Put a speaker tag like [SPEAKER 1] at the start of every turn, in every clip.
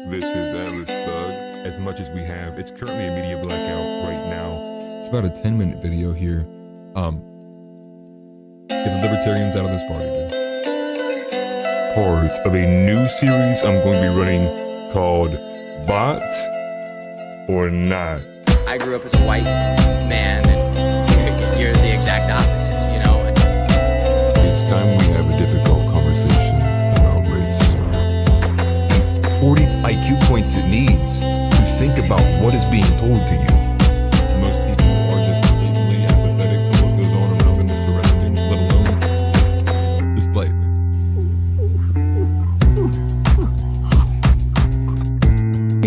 [SPEAKER 1] This is Atlas Thug. As much as we have, it's currently a media blackout right now. It's about a 10-minute video here. Get the libertarians out of this party, dude. Part of a new series I'm going to be running called Bot or Not.
[SPEAKER 2] I grew up as a white man, and you're the exact opposite, you know?
[SPEAKER 1] It's time we have a difficult conversation about race.
[SPEAKER 3] 40 IQ points it needs to think about what is being told to you.
[SPEAKER 1] Most people are just blatantly apathetic to what goes on around them, their surroundings, let alone just blatantly.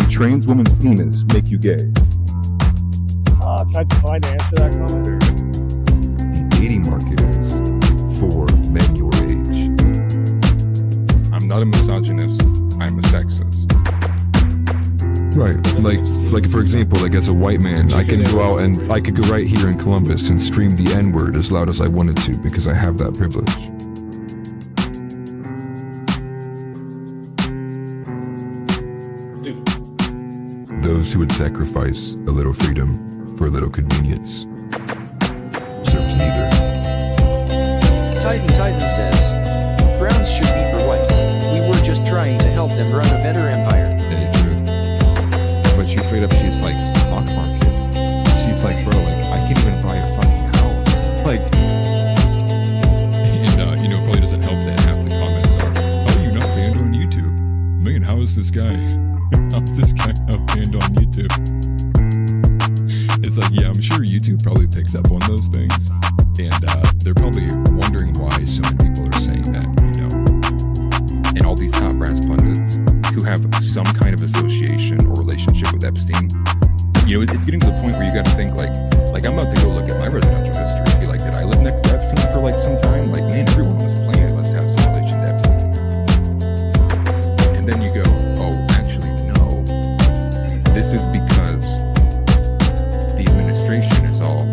[SPEAKER 4] A trans woman's penis make you gay?
[SPEAKER 5] Can I define to answer that comment?
[SPEAKER 1] The dating market is for men your age.
[SPEAKER 4] I'm not a misogynist, I'm a sexist.
[SPEAKER 1] Right, like for example, like as a white man, I can go out and I could go right here in Columbus and scream the N-word as loud as I wanted to because I have that privilege. Those who would sacrifice a little freedom for a little convenience serves neither.
[SPEAKER 6] Titan says, Browns should be for whites. We were just trying to help them run a better empire.
[SPEAKER 1] Hey, truth.
[SPEAKER 4] But she's straight up, she's like, stock market. She's like, bro, like, I can't even buy a fucking house. Like,
[SPEAKER 1] And probably doesn't help that half the comments are, "Oh, you're not banned on YouTube. Man, how is this guy? How is this guy not banned on YouTube?" It's like, yeah, I'm sure YouTube probably picks up on those things, and they're probably wondering why so many people are saying that,
[SPEAKER 4] and all these top brass pundits who have some kind of association or relationship with Epstein, it's getting to the point where you got to think like I'm about to go look at my residential history and be like, did I live next to Epstein for like some time? Like, man, everyone on this planet must have some relation to Epstein. And then you go, oh, actually, no. This is because the administration is all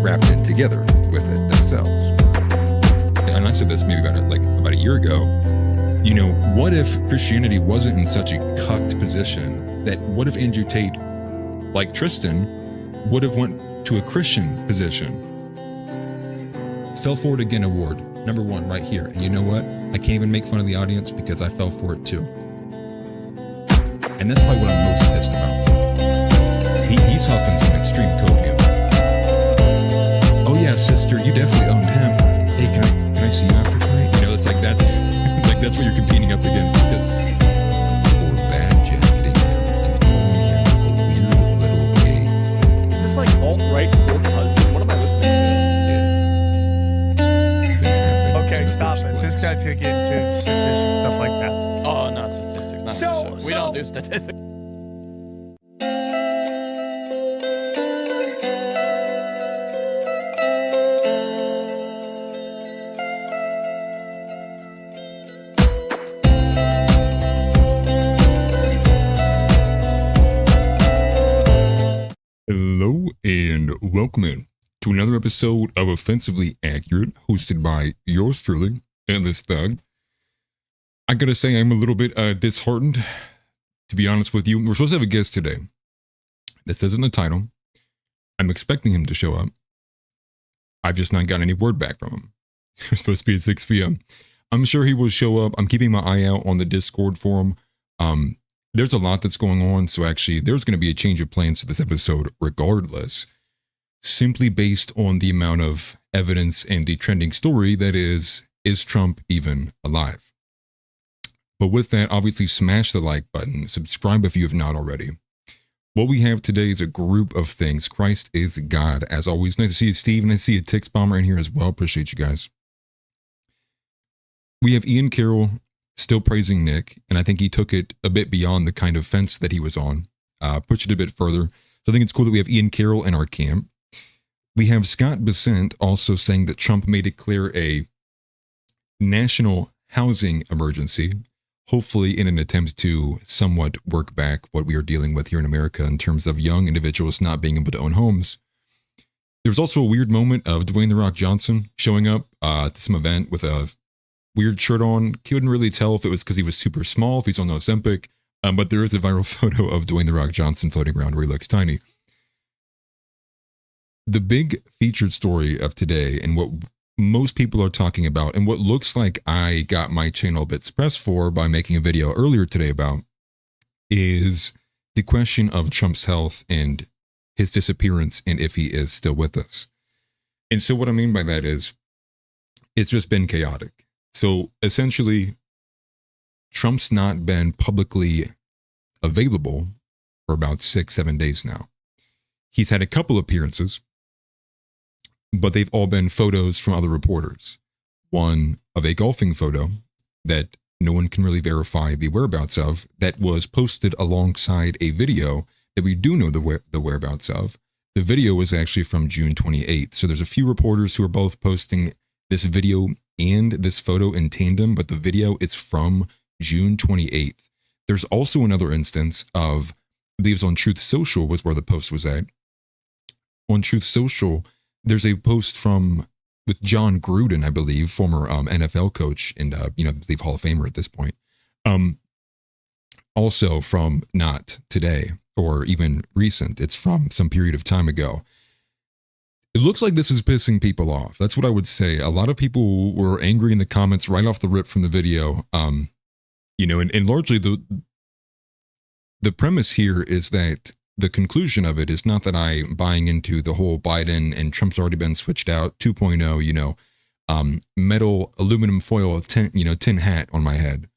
[SPEAKER 4] wrapped in together with it themselves.
[SPEAKER 1] and I said this maybe about a year ago. What if Christianity wasn't in such a cucked position that what if Andrew Tate, like Tristan, would have went to a Christian position? Fell for it again award, #1 right here. And you know what? I can't even make fun of the audience because I fell for it too. And that's probably what I'm most pissed about. He's huffing some extreme copium. Oh yeah, sister, you definitely owned him. Hey, can I see you after tonight? It's like that's that's what you're competing up against because or bad jacketing him and calling him a weird little gay.
[SPEAKER 5] Is this like alt-right Wolf's husband? What am I listening to? Okay, stop it. This guy's gonna get into statistics, stuff like that.
[SPEAKER 2] Oh, no, statistics, not on the show. We don't do statistics.
[SPEAKER 1] Hello and welcome in to another episode of Offensively Accurate, hosted by yours truly, Atlas Thug. I gotta say I'm a little bit disheartened, to be honest with you. We're supposed to have a guest today. That says in the title. I'm expecting him to show up. I've just not gotten any word back from him. We're supposed to be at 6 p.m. I'm sure he will show up. I'm keeping my eye out on the Discord forum. There's a lot that's going on, so actually there's going to be a change of plans to this episode regardless, simply based on the amount of evidence and the trending story that is Trump even alive? But with that, obviously smash the like button, subscribe if you have not already. What we have today is a group of things. Christ is God, as always. Nice to see you, Steve, and I see a Tix Bomber in here as well. Appreciate you guys. We have Ian Carroll still praising Nick, and I think he took it a bit beyond the kind of fence that he was on, pushed it a bit further. So I think it's cool that we have Ian Carroll in our camp. We have Scott Bessent also saying that Trump may declare a national housing emergency, hopefully in an attempt to somewhat work back what we are dealing with here in America in terms of young individuals not being able to own homes. There's also a weird moment of Dwayne "The Rock" Johnson showing up to some event with a weird shirt on. Couldn't really tell if it was because he was super small, if he's on Ozempic. But there is a viral photo of Dwayne The Rock Johnson floating around where he looks tiny. The big featured story of today, and what most people are talking about, and what looks like I got my channel a bit suppressed for by making a video earlier today about, is the question of Trump's health and his disappearance and if he is still with us. And so what I mean by that is it's just been chaotic. So essentially, Trump's not been publicly available for about 6-7 days now. He's had a couple appearances, but they've all been photos from other reporters. One of a golfing photo that no one can really verify the whereabouts of, that was posted alongside a video that we do know the whereabouts of. The video was actually from June 28th. So there's a few reporters who are both posting this video and this photo in tandem, but the video is from June 28th. There's also another instance of, I believe it's on Truth Social was where the post was at. On Truth Social, there's a post with John Gruden, I believe, former NFL coach and, I believe Hall of Famer at this point. Also from not today or even recent. It's from some period of time ago. It looks like this is pissing people off. That's what I would say. A lot of people were angry in the comments right off the rip from the video. And largely the premise here is that the conclusion of it is not that I'm buying into the whole Biden and Trump's already been switched out 2.0, metal aluminum foil tin hat on my head.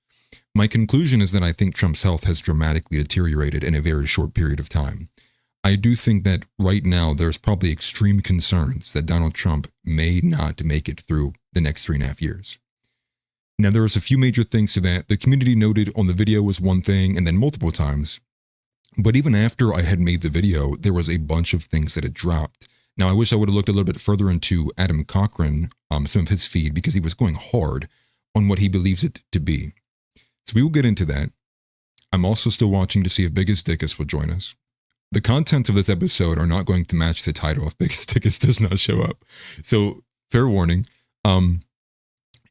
[SPEAKER 1] My conclusion is that I think Trump's health has dramatically deteriorated in a very short period of time. I do think that right now there's probably extreme concerns that Donald Trump may not make it through the next 3.5 years. Now, there was a few major things to that. The community noted on the video was one thing, and then multiple times. But even after I had made the video, there was a bunch of things that had dropped. Now, I wish I would have looked a little bit further into Adam Cochran, some of his feed, because he was going hard on what he believes it to be. So we will get into that. I'm also still watching to see if Biggus Dickus will join us. The content of this episode are not going to match the title if Biggus Dickus does not show up. So fair warning.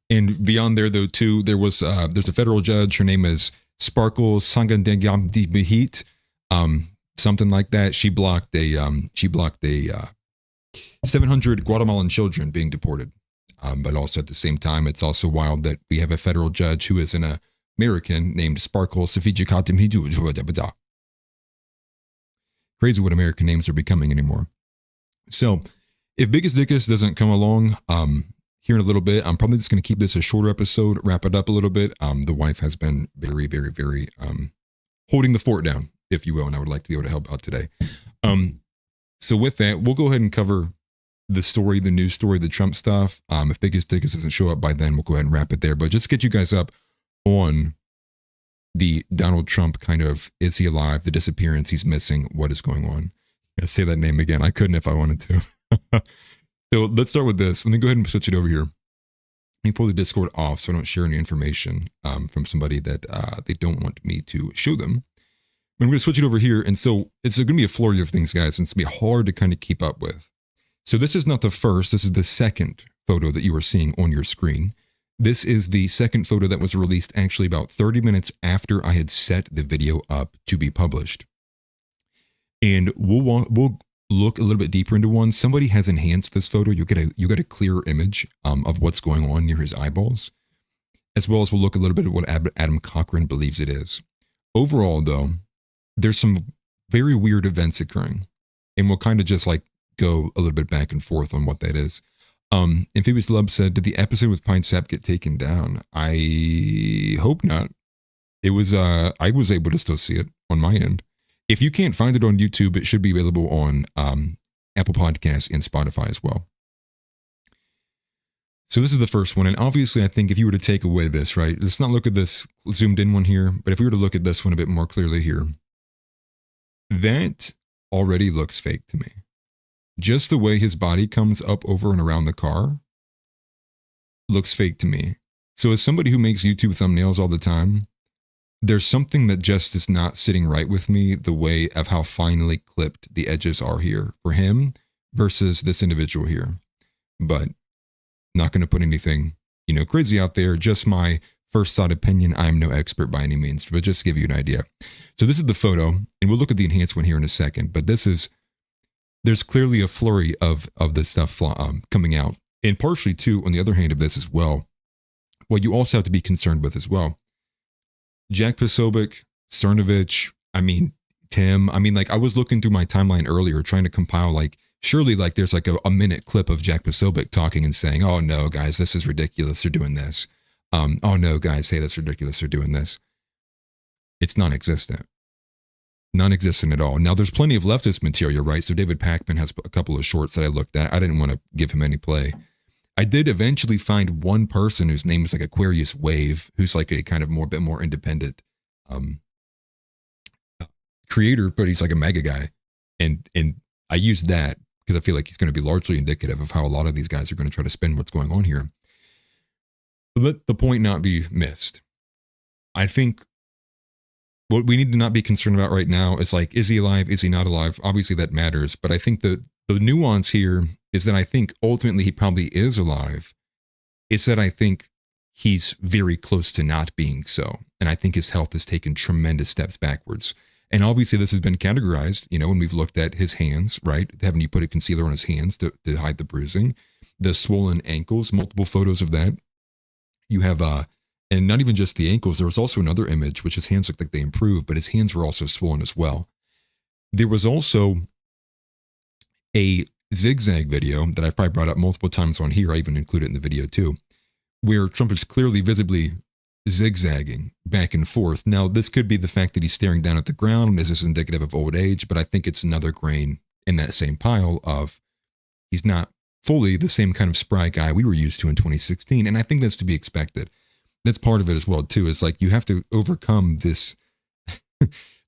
[SPEAKER 1] And beyond there, though, too, there's a federal judge. Her name is Sparkle Sangandegam something like that. She blocked a 700 Guatemalan children being deported. But also at the same time, it's also wild that we have a federal judge who is an American named Sparkle Safijikatim. Crazy what American names are becoming anymore. So if Biggus Dickus doesn't come along here in a little bit, I'm probably just going to keep this a shorter episode, wrap it up a little bit. The wife has been very, very, very holding the fort down, if you will, and I would like to be able to help out today. So with that, we'll go ahead and cover the news story, the Trump stuff. If Biggus Dickus doesn't show up by then, we'll go ahead and wrap it there. But just to get you guys up on the Donald Trump kind of, is he alive, the disappearance, he's missing, what is going on. I say that name again. I couldn't if I wanted to. So let's start with this. Let me go ahead and switch it over here. Let me pull the Discord off so I don't share any information from somebody that they don't want me to show them. I'm going to switch it over here. And so it's going to be a flurry of things, guys. And it's going to be hard to kind of keep up with. So this is not the first. This is the second photo that you are seeing on your screen. This is the second photo that was released actually about 30 minutes after I had set the video up to be published. And we'll look a little bit deeper into one. Somebody has enhanced this photo. You get a clearer image of what's going on near his eyeballs, as well as we'll look a little bit at what Adam Cochran believes it is. Overall, though, there's some very weird events occurring, and we'll kind of just like go a little bit back and forth on what that is. Amphibious Love said, did the episode with Pine Sap get taken down? I hope not. It was, I was able to still see it on my end. If you can't find it on YouTube, it should be available on Apple Podcasts and Spotify as well. So this is the first one. And obviously, I think if you were to take away this, right, let's not look at this zoomed in one here, but if we were to look at this one a bit more clearly here, that already looks fake to me. Just the way his body comes up over and around the car looks fake to me. So as somebody who makes YouTube thumbnails all the time, there's something that just is not sitting right with me, the way of how finely clipped the edges are here for him versus this individual here. But not going to put anything, crazy out there, just my first thought opinion. I'm no expert by any means, but just to give you an idea. So this is the photo, and we'll look at the enhanced one here in a second. But there's clearly a flurry of this stuff coming out, and partially too, on the other hand of this as well, what you also have to be concerned with as well. Jack Posobiec, Cernovich, Tim. Like I was looking through my timeline earlier, trying to compile like, surely like there's like a minute clip of Jack Posobiec talking and saying, "Oh no, guys, this is ridiculous. They're doing this. Oh no, guys, hey, that's ridiculous. They're doing this." It's non-existent. Non-existent at all. Now, there's plenty of leftist material, right? So David Pakman has a couple of shorts that I looked at. I didn't want to give him any play. I did eventually find one person whose name is like Aquarius Wave, who's like a kind of bit more independent creator, but he's like a mega guy. And I used that because I feel like he's going to be largely indicative of how a lot of these guys are going to try to spin what's going on here. But let the point not be missed. I think what we need to not be concerned about right now is like, is he alive? Is he not alive? Obviously that matters. But I think the nuance here is that I think ultimately he probably is alive. It's that I think he's very close to not being so. And I think his health has taken tremendous steps backwards. And obviously this has been categorized, when we've looked at his hands, right? Having you put a concealer on his hands to hide the bruising, the swollen ankles, multiple photos of that. You have, and not even just the ankles, there was also another image, which his hands looked like they improved, but his hands were also swollen as well. There was also a zigzag video that I've probably brought up multiple times on here. I even included it in the video too, where Trump is clearly visibly zigzagging back and forth. Now, this could be the fact that he's staring down at the ground. This is indicative of old age, but I think it's another grain in that same pile of he's not fully the same kind of spry guy we were used to in 2016. And I think that's to be expected. That's part of it as well, too. It's like you have to overcome this,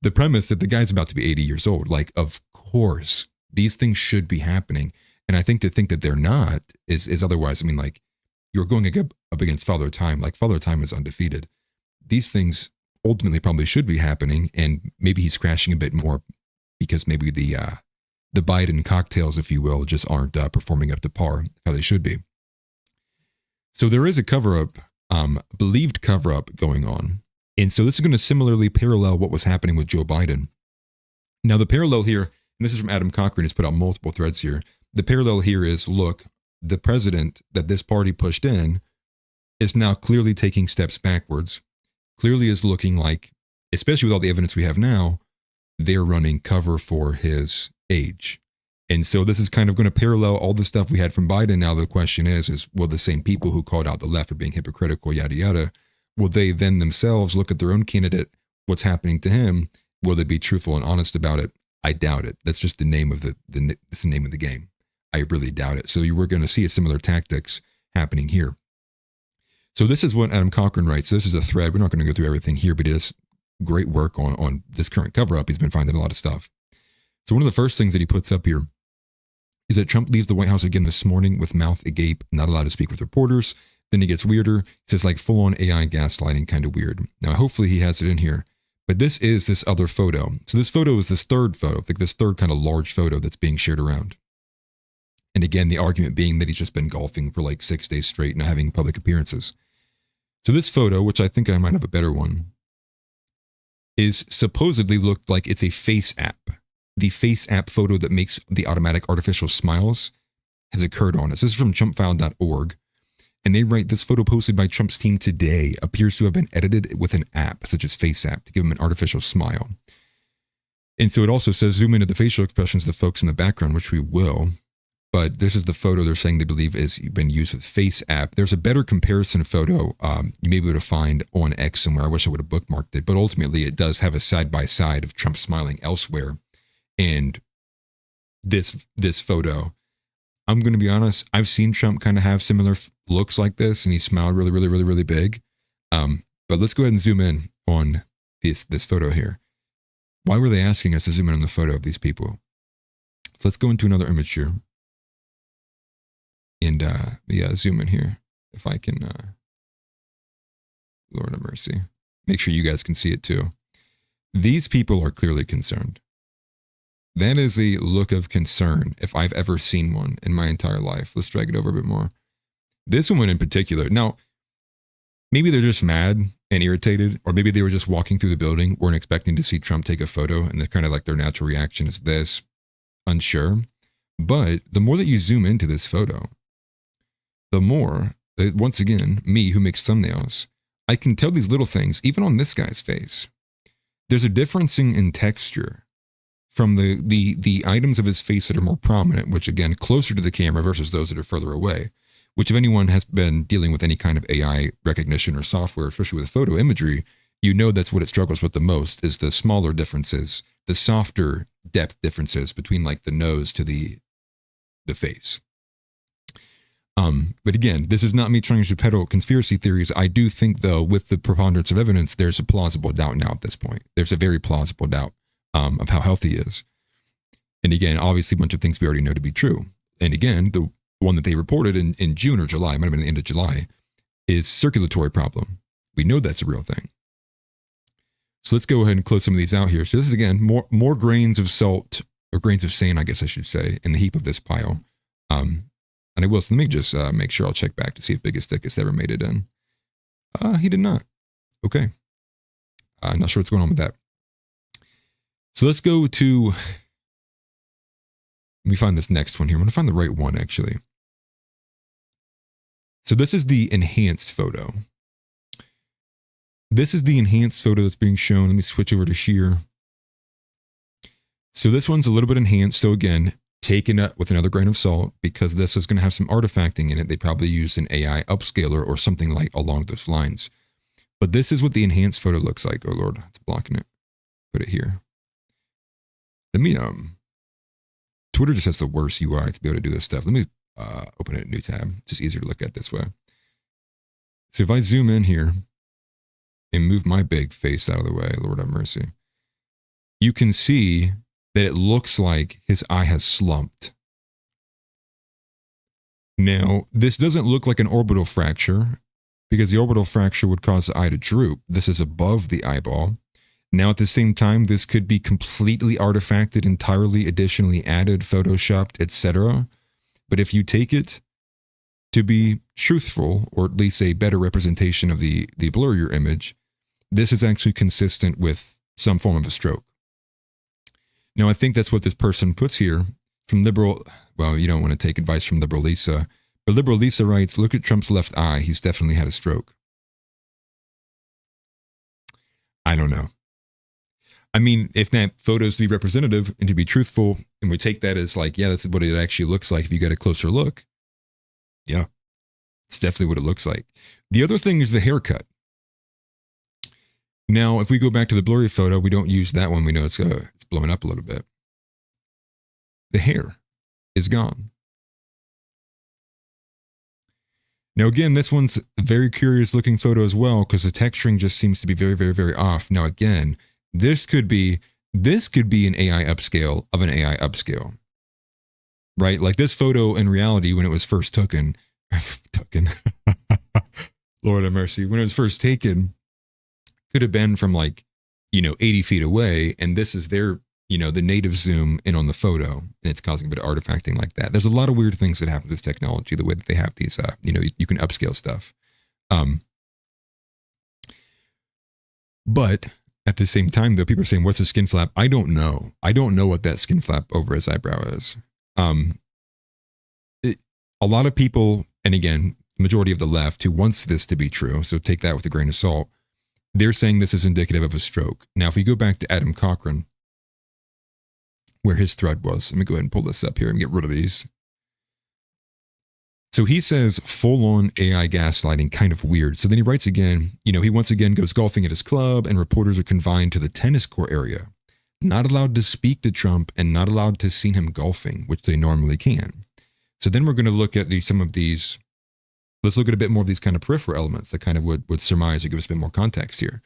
[SPEAKER 1] the premise that the guy's about to be 80 years old. Like, of course, these things should be happening. And I think to think that they're not is otherwise, like, you're going up against Father Time. Like, Father Time is undefeated. These things ultimately probably should be happening, and maybe he's crashing a bit more because maybe the Biden cocktails, if you will, just aren't performing up to par how they should be. So there is a cover-up, believed cover-up going on. And so this is going to similarly parallel what was happening with Joe Biden. Now, the parallel here, and this is from Adam Cochran, who's put out multiple threads here. The parallel here is, look, the president that this party pushed in is now clearly taking steps backwards, clearly is looking like, especially with all the evidence we have now, they're running cover for his age. And so this is kind of going to parallel all the stuff we had from Biden. Now the question is will the same people who called out the left for being hypocritical, yada, yada, will they then themselves look at their own candidate, what's happening to him? Will they be truthful and honest about it? I doubt it. That's just the name of it's the name of the game. I really doubt it. So you were going to see a similar tactics happening here. So this is what Adam Cochran writes. This is a thread. We're not going to go through everything here, but he does great work on this current cover-up. He's been finding a lot of stuff. So one of the first things that he puts up here is that Trump leaves the White House again this morning with mouth agape, not allowed to speak with reporters. Then he gets weirder. He says like full-on AI gaslighting, kind of weird. Now, hopefully he has it in here. But this is this other photo. So this photo is this third photo, like this third kind of large photo that's being shared around. And again, the argument being that he's just been golfing for like 6 days straight, not having public appearances. So this photo, which I think I might have a better one, is supposedly looked like it's a face app. The face app photo that makes the automatic artificial smiles has occurred on it. This is from chumpfile.org. And they write, this photo posted by Trump's team today appears to have been edited with an app, such as Face App, to give him an artificial smile. And so it also says, zoom into the facial expressions of the folks in the background, which we will. But this is the photo they're saying they believe has been used with Face App. There's a better comparison photo you may be able to find on X somewhere. I wish I would have bookmarked it. But ultimately, it does have a side-by-side of Trump smiling elsewhere. And this photo, I'm going to be honest, I've seen Trump kind of have similar looks like this, and he smiled really, really, really, really big. But let's go ahead and zoom in on this photo here. Why were they asking us to zoom in on the photo of these people? So let's go into another image here. And zoom in here. If I can, Lord have mercy. Make sure you guys can see it too. These people are clearly concerned. That is a look of concern if I've ever seen one in my entire life. Let's drag it over a bit more. This one in particular. Now, maybe they're just mad and irritated, or maybe they were just walking through the building, weren't expecting to see Trump take a photo, and they're kind of like their natural reaction is this, unsure. But the more that you zoom into this photo, the more, once again, me who makes thumbnails, I can tell these little things, even on this guy's face. There's a difference in texture from the items of his face that are more prominent, which again, closer to the camera versus those that are further away, which if anyone has been dealing with any kind of AI recognition or software, especially with photo imagery, you know that's what it struggles with the most is the smaller differences, the softer depth differences between like the nose to the face. But again, this is not me trying to peddle conspiracy theories. I do think, though, with the preponderance of evidence, there's a plausible doubt now at this point. There's a very plausible doubt of how healthy he is. And again, obviously, a bunch of things we already know to be true. And again, the one that they reported in June or July, it might have been the end of July, is circulatory problem. We know that's a real thing. So let's go ahead and close some of these out here. So this is, again, more grains of salt, or grains of sand, I guess I should say, in the heap of this pile. And I will, so let me just make sure I'll check back to see if Biggus Dickus ever made it in. He did not. Okay. I'm not sure what's going on with that. So let's go to, let me find this next one here. I'm going to find the right one, actually. So this is the enhanced photo. This is the enhanced photo that's being shown. Let me switch over to here. So this one's a little bit enhanced. So again, taken it with another grain of salt, because this is going to have some artifacting in it. They probably use an AI upscaler or something like along those lines. But this is what the enhanced photo looks like. Oh Lord, it's blocking it. Put it here. Let me, Twitter just has the worst UI to be able to do this stuff. Let me open it in a new tab. It's just easier to look at this way. So if I zoom in here and move my big face out of the way, Lord have mercy, you can see that it looks like his eye has slumped. Now, this doesn't look like an orbital fracture, because the orbital fracture would cause the eye to droop. This is above the eyeball. Now, at the same time, this could be completely artifacted, entirely additionally added, photoshopped, etc. But if you take it to be truthful, or at least a better representation of the blurrier image, this is actually consistent with some form of a stroke. Now, I think that's what this person puts here from liberal. Well, you don't want to take advice from liberal Lisa, but liberal Lisa writes, look at Trump's left eye. He's definitely had a stroke. I don't know. I mean, if that photo is to be representative and to be truthful, and we take that as like, yeah, that's what it actually looks like if you get a closer look. Yeah, it's definitely what it looks like. The other thing is the haircut. Now, if we go back to the blurry photo, we don't use that one. We know it's blowing up a little bit. The hair is gone. Now, again, this one's a very curious looking photo as well, because the texturing just seems to be very, very, very off. Now, again, this could be an AI upscale of an AI upscale, right? Like this photo in reality, when it was first taken, Lord have mercy, when it was first taken, could have been from like, 80 feet away. And this is their, the native zoom in on the photo, and it's causing a bit of artifacting like that. There's a lot of weird things that happen with this technology, the way that they have these, you can upscale stuff. But at the same time, though, people are saying, what's a skin flap? I don't know. I don't know what that skin flap over his eyebrow is. A lot of people, and again, the majority of the left who wants this to be true, so take that with a grain of salt, they're saying this is indicative of a stroke. Now, if we go back to Adam Cochran, where his thread was, let me go ahead and pull this up here and get rid of these. So he says full-on AI gaslighting, kind of weird. So then he writes again, he once again goes golfing at his club, and reporters are confined to the tennis court area, not allowed to speak to Trump and not allowed to see him golfing, which they normally can. So then we're going to look at some of these. Let's look at a bit more of these kind of peripheral elements that kind of would surmise or give us a bit more context here.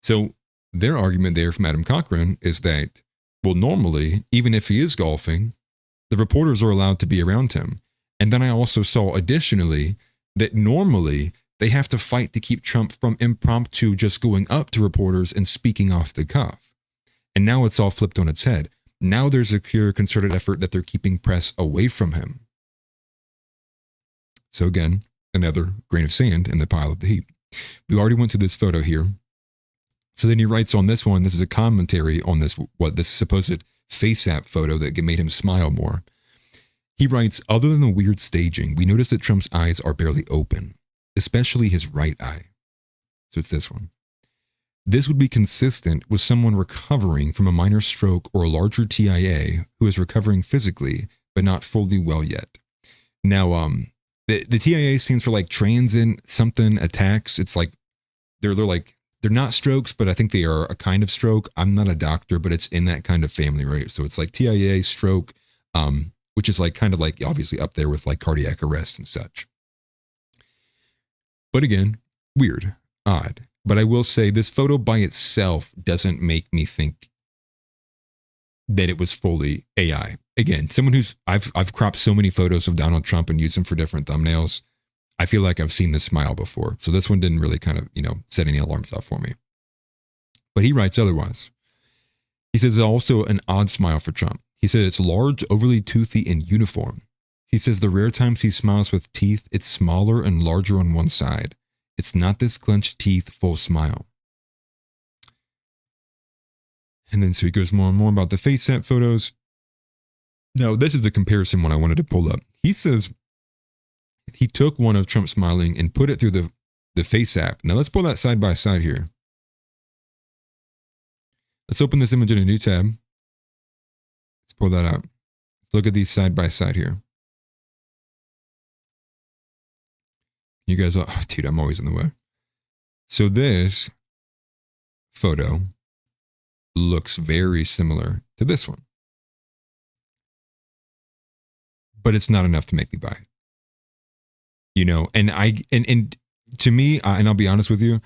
[SPEAKER 1] So their argument there from Adam Cochran is that, well, normally, even if he is golfing, the reporters are allowed to be around him. And then I also saw additionally that normally they have to fight to keep Trump from impromptu just going up to reporters and speaking off the cuff. And now it's all flipped on its head. Now there's a clear concerted effort that they're keeping press away from him. So again, another grain of sand in the pile of the heap. We already went through this photo here. So then he writes on this one, this is a commentary on this supposed face app photo that made him smile more. He writes, other than the weird staging, we notice that Trump's eyes are barely open, especially his right eye. So it's this one. This would be consistent with someone recovering from a minor stroke or a larger TIA who is recovering physically, but not fully well yet. Now, the TIA stands for like transient something attacks. It's like, they're not strokes, but I think they are a kind of stroke. I'm not a doctor, but it's in that kind of family, right? So it's like TIA, stroke, which is like kind of like obviously up there with like cardiac arrest and such. But again, weird, odd. But I will say this photo by itself doesn't make me think that it was fully AI. Again, someone who's, I've cropped so many photos of Donald Trump and used them for different thumbnails. I feel like I've seen this smile before. So this one didn't really kind of, set any alarms off for me. But he writes otherwise. He says it's also an odd smile for Trump. He said it's large, overly toothy, and uniform. He says the rare times he smiles with teeth, it's smaller and larger on one side. It's not this clenched teeth, full smile. And then so he goes more and more about the face app photos. Now, this is the comparison one I wanted to pull up. He says he took one of Trump smiling and put it through the face app. Now, let's pull that side by side here. Let's open this image in a new tab. Let's pull that out. Let's look at these side by side here. You guys are, oh, dude, I'm always in the way. So this photo looks very similar to this one. But it's not enough to make me buy it. And to me, and I'll be honest with you,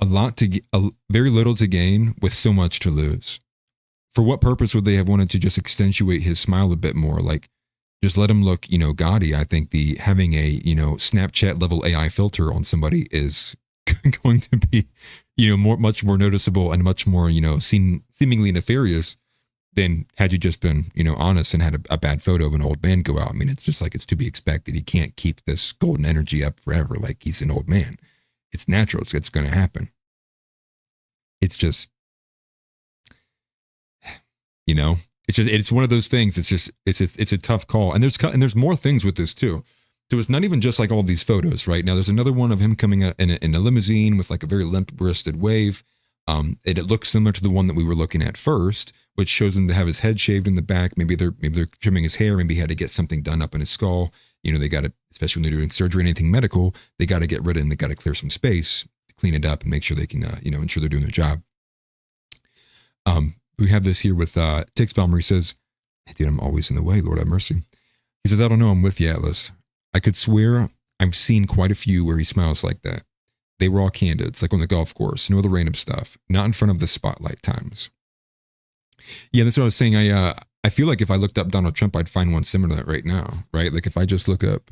[SPEAKER 1] very little to gain with so much to lose. For what purpose would they have wanted to just accentuate his smile a bit more? Like, just let him look, gaudy. I think having a, Snapchat level AI filter on somebody is going to be, much more noticeable and much more, seemingly nefarious than had you just been, honest and had a bad photo of an old man go out. I mean, it's just like, it's to be expected. He can't keep this golden energy up forever. Like he's an old man. It's natural. It's going to happen. It's just, it's one of those things. It's a tough call. And there's more things with this too. So it's not even just like all these photos, right? Now there's another one of him coming in a limousine with like a very limp-wristed wave. It looks similar to the one that we were looking at first, which shows him to have his head shaved in the back. Maybe they're trimming his hair. Maybe he had to get something done up in his skull. They got to, especially when they're doing surgery, anything medical, they got to get rid of it and they got to clear some space, clean it up and make sure they can, ensure they're doing their job. We have this here with Tixbalmer. He says, dude, I'm always in the way. Lord have mercy. He says, I don't know. I'm with you, Atlas. I could swear I've seen quite a few where he smiles like that. They were all candids, like on the golf course, no other random stuff, not in front of the spotlight times. Yeah, that's what I was saying. I feel like if I looked up Donald Trump, I'd find one similar to that right now, right? Like if I just look up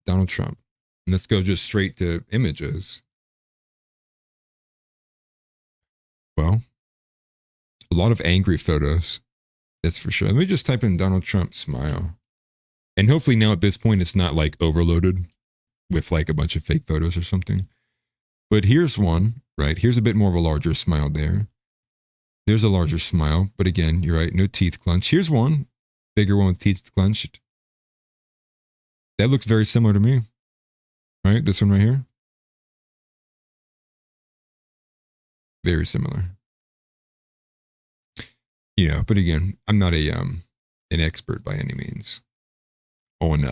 [SPEAKER 1] Donald Trump, and let's go just straight to images. Well, a lot of angry photos, that's for sure. Let me just type in Donald Trump smile. And hopefully now at this point, it's not like overloaded with like a bunch of fake photos or something. But here's one, right? Here's a bit more of a larger smile there. There's a larger smile, but again, you're right, no teeth clenched. Here's one, bigger one with teeth clenched. That looks very similar to me, right? This one right here. Very similar. But again, I'm not an expert by any means on,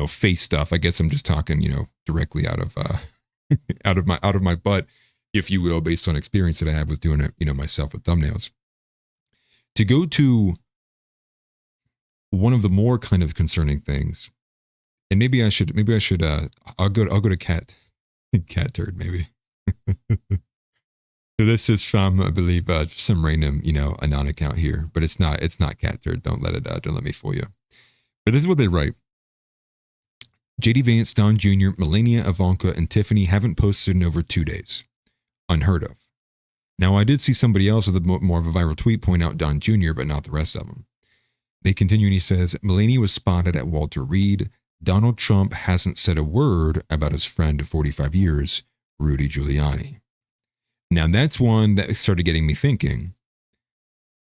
[SPEAKER 1] face stuff. I guess I'm just talking, directly out of out of my butt, if you will, based on experience that I have with doing it, myself with thumbnails. To go to one of the more kind of concerning things, and maybe I should, I'll go to cat turd, maybe. So this is from, I believe, just some random, anon account here, but it's not cat turd. Don't let me fool you. But this is what they write. JD Vance, Don Jr., Melania, Ivanka, and Tiffany haven't posted in over 2 days. Unheard of. Now, I did see somebody else with more of a viral tweet point out Don Jr., but not the rest of them. They continue and he says, Melania was spotted at Walter Reed. Donald Trump hasn't said a word about his friend of 45 years, Rudy Giuliani. Now, that's one that started getting me thinking,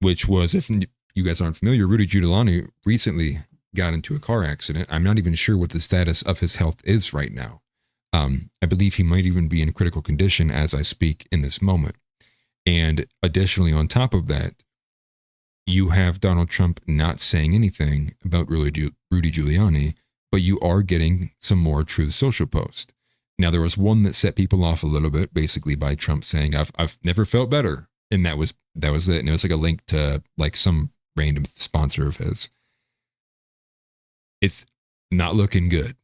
[SPEAKER 1] which was, if you guys aren't familiar, Rudy Giuliani recently got into a car accident. I'm not even sure what the status of his health is right now. I believe he might even be in critical condition as I speak in this moment. And additionally, on top of that, you have Donald Trump not saying anything about Rudy Giuliani, but you are getting some more Truth Social posts. Now, there was one that set people off a little bit, basically by Trump saying, I've never felt better. And that was it. And it was like a link to like some random sponsor of his. It's not looking good.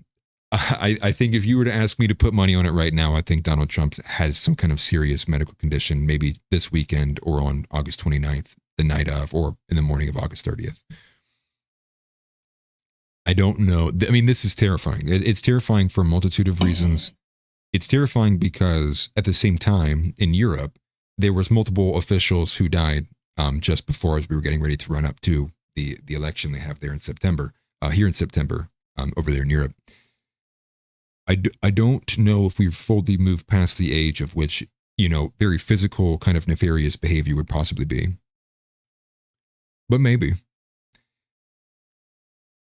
[SPEAKER 1] I think if you were to ask me to put money on it right now, I think Donald Trump has some kind of serious medical condition, maybe this weekend or on August 29th, the night of, or in the morning of August 30th. I don't know. I mean, this is terrifying. It's terrifying for a multitude of reasons. It's terrifying because at the same time in Europe, there was multiple officials who died just before as we were getting ready to run up to the election they have there in September, here in September, over there in Europe. I don't know if we've fully moved past the age of which, very physical kind of nefarious behavior would possibly be. But maybe.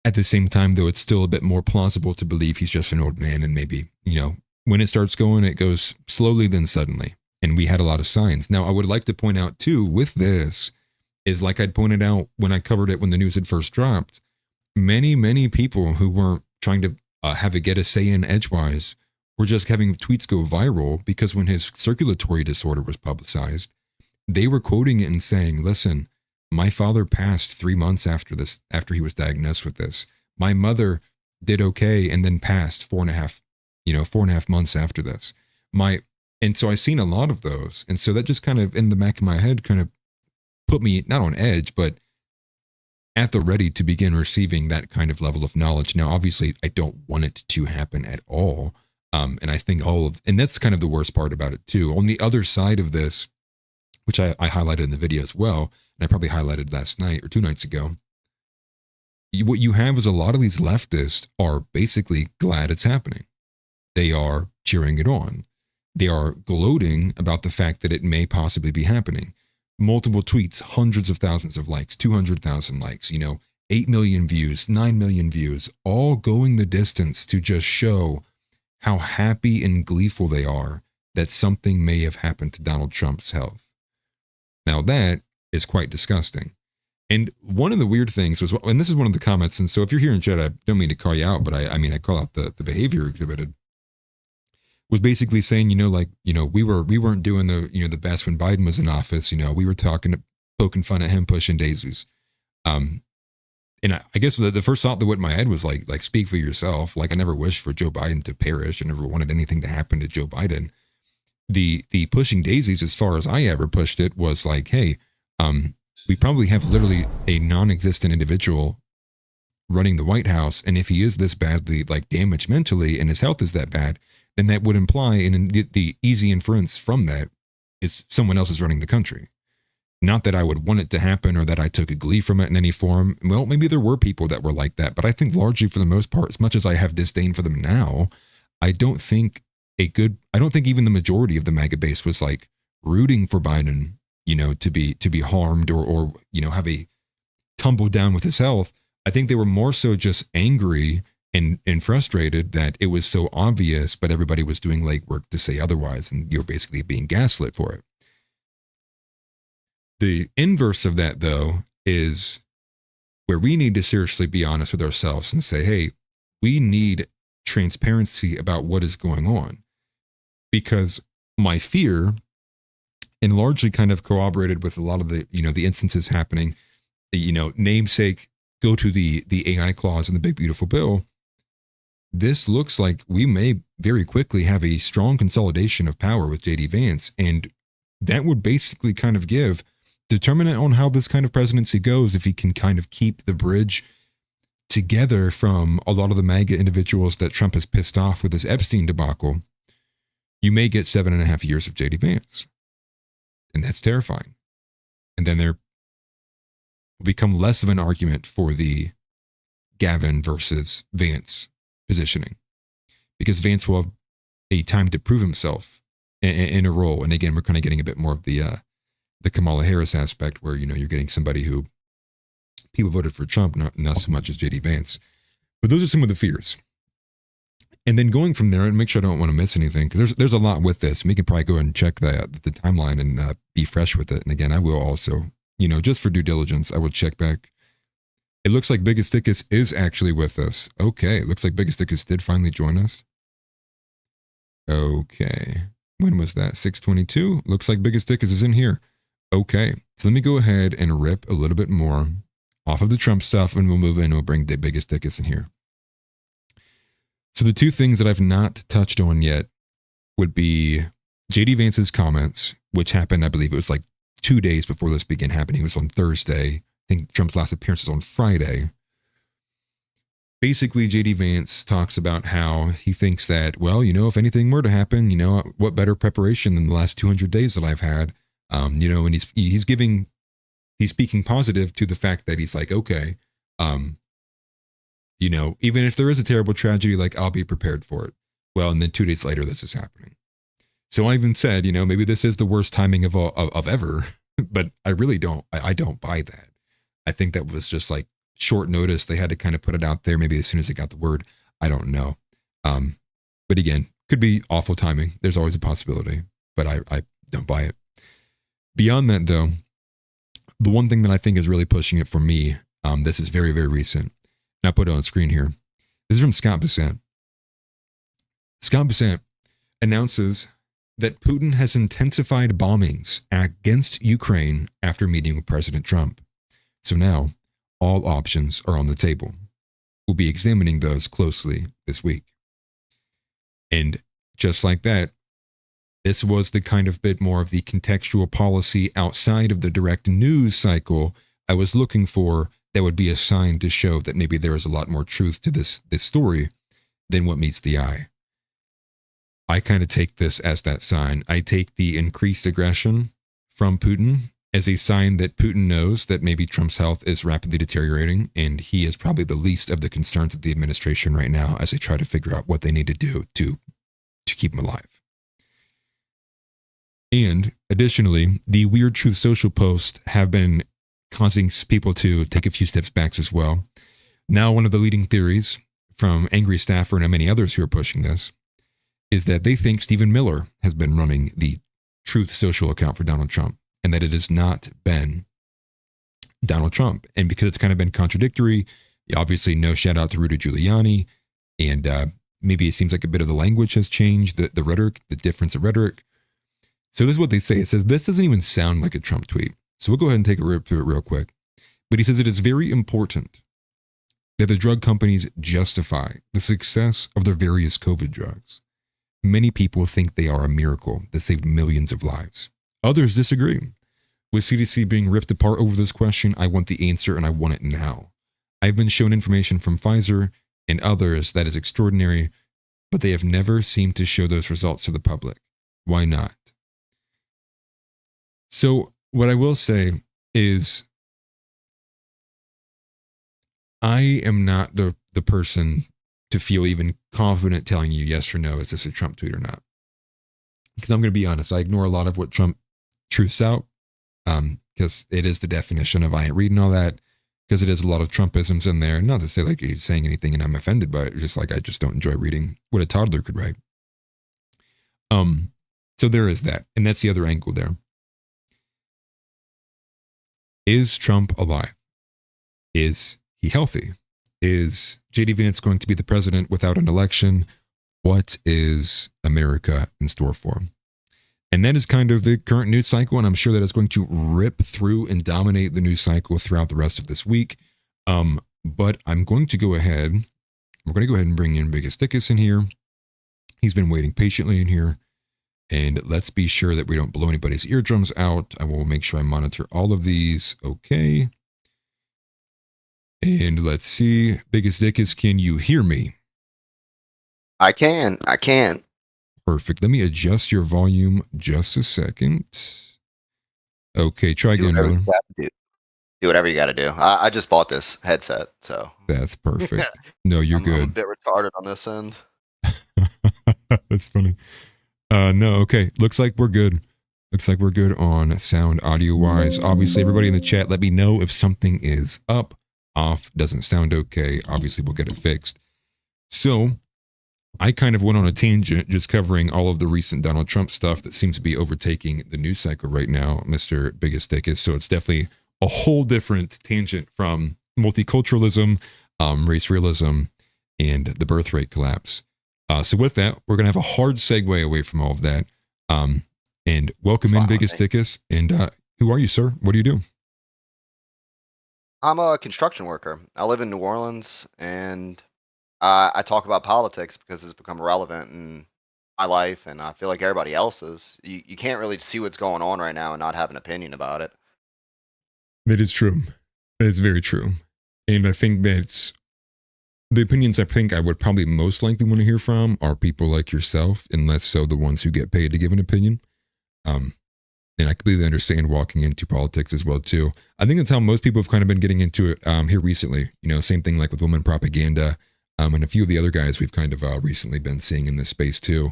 [SPEAKER 1] At the same time, though, it's still a bit more plausible to believe he's just an old man and maybe, when it starts going, it goes slowly then suddenly. And we had a lot of signs. Now, I would like to point out, too, with this, is like I'd pointed out when I covered it when the news had first dropped, many, many people who weren't trying to have it get a say in edgewise were just having tweets go viral because when his circulatory disorder was publicized, they were quoting it and saying, listen, my father passed 3 months after he was diagnosed with this. My mother did okay and then passed 4.5 months after this. And so I've seen a lot of those. And so that just kind of in the back of my head kind of put me not on edge, but at the ready to begin receiving that kind of level of knowledge. Now, obviously, I don't want it to happen at all. And I think and that's kind of the worst part about it too. On the other side of this, which I highlighted in the video as well, and I probably highlighted last night or 2 nights ago, what you have is a lot of these leftists are basically glad it's happening. They are cheering it on. They are gloating about the fact that it may possibly be happening. Multiple tweets, hundreds of thousands of likes, 200,000 likes, 8 million views, 9 million views, all going the distance to just show how happy and gleeful they are that something may have happened to Donald Trump's health. Now that is quite disgusting. And one of the weird things was, and this is one of the comments, and so if you're here in chat, I don't mean to call you out, but I call out the behavior exhibited, was basically saying, we weren't doing the best when Biden was in office. We were poking fun at him pushing daisies. And I guess the first thought that went in my head was like speak for yourself. Like I never wished for Joe Biden to perish. I never wanted anything to happen to Joe Biden. The pushing daisies, as far as I ever pushed it, was like, hey, we probably have literally a non-existent individual running the White House. And if he is this badly damaged mentally and his health is that bad, then that would imply, and the easy inference from that is someone else is running the country. Not that I would want it to happen or that I took a glee from it in any form. Well, maybe there were people that were like that, but I think largely for the most part, as much as I have disdain for them now, I don't think even the majority of the MAGA base was rooting for Biden, to be harmed or have a tumble down with his health. I think they were more so just angry and frustrated that it was so obvious, but everybody was doing legwork to say otherwise, and you're basically being gaslit for it. The inverse of that, though, is where we need to seriously be honest with ourselves and say, hey, we need transparency about what is going on. Because my fear, and largely kind of corroborated with a lot of the, the instances happening, namesake, go to the AI clause in the big beautiful bill. This looks like we may very quickly have a strong consolidation of power with JD Vance. And that would basically kind of determinant on how this kind of presidency goes, if he can kind of keep the bridge together from a lot of the MAGA individuals that Trump has pissed off with his Epstein debacle. You may get 7.5 years of JD Vance. And that's terrifying. And then there will become less of an argument for the Gavin versus Vance positioning, because Vance will have a time to prove himself in a role. And again, we're kind of getting a bit more of the Kamala Harris aspect, where you're getting somebody who people voted for Trump, not so much as JD Vance. But those are some of the fears. And then going from there, and make sure I don't want to miss anything, because there's a lot with this. We can probably go ahead and check the timeline and be fresh with it. And again, I will also, just for due diligence, I will check back. It looks like Biggus Dickus is actually with us. Okay, it looks like Biggus Dickus did finally join us. Okay, when was that? 6:22. Looks like Biggus Dickus is in here. Okay, so let me go ahead and rip a little bit more off of the Trump stuff, and we'll move in and we'll bring the Biggus Dickus in here. So the two things that I've not touched on yet would be JD Vance's comments, which happened, I believe it was like 2 days before this began happening. It was on Thursday. I think Trump's last appearance was on Friday. Basically, JD Vance talks about how he thinks that, well, if anything were to happen, what better preparation than the last 200 days that I've had, and he's speaking positive to the fact that he's like, okay, even if there is a terrible tragedy, like I'll be prepared for it. Well, and then 2 days later, this is happening. So I even said, maybe this is the worst timing of ever, but I really don't. I don't buy that. I think that was just like short notice. They had to kind of put it out there. Maybe as soon as they got the word, I don't know. But again, could be awful timing. There's always a possibility, but I don't buy it. Beyond that, though, the one thing that I think is really pushing it for me, this is very, very recent. And I'll put it on screen here. This is from Scott Bessent. Scott Bessent announces that Putin has intensified bombings against Ukraine after meeting with President Trump. So now, all options are on the table. We'll be examining those closely this week. And just like that, this was the kind of bit more of the contextual policy outside of the direct news cycle I was looking for, that would be a sign to show that maybe there is a lot more truth to this story than what meets the eye. I kind of take this as that sign. I take the increased aggression from Putin as a sign that Putin knows that maybe Trump's health is rapidly deteriorating, and he is probably the least of the concerns of the administration right now as they try to figure out what they need to do to keep him alive. And additionally, the Weird Truth Social posts have been causing people to take a few steps back as well. Now, one of the leading theories from Angry Staffer and many others who are pushing this is that they think Stephen Miller has been running the Truth Social account for Donald Trump, and that it has not been Donald Trump. And because it's kind of been contradictory, obviously no shout out to Rudy Giuliani, and maybe it seems like a bit of the language has changed, the rhetoric, the difference of rhetoric. So this is what they say. It says, this doesn't even sound like a Trump tweet. So we'll go ahead and take a rip through it real quick. But he says it is very important that the drug companies justify the success of their various COVID drugs. Many people think they are a miracle that saved millions of lives. Others disagree. With CDC being ripped apart over this question, I want the answer and I want it now. I've been shown information from Pfizer and others that is extraordinary, but they have never seemed to show those results to the public. Why not? So what I will say is I am not the person to feel even confident telling you yes or no, is this a Trump tweet or not? Because I'm going to be honest, I ignore a lot of what Trump truths out, because it is the definition of I ain't reading all that, because it is a lot of Trumpisms in there. Not to say like he's saying anything and I'm offended by it, just like I just don't enjoy reading what a toddler could write. So there is that, and that's the other angle there. Is Trump alive? Is he healthy? Is JD Vance going to be the president without an election? What is America in store for him? And that is kind of the current news cycle, and I'm sure that is going to rip through and dominate the news cycle throughout the rest of this week. But I'm going to go ahead. We're going to go ahead and bring in Biggus Dickus in here. He's been waiting patiently in here. And let's be sure that we don't blow anybody's eardrums out. I will make sure I monitor all of these. Okay. And let's see. Biggus Dickus, can you hear me?
[SPEAKER 7] I can.
[SPEAKER 1] Perfect. Let me adjust your volume just a second. Okay, try again, brother.
[SPEAKER 7] Do Do whatever you got to do. I just bought this headset, so
[SPEAKER 1] That's perfect. No, you're
[SPEAKER 7] I'm a
[SPEAKER 1] good.
[SPEAKER 7] bit retarded on this end.
[SPEAKER 1] That's funny. No, okay. Looks like we're good. Looks like we're good on sound audio wise. Obviously, everybody in the chat, let me know if something is up, off, doesn't sound okay. Obviously, we'll get it fixed. So, I kind of went on a tangent just covering all of the recent Donald Trump stuff that seems to be overtaking the news cycle right now, Mr. Biggus Dickus. So, it's definitely a whole different tangent from multiculturalism, race realism, and the birthrate collapse. So with that, we're going to have a hard segue away from all of that. And welcome in Biggus Dickus. And who are you, sir? What do you do?
[SPEAKER 7] I'm a construction worker. I live in New Orleans, and I talk about politics because it's become relevant in my life, and I feel like everybody else's. You can't really see what's going on right now and not have an opinion about it.
[SPEAKER 1] That is true. That is very true. And I think that's the opinions I think I would probably most likely want to hear from are people like yourself, and less so the ones who get paid to give an opinion. And I completely understand walking into politics as well too. I think that's how most people have kind of been getting into it here recently. You know, same thing like with women propaganda, and a few of the other guys we've kind of recently been seeing in this space too.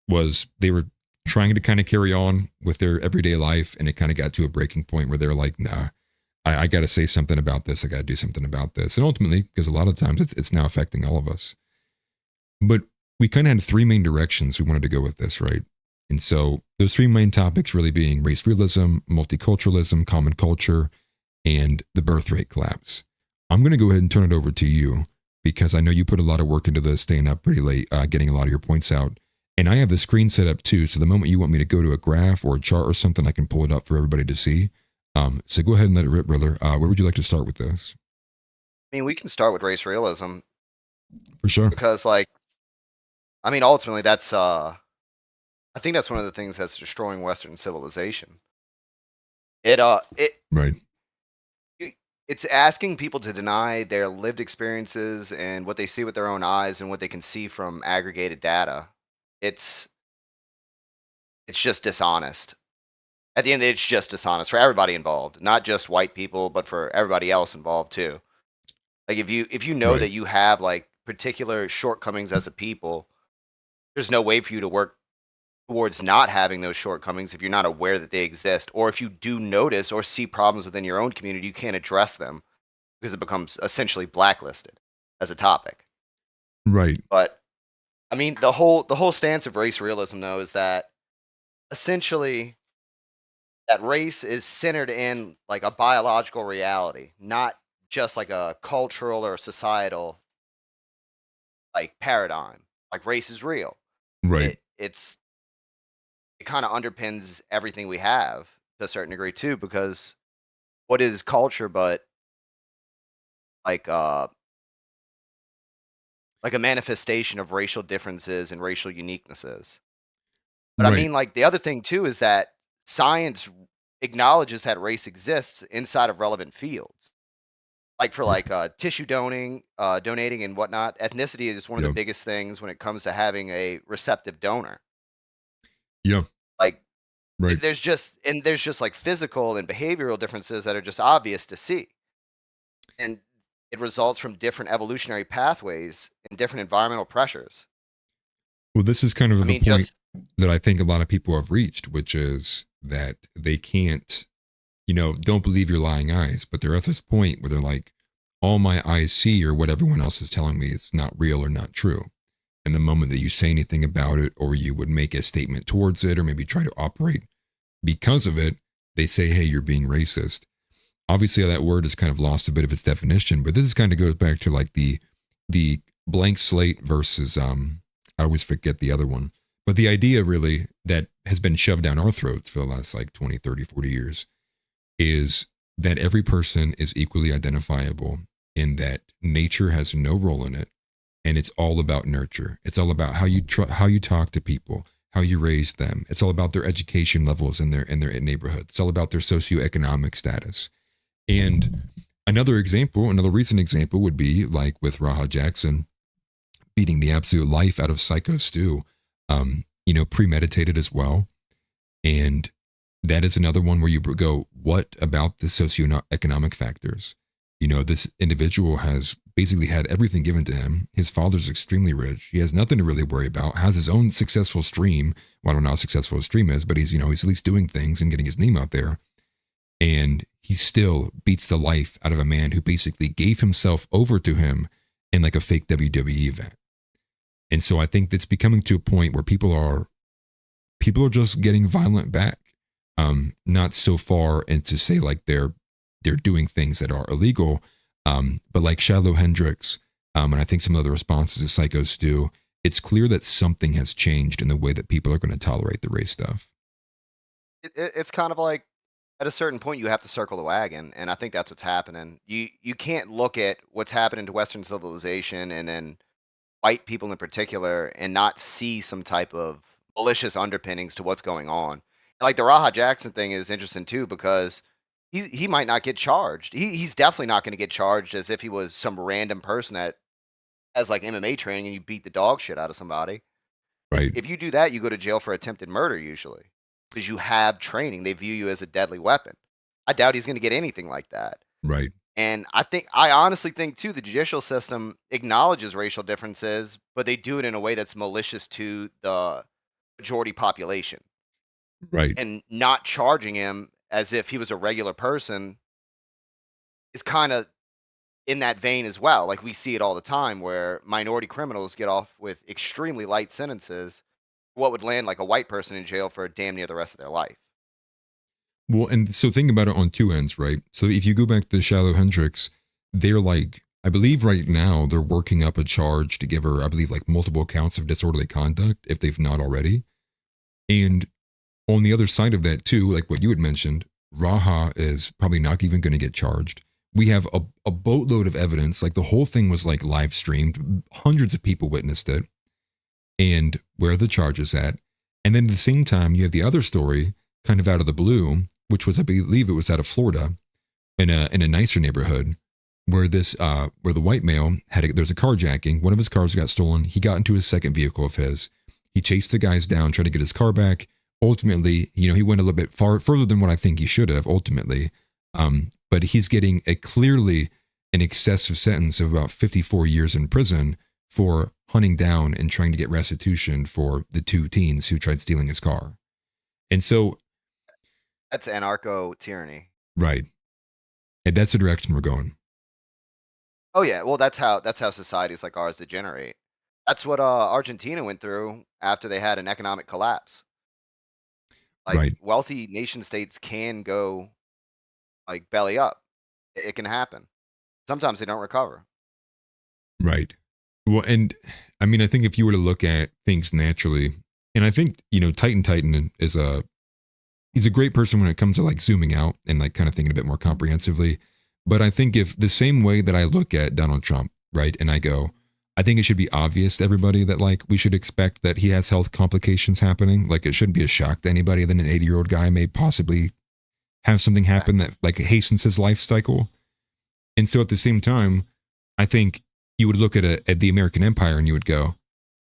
[SPEAKER 1] Was they were trying to kind of carry on with their everyday life, and it kind of got to a breaking point where they're like, nah. I got to say something about this. I got to do something about this. And ultimately, because a lot of times it's now affecting all of us. But we kind of had three main directions we wanted to go with this, right? And so those three main topics really being race realism, multiculturalism, common culture, and the birthrate collapse. I'm going to go ahead and turn it over to you because I know you put a lot of work into this, staying up pretty late, getting a lot of your points out. And I have the screen set up too. So the moment you want me to go to a graph or a chart or something, I can pull it up for everybody to see. So go ahead and let it rip, brother. Where would you like to start with this?
[SPEAKER 7] I mean, we can start with race realism.
[SPEAKER 1] For sure.
[SPEAKER 7] Because, like, I mean, ultimately, that's, I think that's one of the things that's destroying Western civilization.
[SPEAKER 1] Right.
[SPEAKER 7] It's asking people to deny their lived experiences and what they see with their own eyes and what they can see from aggregated data. It's just dishonest. At the end, it's just dishonest for everybody involved, not just white people, but for everybody else involved too. Like if you know that you have like particular shortcomings as a people, there's no way for you to work towards not having those shortcomings if you're not aware that they exist, or if you do notice or see problems within your own community, you can't address them because it becomes essentially blacklisted as a topic.
[SPEAKER 1] Right.
[SPEAKER 7] But I mean, the whole stance of race realism though is that essentially that race is centered in like a biological reality, not just like a cultural or societal like paradigm. Like race is real.
[SPEAKER 1] Right.
[SPEAKER 7] It kind of underpins everything we have to a certain degree too, because what is culture but like a manifestation of racial differences and racial uniquenesses. But I mean, like the other thing too is that science acknowledges that race exists inside of relevant fields. Like for like tissue donating and whatnot, ethnicity is one of the biggest things when it comes to having a receptive donor.
[SPEAKER 1] Yeah.
[SPEAKER 7] Like there's just like physical and behavioral differences that are just obvious to see. And it results from different evolutionary pathways and different environmental pressures.
[SPEAKER 1] Well, this is kind of the point that I think a lot of people have reached, which is that they can't, don't believe your lying eyes, but they're at this point where they're like, all my eyes see or what everyone else is telling me is not real or not true. And the moment that you say anything about it, or you would make a statement towards it, or maybe try to operate because of it, they say, hey, you're being racist. Obviously, that word has kind of lost a bit of its definition, but this is kind of goes back to like the blank slate versus, I always forget the other one. But the idea really that has been shoved down our throats for the last like 20, 30, 40 years is that every person is equally identifiable in that nature has no role in it. And it's all about nurture. It's all about how you talk to people, how you raise them. It's all about their education levels in their neighborhood. It's all about their socioeconomic status. And another recent example would be like with Raha Jackson beating the absolute life out of Psycho Stu, premeditated as well. And that is another one where you go, what about the socioeconomic factors? You know, this individual has basically had everything given to him. His father's extremely rich. He has nothing to really worry about, has his own successful stream. Well, I don't know how successful his stream is, but he's at least doing things and getting his name out there. And he still beats the life out of a man who basically gave himself over to him in like a fake WWE event. And so I think that's becoming to a point where people are just getting violent back. Not so far into say like they're doing things that are illegal, but like Shiloh Hendricks, and I think some of the responses to Psychos do, it's clear that something has changed in the way that people are going to tolerate the race stuff.
[SPEAKER 7] It's kind of like at a certain point you have to circle the wagon, and I think that's what's happening. You can't look at what's happening to Western civilization and then white people in particular and not see some type of malicious underpinnings to what's going on. Like the Raha Jackson thing is interesting too because he might not get charged. He's definitely not going to get charged as if he was some random person that has like MMA training and you beat the dog shit out of somebody.
[SPEAKER 1] Right.
[SPEAKER 7] If you do that, you go to jail for attempted murder usually because you have training. They view you as a deadly weapon. I doubt he's going to get anything like that.
[SPEAKER 1] Right.
[SPEAKER 7] And I honestly think too, the judicial system acknowledges racial differences, but they do it in a way that's malicious to the majority population.
[SPEAKER 1] Right.
[SPEAKER 7] And not charging him as if he was a regular person is kind of in that vein as well. Like we see it all the time where minority criminals get off with extremely light sentences, what would land like a white person in jail for damn near the rest of their life.
[SPEAKER 1] Well, and so think about it on two ends, right? So if you go back to Shiloh Hendricks, they're like, I believe right now they're working up a charge to give her, I believe, like multiple counts of disorderly conduct if they've not already. And on the other side of that too, like what you had mentioned, Raha is probably not even going to get charged. We have a boatload of evidence. Like the whole thing was like live streamed. Hundreds of people witnessed it. And where are the charges at? And then at the same time, you have the other story kind of out of the blue, which was, I believe it was out of Florida in a nicer neighborhood where where the white male there's a carjacking. One of his cars got stolen. He got into a second vehicle of his. He chased the guys down, tried to get his car back. Ultimately, he went a little bit further than what I think he should have ultimately. But he's getting clearly an excessive sentence of about 54 years in prison for hunting down and trying to get restitution for the two teens who tried stealing his car. And so
[SPEAKER 7] that's anarcho tyranny.
[SPEAKER 1] Right. And that's the direction we're going.
[SPEAKER 7] Oh yeah, well that's how societies like ours degenerate. That's what Argentina went through after they had an economic collapse. Like
[SPEAKER 1] right.
[SPEAKER 7] Wealthy nation states can go like belly up. It can happen. Sometimes they don't recover.
[SPEAKER 1] Right. Well, and I mean, I think if you were to look at things naturally, and I think, Titan is he's a great person when it comes to like zooming out and like kind of thinking a bit more comprehensively. But I think if the same way that I look at Donald Trump, right, and I go, I think it should be obvious to everybody that like we should expect that he has health complications happening. Like it shouldn't be a shock to anybody that an 80-year-old guy may possibly have something happen that like hastens his life cycle. And so at the same time, I think you would look at the American Empire and you would go,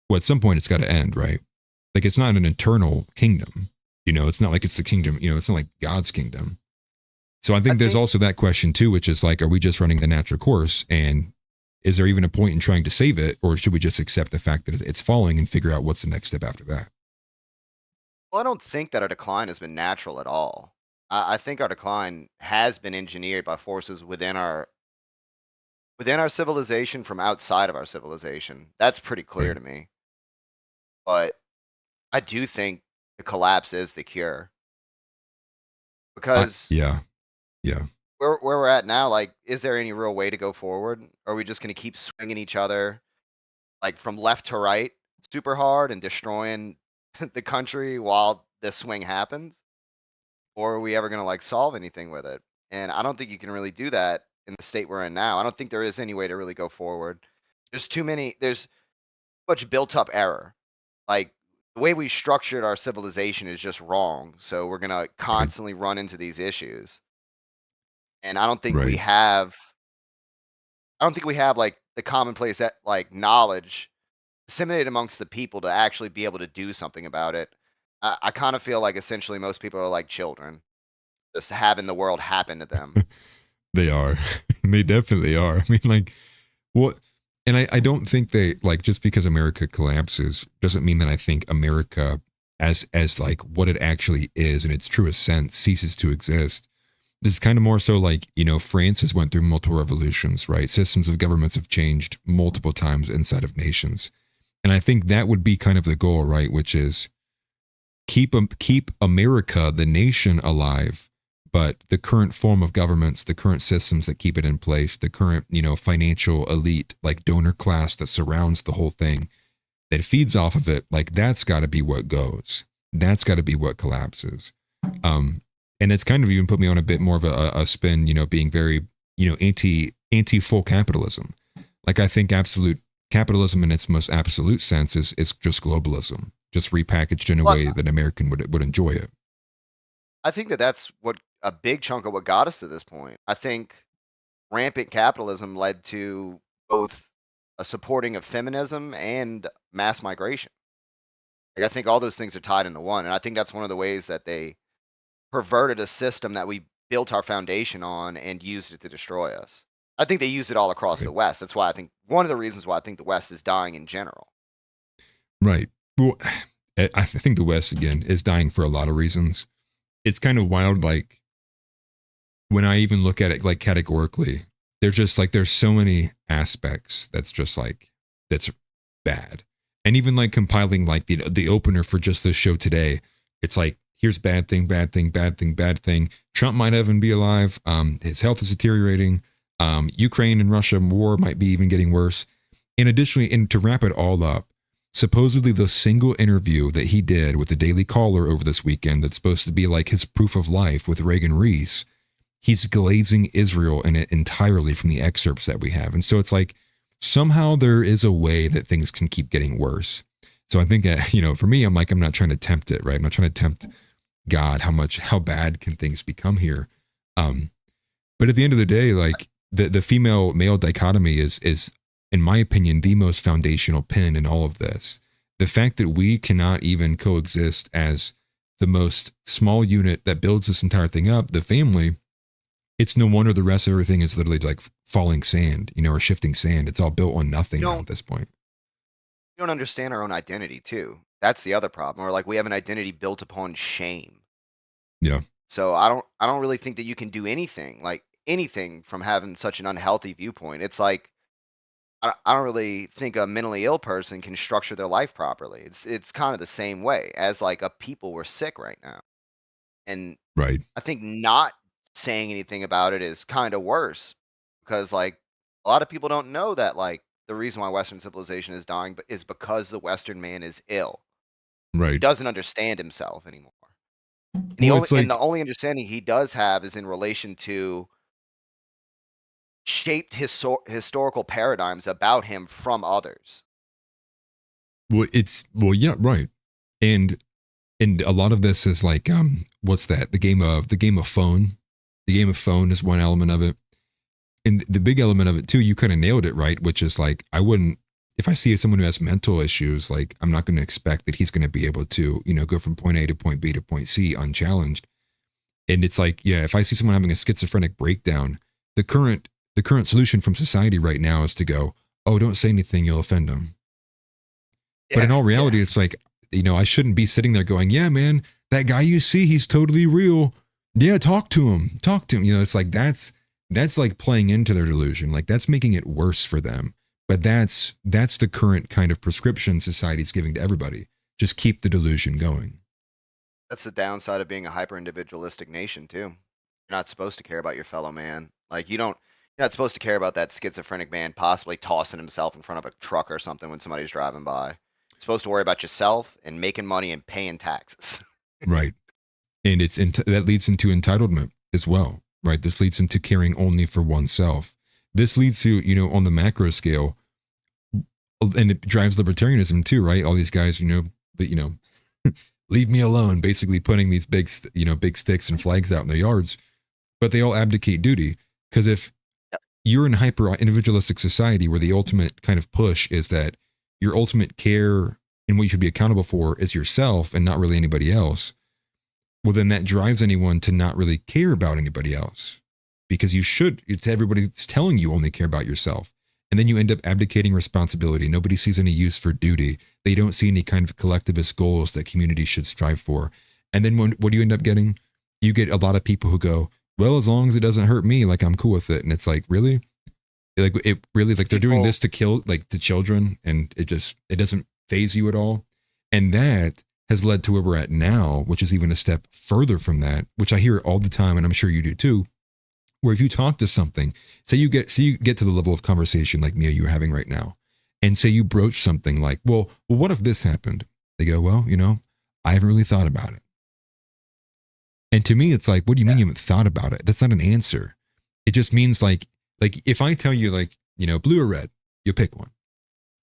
[SPEAKER 1] well, at some point it's got to end, right? Like it's not an eternal kingdom. It's not like it's the kingdom, it's not like God's kingdom. So I think there's also that question too, which is like, are we just running the natural course? And is there even a point in trying to save it? Or should we just accept the fact that it's falling and figure out what's the next step after that?
[SPEAKER 7] Well, I don't think that our decline has been natural at all. I think our decline has been engineered by forces within our civilization from outside of our civilization. That's pretty clear to me. But I do think the collapse is the cure. Because
[SPEAKER 1] yeah.
[SPEAKER 7] Where we're at now, like, is there any real way to go forward? Are we just going to keep swinging each other like from left to right super hard and destroying the country while this swing happens? Or are we ever going to like solve anything with it? And I don't think you can really do that in the state we're in now. I don't think there is any way to really go forward. There's too much built up error. Like the way we structured our civilization is just wrong. So we're going to constantly run into these issues. And I don't think we have like the commonplace like knowledge disseminated amongst the people to actually be able to do something about it. I kind of feel like essentially most people are like children, just having the world happen to them.
[SPEAKER 1] They are. They definitely are. I mean, like, what? And I don't think they, like, just because America collapses doesn't mean that I think America as like what it actually is in its truest sense ceases to exist. This is kind of more so like, France has went through multiple revolutions, right? Systems of governments have changed multiple times inside of nations. And I think that would be kind of the goal, right? Which is keep America, the nation, alive, but the current form of governments, the current systems that keep it in place, the current, financial elite, like donor class that surrounds the whole thing, that feeds off of it, like that's got to be what goes. That's got to be what collapses. And it's kind of even put me on a bit more of a spin, being very, anti full capitalism. Like I think absolute capitalism in its most absolute sense is just globalism, just repackaged in a way that American would enjoy it.
[SPEAKER 7] I think that that's what a big chunk of what got us to this point. I think rampant capitalism led to both a supporting of feminism and mass migration. Like I think all those things are tied into one, and I think that's one of the ways that they perverted a system that we built our foundation on and used it to destroy us. I think they used it all across the West. That's why I think one of the reasons why I think the West is dying in general.
[SPEAKER 1] Right. Well, I think the West, again, is dying for a lot of reasons. It's kind of wild, like, when I even look at it, like, categorically, there's just, like, there's so many aspects that's just, like, that's bad. And even, like, compiling, like, the opener for just this show today, it's like, here's bad thing, bad thing, bad thing, bad thing. Trump might even be alive. His health is deteriorating. Ukraine and Russia war might be even getting worse. And additionally, and to wrap it all up, supposedly the single interview that he did with the Daily Caller over this weekend that's supposed to be like his proof of life with Reagan Reese, he's glazing Israel in it entirely from the excerpts that we have. And so it's like, somehow there is a way that things can keep getting worse. So I think, for me, I'm not trying to tempt it, right? I'm not trying to tempt God, how bad can things become here? But at the end of the day, like the female male dichotomy is, in my opinion, the most foundational pin in all of this. The fact that we cannot even coexist as the most small unit that builds this entire thing up, the family, it's no wonder the rest of everything is literally like falling sand, or shifting sand. It's all built on nothing now at this point.
[SPEAKER 7] We don't understand our own identity too. That's the other problem. Or like we have an identity built upon shame.
[SPEAKER 1] Yeah.
[SPEAKER 7] So I don't really think that you can do anything from having such an unhealthy viewpoint. It's like I don't really think a mentally ill person can structure their life properly. It's kind of the same way as like a people we're sick right now. And
[SPEAKER 1] right.
[SPEAKER 7] I think not saying anything about it is kind of worse because like a lot of people don't know that like the reason why Western civilization is dying is because the Western man is ill.
[SPEAKER 1] Right.
[SPEAKER 7] He doesn't understand himself anymore. And, and the only understanding he does have is in relation to shaped historical paradigms about him from others.
[SPEAKER 1] Well, yeah, right. And a lot of this is like, what's that? The game of phone. The game of phone is one element of it. And the big element of it too, you kind of nailed it, right? Which is like, if I see someone who has mental issues, like I'm not going to expect that he's going to be able to, go from point A to point B to point C unchallenged. And it's like, yeah, if I see someone having a schizophrenic breakdown, the current solution from society right now is to go, oh, don't say anything, you'll offend them. Yeah, but in all reality, it's like, I shouldn't be sitting there going, yeah, man, that guy you see, he's totally real. Yeah, talk to him. It's like, that's like playing into their delusion. Like that's making it worse for them. But that's the current kind of prescription society's giving to everybody. Just keep the delusion going.
[SPEAKER 7] That's the downside of being a hyper-individualistic nation too. You're not supposed to care about your fellow man. Like you're not supposed to care about that schizophrenic man possibly tossing himself in front of a truck or something when somebody's driving by. You're supposed to worry about yourself and making money and paying taxes.
[SPEAKER 1] Right. And that leads into entitlement as well, right? This leads into caring only for oneself. This leads to, on the macro scale, and it drives libertarianism too, right? All these guys, leave me alone, basically putting these big sticks and flags out in their yards, but they all abdicate duty. Because if you're in a hyper individualistic society where the ultimate kind of push is that your ultimate care and what you should be accountable for is yourself and not really anybody else, well, then that drives anyone to not really care about anybody else, because you should, it's everybody that's telling you only care about yourself. And then you end up abdicating responsibility. Nobody sees any use for duty. They don't see any kind of collectivist goals that communities should strive for. And then what do you end up getting? You get a lot of people who go, well, as long as it doesn't hurt me, like I'm cool with it. And it's like, really? Like it really, like they're doing this to kill, like to children, and it doesn't faze you at all. And that has led to where we're at now, which is even a step further from that, which I hear all the time, and I'm sure you do too, where if you talk to something, say you get to the level of conversation like me or you are having right now, and say you broach something like, well, what if this happened? They go, well, I haven't really thought about it. And to me, it's like, what do you mean you haven't thought about it? That's not an answer. It just means like if I tell you blue or red, you pick one.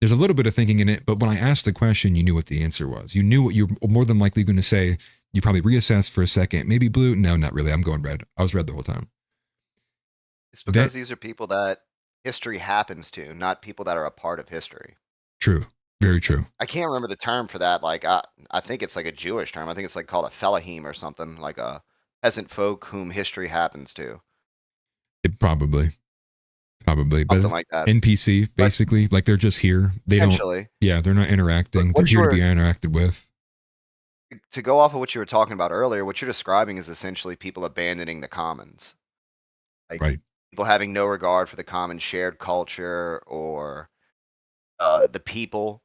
[SPEAKER 1] There's a little bit of thinking in it, but when I asked the question, you knew what the answer was. You knew what you're more than likely going to say. You probably reassess for a second, maybe blue. No, not really. I'm going red. I was red the whole time.
[SPEAKER 7] It's because these are people that history happens to, not people that are a part of history.
[SPEAKER 1] True. Very true.
[SPEAKER 7] I can't remember the term for that. Like, I think it's like a Jewish term. I think it's like called a Felahim or something, like a peasant folk whom history happens to.
[SPEAKER 1] It probably, but
[SPEAKER 7] Something like that.
[SPEAKER 1] NPC, basically, like they're just here. They don't, they're not interacting. They're here to be interacted with.
[SPEAKER 7] To go off of what you were talking about earlier, what you're describing is essentially people abandoning the commons. Like,
[SPEAKER 1] right.
[SPEAKER 7] People having no regard for the common shared culture or the people.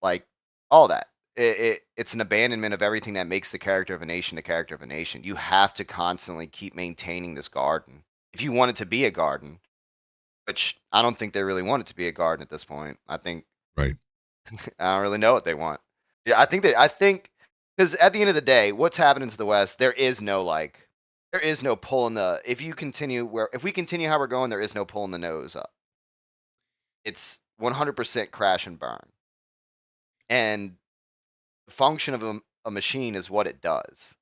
[SPEAKER 7] Like all that. It's an abandonment of everything that makes the character of a nation the character of a nation. You have to constantly keep maintaining this garden. If you want it to be a garden, which I don't think they really want it to be a garden at this point. I think,
[SPEAKER 1] right.
[SPEAKER 7] I don't really know what they want. Yeah, I think because at the end of the day, what's happening to the West, there is no pull in the, if we continue how we're going, there is no pull in the nose up. It's 100% crash and burn. And the function of a machine is what it does.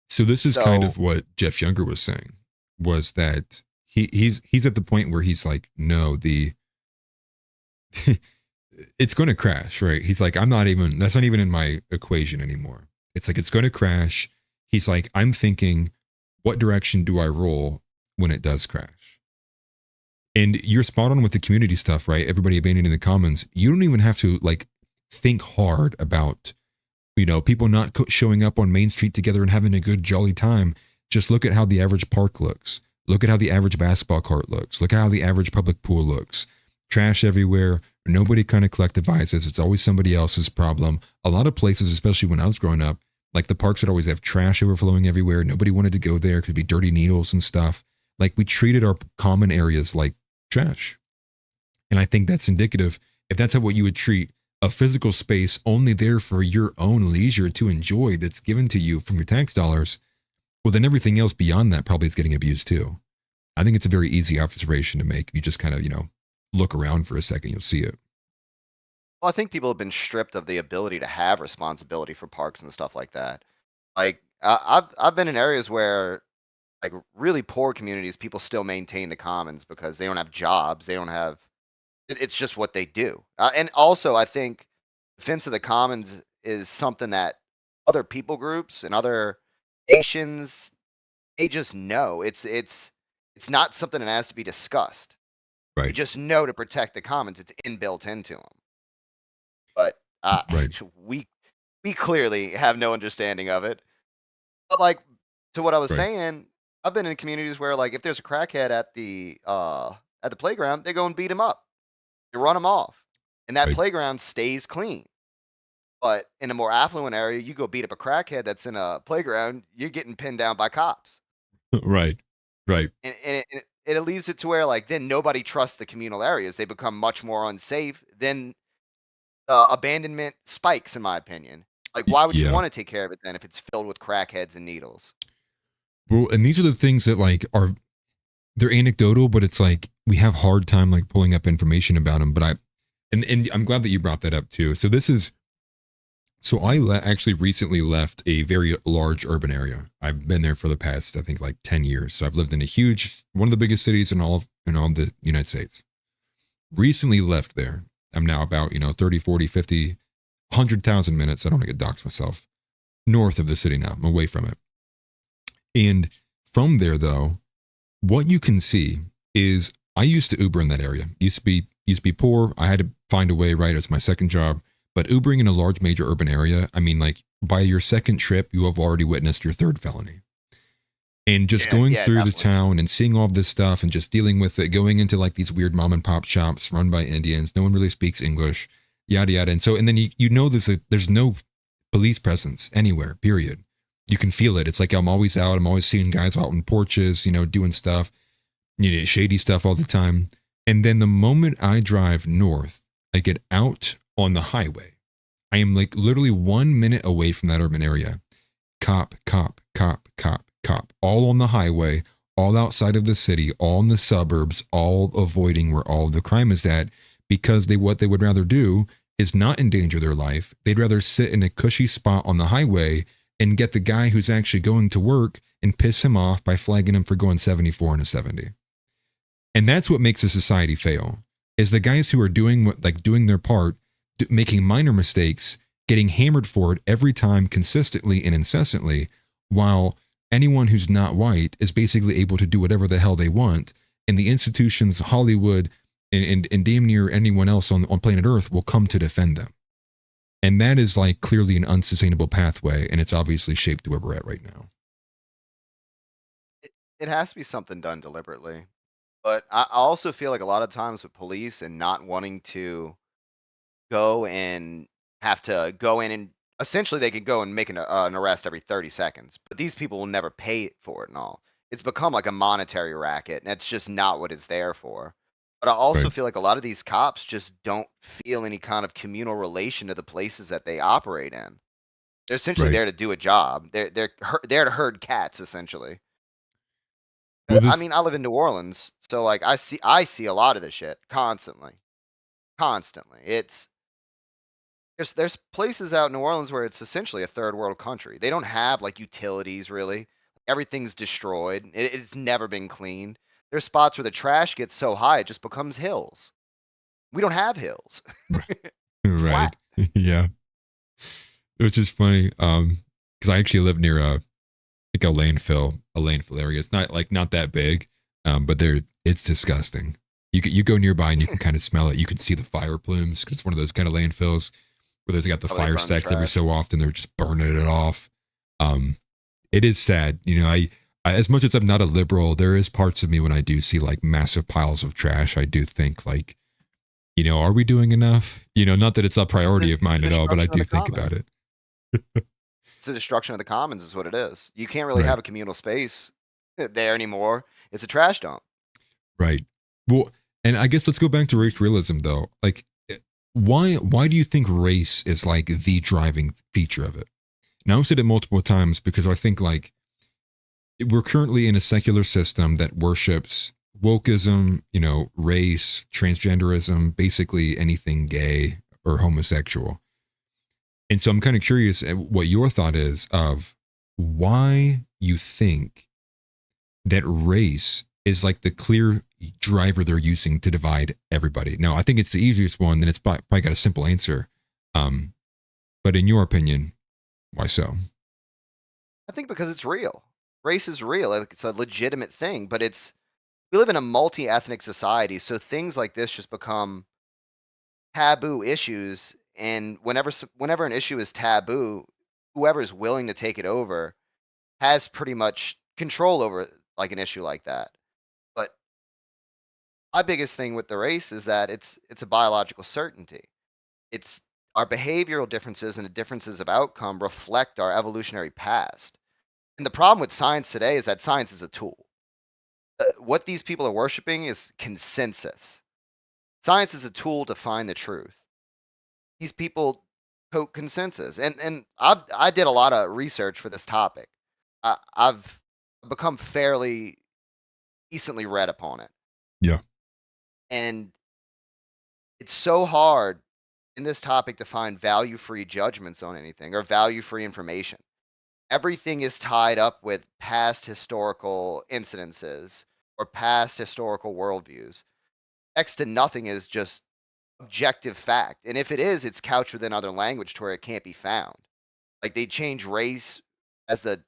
[SPEAKER 1] So this is kind of what Jeff Younger was saying, was that he's at the point where he's like, no, it's going to crash, right? He's like, that's not even in my equation anymore. It's like, it's going to crash. He's like, I'm thinking, what direction do I roll when it does crash? And you're spot on with the community stuff, right? Everybody abandoning the commons. You don't even have to think hard about, people not showing up on Main Street together and having a good jolly time. Just look at how the average park looks. Look at how the average basketball court looks. Look at how the average public pool looks. Trash everywhere. Nobody kind of collectivizes. It's always somebody else's problem. A lot of places, especially when I was growing up, like the parks would always have trash overflowing everywhere. Nobody wanted to go there because it'd be dirty needles and stuff. Like we treated our common areas like trash. And I think that's indicative. If that's how what you would treat a physical space only there for your own leisure to enjoy, that's given to you from your tax dollars, well, then everything else beyond that probably is getting abused too. I think it's a very easy observation to make. You just kind of, look around for a second, you'll see it.
[SPEAKER 7] Well, I think people have been stripped of the ability to have responsibility for parks and stuff like that. Like I've been in areas where, like really poor communities, people still maintain the commons because they don't have jobs. They don't have. It's just what they do. And also, I think defense of the commons is something that other people groups and other nations, they just know. It's not something that has to be discussed.
[SPEAKER 1] Right.
[SPEAKER 7] You just know to protect the commons. It's inbuilt into them. But
[SPEAKER 1] right.
[SPEAKER 7] we clearly have no understanding of it. But like to what I was saying, I've been in communities where like if there's a crackhead at the playground, they go and beat him up. They run him off, and that playground stays clean. But in a more affluent area, you go beat up a crackhead that's in a playground, you're getting pinned down by cops.
[SPEAKER 1] Right.
[SPEAKER 7] And it leaves it to where like then nobody trusts the communal areas. They become much more unsafe. Then abandonment spikes, in my opinion. Like, why would you want to take care of it then if it's filled with crackheads and needles?
[SPEAKER 1] Well, and these are the things that they're anecdotal, but it's like we have hard time pulling up information about them. But and I'm glad that you brought that up too. So I actually recently left a very large urban area. I've been there for the past, I think 10 years. So I've lived in one of the biggest cities in all the United States. Recently left there. I'm now about, 30, 40, 50, 100,000 minutes. I don't want to get doxed myself. North of the city now. I'm away from it. And from there, though, what you can see is I used to Uber in that area. Used to be poor. I had to find a way, right? It's my second job. But Ubering in a large major urban area, I mean, like by your second trip, you have already witnessed your third felony. And just going through the town and seeing all this stuff and just dealing with it, going into like these weird mom and pop shops run by Indians. No one really speaks English, yada, yada. And then you know there's no police presence anywhere, period. You can feel it. It's like I'm always out. I'm always seeing guys out on porches, doing stuff, shady stuff all the time. And then the moment I drive north, I get out on the highway. I am like literally 1 minute away from that urban area. Cop, cop, cop, cop, cop, all on the highway, all outside of the city, all in the suburbs, all avoiding where all the crime is at, because what they would rather do is not endanger their life. They'd rather sit in a cushy spot on the highway and get the guy who's actually going to work and piss him off by flagging him for going 74 and a 70. And that's what makes a society fail, is the guys who are doing their part, making minor mistakes, getting hammered for it every time consistently and incessantly, while anyone who's not white is basically able to do whatever the hell they want. And the institutions, Hollywood, and damn near anyone else on planet Earth will come to defend them. And that is like clearly an unsustainable pathway. And it's obviously shaped to where we're at right now.
[SPEAKER 7] It has to be something done deliberately. But I also feel like a lot of times with police and not wanting to go and have to go in and essentially they could go and make an arrest every 30 seconds. But these people will never pay for it and all. It's become like a monetary racket, and that's just not what it's there for. But I also feel like a lot of these cops just don't feel any kind of communal relation to the places that they operate in. They're essentially there to do a job. They're there to herd cats, essentially.
[SPEAKER 1] Well,
[SPEAKER 7] I mean, I live in New Orleans, so like I see a lot of this shit constantly. It's there's places out in New Orleans where it's essentially a third world country. They don't have like utilities really. Everything's destroyed. It's never been cleaned. There's spots where the trash gets so high it just becomes hills. We don't have hills.
[SPEAKER 1] Right. Yeah. Which is funny. Because I actually live near a landfill area. It's not that big. But it's disgusting. You go nearby and you can kind of smell it. You can see the fire plumes because it's one of those kind of landfills where they got the fire stacks every so often. They're just burning it off. It is sad. I as much as I'm not a liberal, there is parts of me when I do see like massive piles of trash, I do think like, are we doing enough? Not that it's a priority of mine at all, but I do think about it.
[SPEAKER 7] It's the destruction of the commons is what it is. You can't really have a communal space there anymore. It's a trash dump.
[SPEAKER 1] Right. Well, and I guess let's go back to race realism though. Like why do you think race is like the driving feature of it? Now I've said it multiple times because I think like we're currently in a secular system that worships wokeism, race, transgenderism, basically anything gay or homosexual. And so I'm kind of curious at what your thought is of why you think that race is like the clear driver they're using to divide everybody. Now, I think it's the easiest one, then it's probably got a simple answer. But in your opinion, why so?
[SPEAKER 7] I think because it's real. Race is real. Like, it's a legitimate thing, but we live in a multi-ethnic society, so things like this just become taboo issues. And whenever an issue is taboo, whoever is willing to take it over has pretty much control over like an issue like that. But my biggest thing with the race is that it's a biological certainty. It's our behavioral differences and the differences of outcome reflect our evolutionary past. And the problem with science today is that science is a tool. What these people are worshiping is consensus. Science is a tool to find the truth. These people quote consensus. And I did a lot of research for this topic. I've become fairly decently read upon it.
[SPEAKER 1] Yeah.
[SPEAKER 7] And it's so hard in this topic to find value-free judgments on anything or value-free information. Everything is tied up with past historical incidences or past historical worldviews. Next to nothing is just objective fact. And if it is, it's couched within other language to where it can't be found. Like they change race as the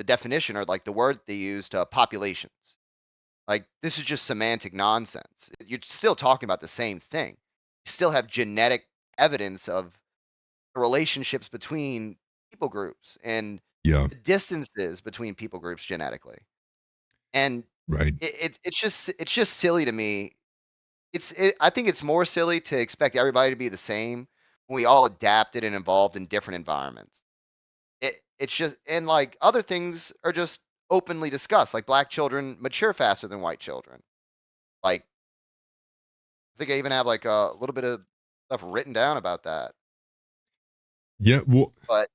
[SPEAKER 7] definition or like the word they use to populations. Like this is just semantic nonsense. You're still talking about the same thing. You still have genetic evidence of the relationships between people groups and
[SPEAKER 1] Yeah.
[SPEAKER 7] the distances between people groups genetically. And
[SPEAKER 1] Right.
[SPEAKER 7] it's just silly to me. I think it's more silly to expect everybody to be the same when we all adapted and evolved in different environments. It's just, and like other things are just openly discussed, like black children mature faster than white children. Like I think I even have like a little bit of stuff written down about that.
[SPEAKER 1] Yeah. Well,
[SPEAKER 7] But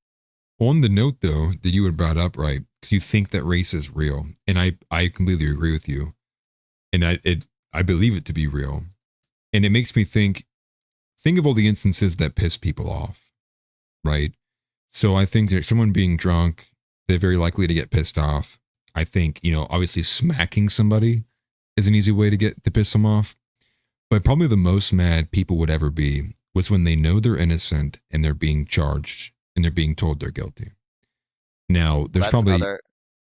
[SPEAKER 1] on the note though that you had brought up, right? Because you think that race is real, and I completely agree with you, and I believe it to be real, and it makes me think of all the instances that piss people off, right? So I think that someone being drunk, they're very likely to get pissed off. I think, obviously smacking somebody is an easy way to piss them off. But probably the most mad people would ever be was when they know they're innocent and they're being charged and they're being told they're guilty. Now, there's
[SPEAKER 7] that's
[SPEAKER 1] probably,
[SPEAKER 7] another.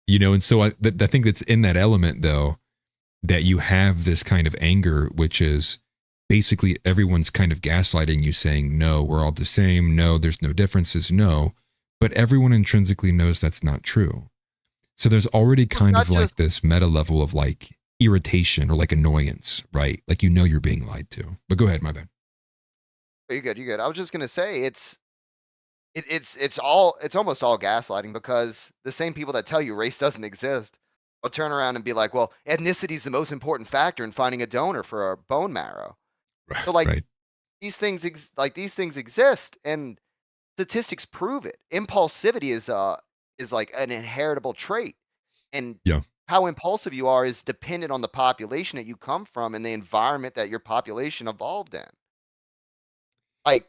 [SPEAKER 1] and so I think that's in that element though, that you have this kind of anger, which is basically everyone's kind of gaslighting you, saying, no, we're all the same. No, there's no differences. No, but everyone intrinsically knows that's not true. So there's already kind of like this meta level of like irritation or like annoyance, right? Like, you're being lied to. But go ahead, my bad.
[SPEAKER 7] You're good. You're good. I was just gonna say it's almost all gaslighting, because the same people that tell you race doesn't exist will turn around and be like, well, ethnicity is the most important factor in finding a donor for a bone marrow. So like
[SPEAKER 1] Right.
[SPEAKER 7] these things exist, and statistics prove it. Impulsivity is like an inheritable trait, and
[SPEAKER 1] Yeah.
[SPEAKER 7] how impulsive you are is dependent on the population that you come from and the environment that your population evolved in. Like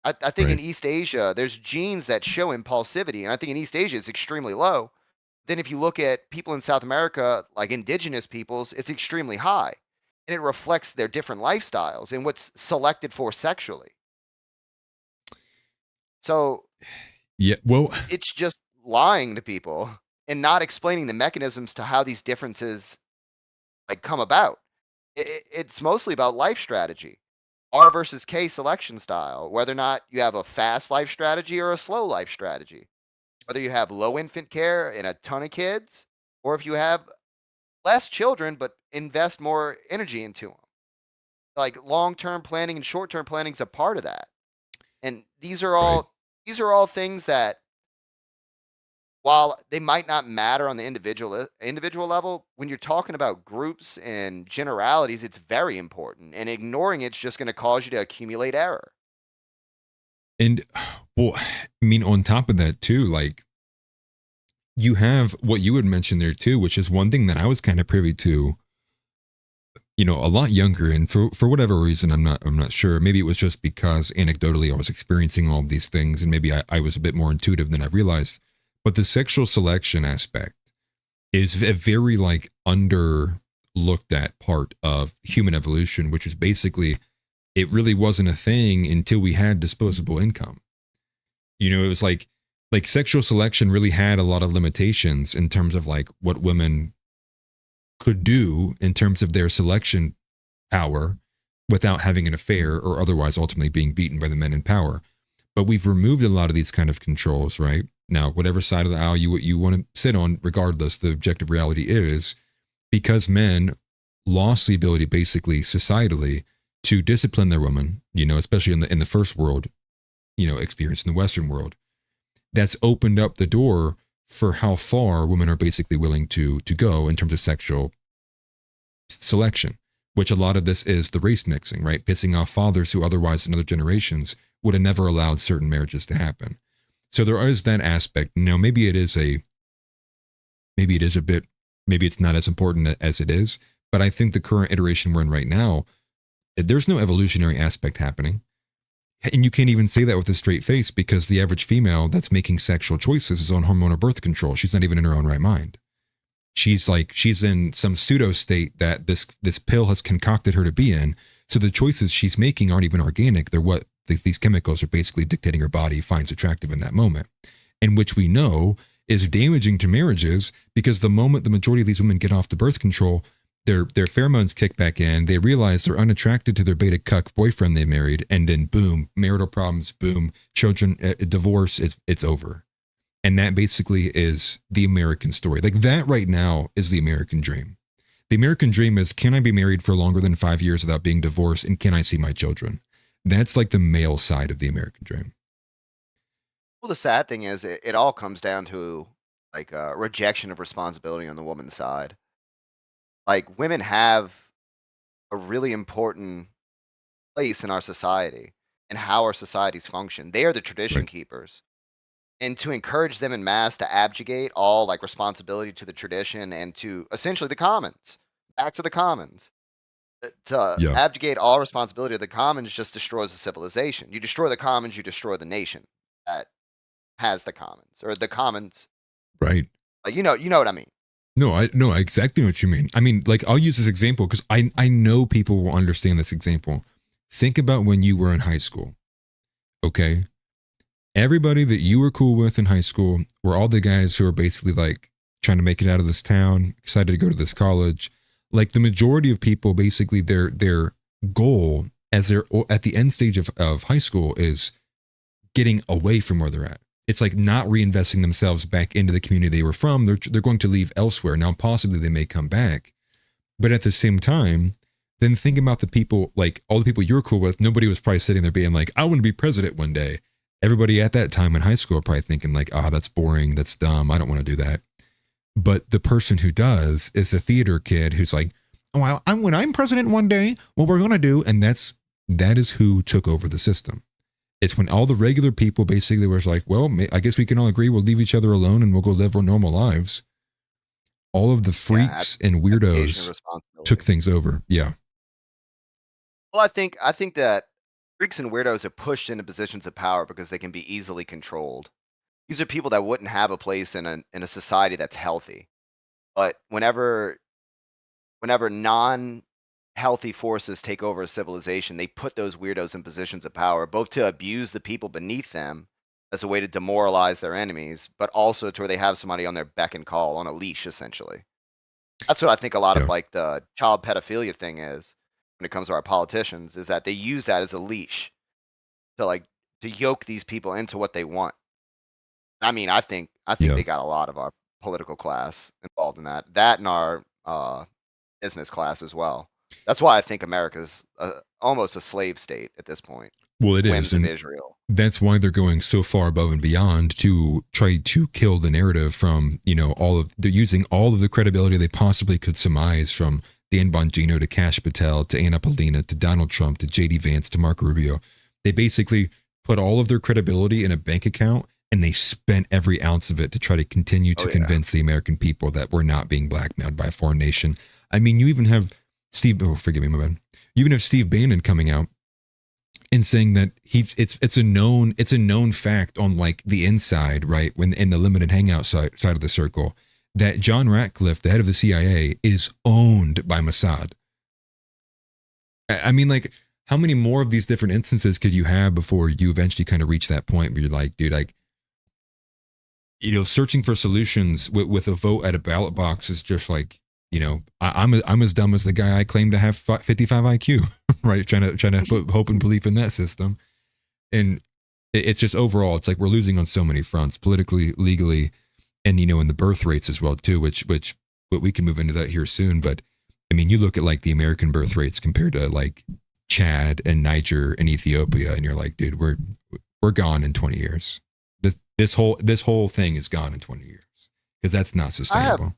[SPEAKER 7] I think in
[SPEAKER 1] Right.
[SPEAKER 7] East Asia, there's genes that show impulsivity, and I think in East Asia it's extremely low. Then if you look at people in South America, like indigenous peoples, it's extremely high. And it reflects their different lifestyles and what's selected for sexually. So
[SPEAKER 1] Yeah. Well,
[SPEAKER 7] it's just lying to people and not explaining the mechanisms to how these differences like come about. It's mostly about life strategy, R versus K selection style, whether or not you have a fast life strategy or a slow life strategy, whether you have low infant care and a ton of kids, or if you have less children but invest more energy into them. Like long-term planning and short-term planning is a part of that. And these are all things that, while they might not matter on the individual level, when you're talking about groups and generalities, it's very important. And ignoring it's just going to cause you to accumulate error.
[SPEAKER 1] and well, I mean, on top of that too, like, you have what you had mentioned there too, which is one thing that I was kind of privy to, a lot younger, and for whatever reason, I'm not sure. Maybe it was just because anecdotally I was experiencing all of these things, and maybe I was a bit more intuitive than I realized. But the sexual selection aspect is a very like underlooked at part of human evolution, which is basically, it really wasn't a thing until we had disposable income. It was like sexual selection really had a lot of limitations in terms of like what women could do in terms of their selection power without having an affair or otherwise ultimately being beaten by the men in power. But we've removed a lot of these kind of controls, right? Now, whatever side of the aisle you want to sit on, regardless, the objective reality is, because men lost the ability basically societally to discipline their women, especially in the first world, experience in the Western world, that's opened up the door for how far women are basically willing to go in terms of sexual selection, which a lot of this is the race mixing, right? Pissing off fathers who otherwise in other generations would have never allowed certain marriages to happen. So there is that aspect. Now, maybe it's not as important as it is, but I think the current iteration we're in right now, there's no evolutionary aspect happening. And you can't even say that with a straight face, because the average female that's making sexual choices is on hormonal birth control. She's not even in her own right mind. She's in some pseudo state that this pill has concocted her to be in, So the choices she's making aren't even organic. They're what these chemicals are basically dictating her body finds attractive in that moment, and which we know is damaging to marriages, because the moment the majority of these women get off the birth control, their pheromones kick back in. They realize they're unattracted to their beta cuck boyfriend they married, and then boom, marital problems, boom, children, divorce. It's over, and that basically is the American story. Like that right now is the American dream. The American dream is, can I be married for longer than 5 years without being divorced, and can I see my children? That's like the male side of the American dream.
[SPEAKER 7] Well, the sad thing is, it all comes down to like a rejection of responsibility on the woman's side. Like women have a really important place in our society and how our societies function. They are the tradition
[SPEAKER 1] Right.
[SPEAKER 7] keepers. And to encourage them in mass to abjugate all like responsibility to the tradition and to essentially the commons, back to the commons, to
[SPEAKER 1] Yeah.
[SPEAKER 7] abjugate all responsibility to the commons just destroys the civilization. You destroy the commons, you destroy the nation that has the commons, or the commons.
[SPEAKER 1] Right.
[SPEAKER 7] Like, you know what I mean.
[SPEAKER 1] No, I know exactly what you mean. I mean, like, I'll use this example because I know people will understand this example. Think about when you were in high school. Okay. Everybody that you were cool with in high school were all the guys who are basically like trying to make it out of this town, excited to go to this college. Like the majority of people, basically their goal as they're at the end stage of high school is getting away from where they're at. It's like not reinvesting themselves back into the community they were from. They're going to leave elsewhere. Now, possibly they may come back, but at the same time, then think about the people, like all the people you were cool with. Nobody was probably sitting there being like, I want to be president one day. Everybody at that time in high school are probably thinking like, that's boring. That's dumb. I don't want to do that. But the person who does is the theater kid who's like, well, when I'm president one day, what we're going to do. And that is who took over the system. It's when all the regular people basically was like, well, I guess we can all agree we'll leave each other alone and we'll go live our normal lives. All of the freaks and weirdos took things over. Yeah.
[SPEAKER 7] Well, I think that freaks and weirdos are pushed into positions of power because they can be easily controlled. These are people that wouldn't have a place in a society that's healthy. But whenever non-healthy forces take over a civilization, they put those weirdos in positions of power, both to abuse the people beneath them as a way to demoralize their enemies, but also to where they have somebody on their beck and call, on a leash, essentially. That's what I think a lot of like the child pedophilia thing is when it comes to our politicians, is that they use that as a leash to yoke these people into what they want. I mean, I think they got a lot of our political class involved in that. That and our business class as well. That's why I think America's almost a slave state at this point.
[SPEAKER 1] Well, it is, and
[SPEAKER 7] Israel.
[SPEAKER 1] That's why they're going so far above and beyond to try to kill the narrative from, they're using all of the credibility they possibly could surmise, from Dan Bongino to Kash Patel to Anna Paulina to Donald Trump to JD Vance to Marco Rubio. They basically put all of their credibility in a bank account, and they spent every ounce of it to try to continue to convince the American people that we're not being blackmailed by a foreign nation. I mean, you even have Steve Bannon coming out and saying that it's a known fact on like the inside, right, when in the limited hangout side of the circle, that John Ratcliffe, the head of the CIA, is owned by Mossad. I mean, like, how many more of these different instances could you have before you eventually kind of reach that point where you're like, dude, like, searching for solutions with a vote at a ballot box is just like, I'm as dumb as the guy I claim to have 55 IQ, right? Trying to put hope and belief in that system. And it's just overall, it's like we're losing on so many fronts, politically, legally, and, in the birth rates as well, too, which we can move into that here soon. But I mean, you look at like the American birth rates compared to like Chad and Niger and Ethiopia, and you're like, dude, we're gone in 20 years. This whole thing is gone in 20 years because that's not sustainable.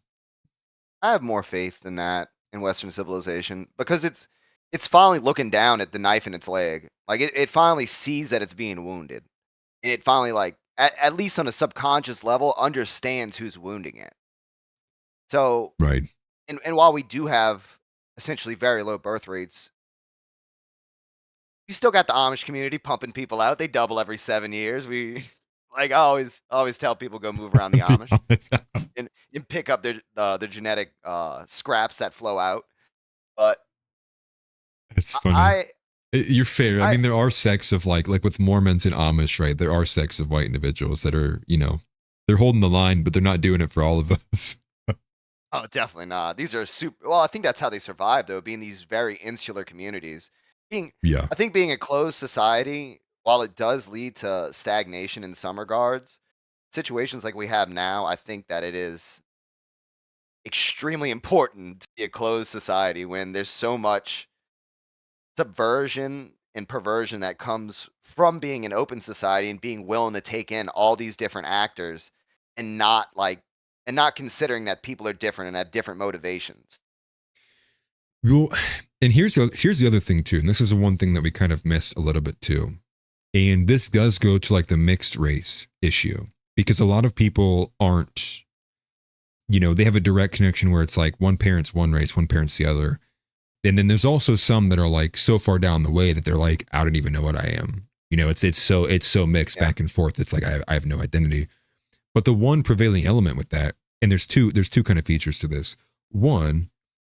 [SPEAKER 7] I have more faith than that in Western civilization, because it's finally looking down at the knife in its leg. Like it finally sees that it's being wounded, and it finally, like, at least on a subconscious level, understands who's wounding it. So,
[SPEAKER 1] right.
[SPEAKER 7] And while we do have essentially very low birth rates, we still got the Amish community pumping people out. They double every 7 years. We like I always tell people, go move around the Amish and pick up their genetic scraps that flow out. But
[SPEAKER 1] It's funny. You're fair. I mean, there are sects of like with Mormons and Amish, right? There are sects of white individuals that are, they're holding the line, but they're not doing it for all of us.
[SPEAKER 7] Oh, definitely not. These are super. Well, I think that's how they survive, though, being these very insular communities.
[SPEAKER 1] Yeah.
[SPEAKER 7] I think being a closed society, while it does lead to stagnation in some regards, situations like we have now, I think that it is extremely important to be a closed society when there's so much subversion and perversion that comes from being an open society and being willing to take in all these different actors and not considering that people are different and have different motivations.
[SPEAKER 1] Well, and here's the other thing too, and this is the one thing that we kind of missed a little bit too. And this does go to like the mixed race issue, because a lot of people aren't, they have a direct connection where it's like one parent's one race, one parent's the other. And then there's also some that are like so far down the way that they're like, I don't even know what I am. It's so mixed back and forth. It's like I have no identity. But the one prevailing element with that, and there's two kind of features to this. One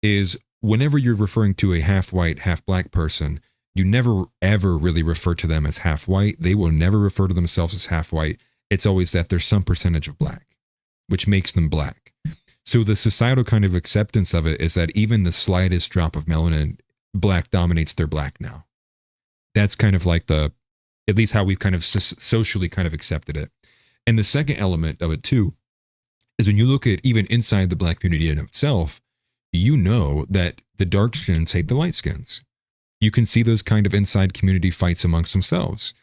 [SPEAKER 1] is whenever you're referring to a half white, half black person, you never ever really refer to them as half white. They will never refer to themselves as half white. It's always that there's some percentage of black, which makes them black. So the societal kind of acceptance of it is that even the slightest drop of melanin, black dominates their black now. That's kind of like at least how we've kind of socially kind of accepted it. And the second element of it too, is when you look at even inside the black community in itself, that the dark skins hate the light skins. You can see those kind of inside community fights amongst themselves.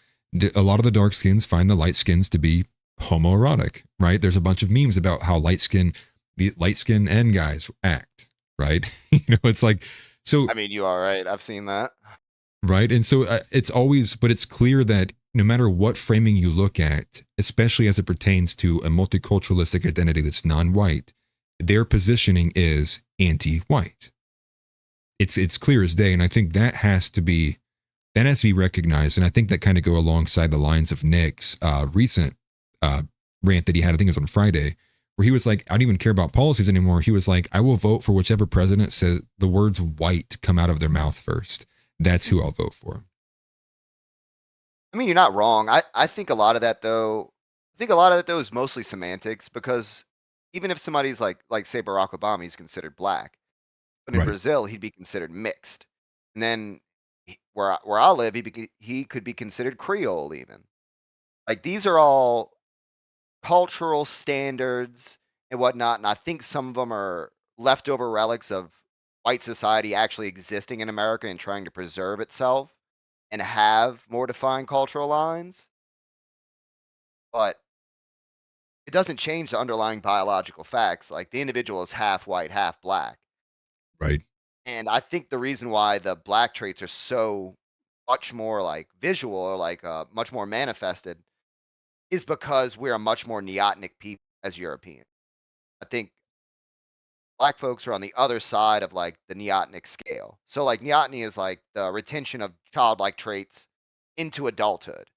[SPEAKER 1] A lot of the dark skins find the light skins to be homoerotic, right? There's a bunch of memes about how the light skin and guys act, right? It's like, so.
[SPEAKER 7] I mean, you are right. I've seen that.
[SPEAKER 1] Right. And so but it's clear that no matter what framing you look at, especially as it pertains to a multiculturalistic identity that's non-white, their positioning is anti-white. It's clear as day. And I think that has to be recognized. And I think that kind of go alongside the lines of Nick's recent rant that he had, I think it was on Friday, where he was like, I don't even care about policies anymore. He was like, I will vote for whichever president says the words white come out of their mouth first. That's who I'll vote for.
[SPEAKER 7] I mean, you're not wrong. I think a lot of that though is mostly semantics, because even if somebody's like say Barack Obama, he's considered black, but in Brazil he'd be considered mixed, and then where I live he could be considered Creole even. Like, these are all cultural standards and whatnot, and I think some of them are leftover relics of white society actually existing in America and trying to preserve itself and have more defined cultural lines. But it doesn't change the underlying biological facts. Like, the individual is half white, half black.
[SPEAKER 1] Right.
[SPEAKER 7] And I think the reason why the black traits are so much more like visual or like much more manifested is because we're a much more neotenic people as Europeans. I think black folks are on the other side of like the neotenic scale. So like neoteny is like the retention of childlike traits into adulthood.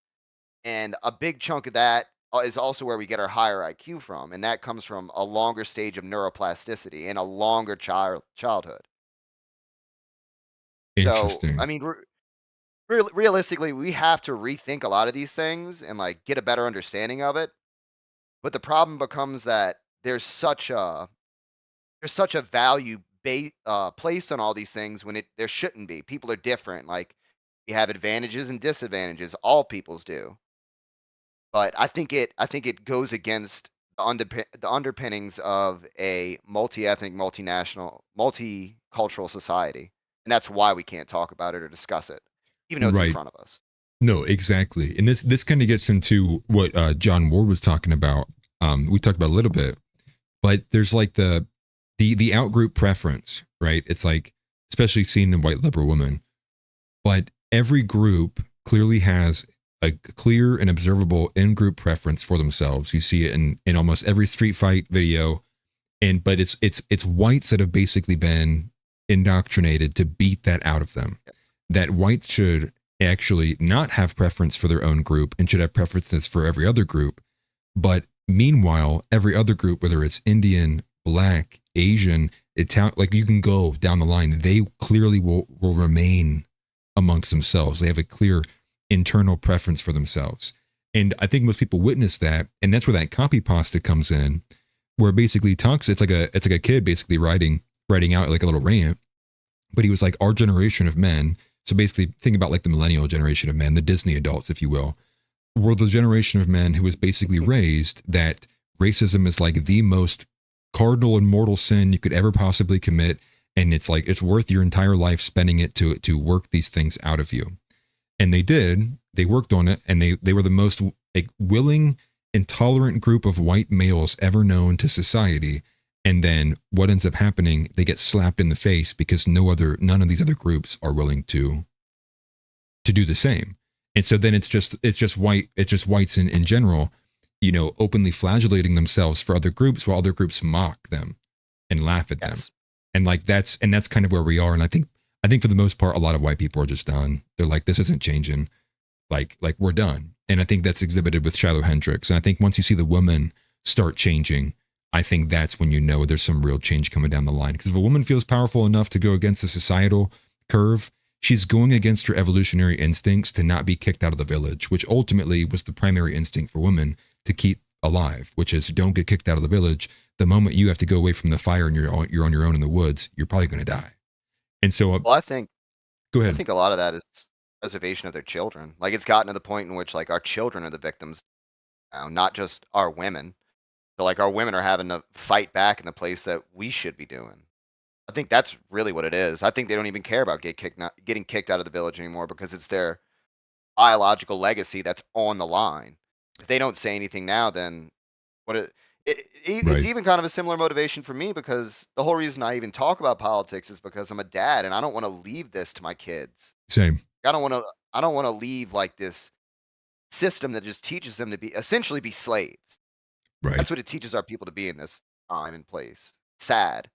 [SPEAKER 7] And a big chunk of that is also where we get our higher IQ from. And that comes from a longer stage of neuroplasticity and a longer childhood.
[SPEAKER 1] Interesting.
[SPEAKER 7] So, I mean, realistically, we have to rethink a lot of these things and like get a better understanding of it. But the problem becomes that there's such a value placed on all these things when there shouldn't be. People are different. Like, we have advantages and disadvantages. All peoples do. But I think it goes against the underpinnings of a multi-ethnic, multinational, multicultural society. And that's why we can't talk about it or discuss it, even though it's in front of us. No,
[SPEAKER 1] exactly. And this kind of gets into what John Ward was talking about. We talked about a little bit, but there's like the outgroup preference, right? It's like, especially seen in white liberal women, but every group clearly has a clear and observable in-group preference for themselves. You see it in almost every street fight video, but it's whites that have basically been indoctrinated to beat that out of them. That whites should actually not have preference for their own group and should have preferences for every other group. But meanwhile, every other group, whether it's Indian, Black, Asian, Italian, like you can go down the line, they clearly will remain amongst themselves. They have a clear internal preference for themselves. And I think most people witness that, and that's where that copy pasta comes in, where it basically talks, it's like a kid basically writing out like a little rant, but he was like, our generation of men, so basically think about like the millennial generation of men, the Disney adults, if you will, were the generation of men who was basically raised that racism is like the most cardinal and mortal sin you could ever possibly commit, and it's like it's worth your entire life spending it to work these things out of you. And they worked on it, and they were the most willing and tolerant group of white males ever known to society. And then what ends up happening, they get slapped in the face because none of these other groups are willing to do the same. And so then it's just whites in general, you know, openly flagellating themselves for other groups while other groups mock them and laugh at them. And like that's kind of where we are. And I think for the most part, a lot of white people are just done. They're like, this isn't changing. Like we're done. And I think that's exhibited with Shiloh Hendricks. And I think once you see the women start changing, I think that's when you know there's some real change coming down the line. Because if a woman feels powerful enough to go against the societal curve, she's going against her evolutionary instincts to not be kicked out of the village, which ultimately was the primary instinct for women to keep alive, which is don't get kicked out of the village. The moment you have to go away from the fire and you're on your own in the woods, you're probably going to die. And so,
[SPEAKER 7] Well, I think
[SPEAKER 1] go
[SPEAKER 7] I
[SPEAKER 1] ahead.
[SPEAKER 7] think a lot of that is preservation of their children. Like it's gotten to the point in which like our children are the victims now, not just our women. So like our women are having to fight back in the place that we should be doing. I think that's really what it is. I think they don't even care about getting kicked out of the village anymore because it's their biological legacy that's on the line. If they don't say anything now, then
[SPEAKER 1] Right.
[SPEAKER 7] it's even kind of a similar motivation for me, because the whole reason I even talk about politics is because I'm a dad and I don't want to leave this to my kids.
[SPEAKER 1] Same.
[SPEAKER 7] I don't want to leave like this system that just teaches them to essentially be slaves.
[SPEAKER 1] Right.
[SPEAKER 7] That's what it teaches our people to be in this time and place. Sad.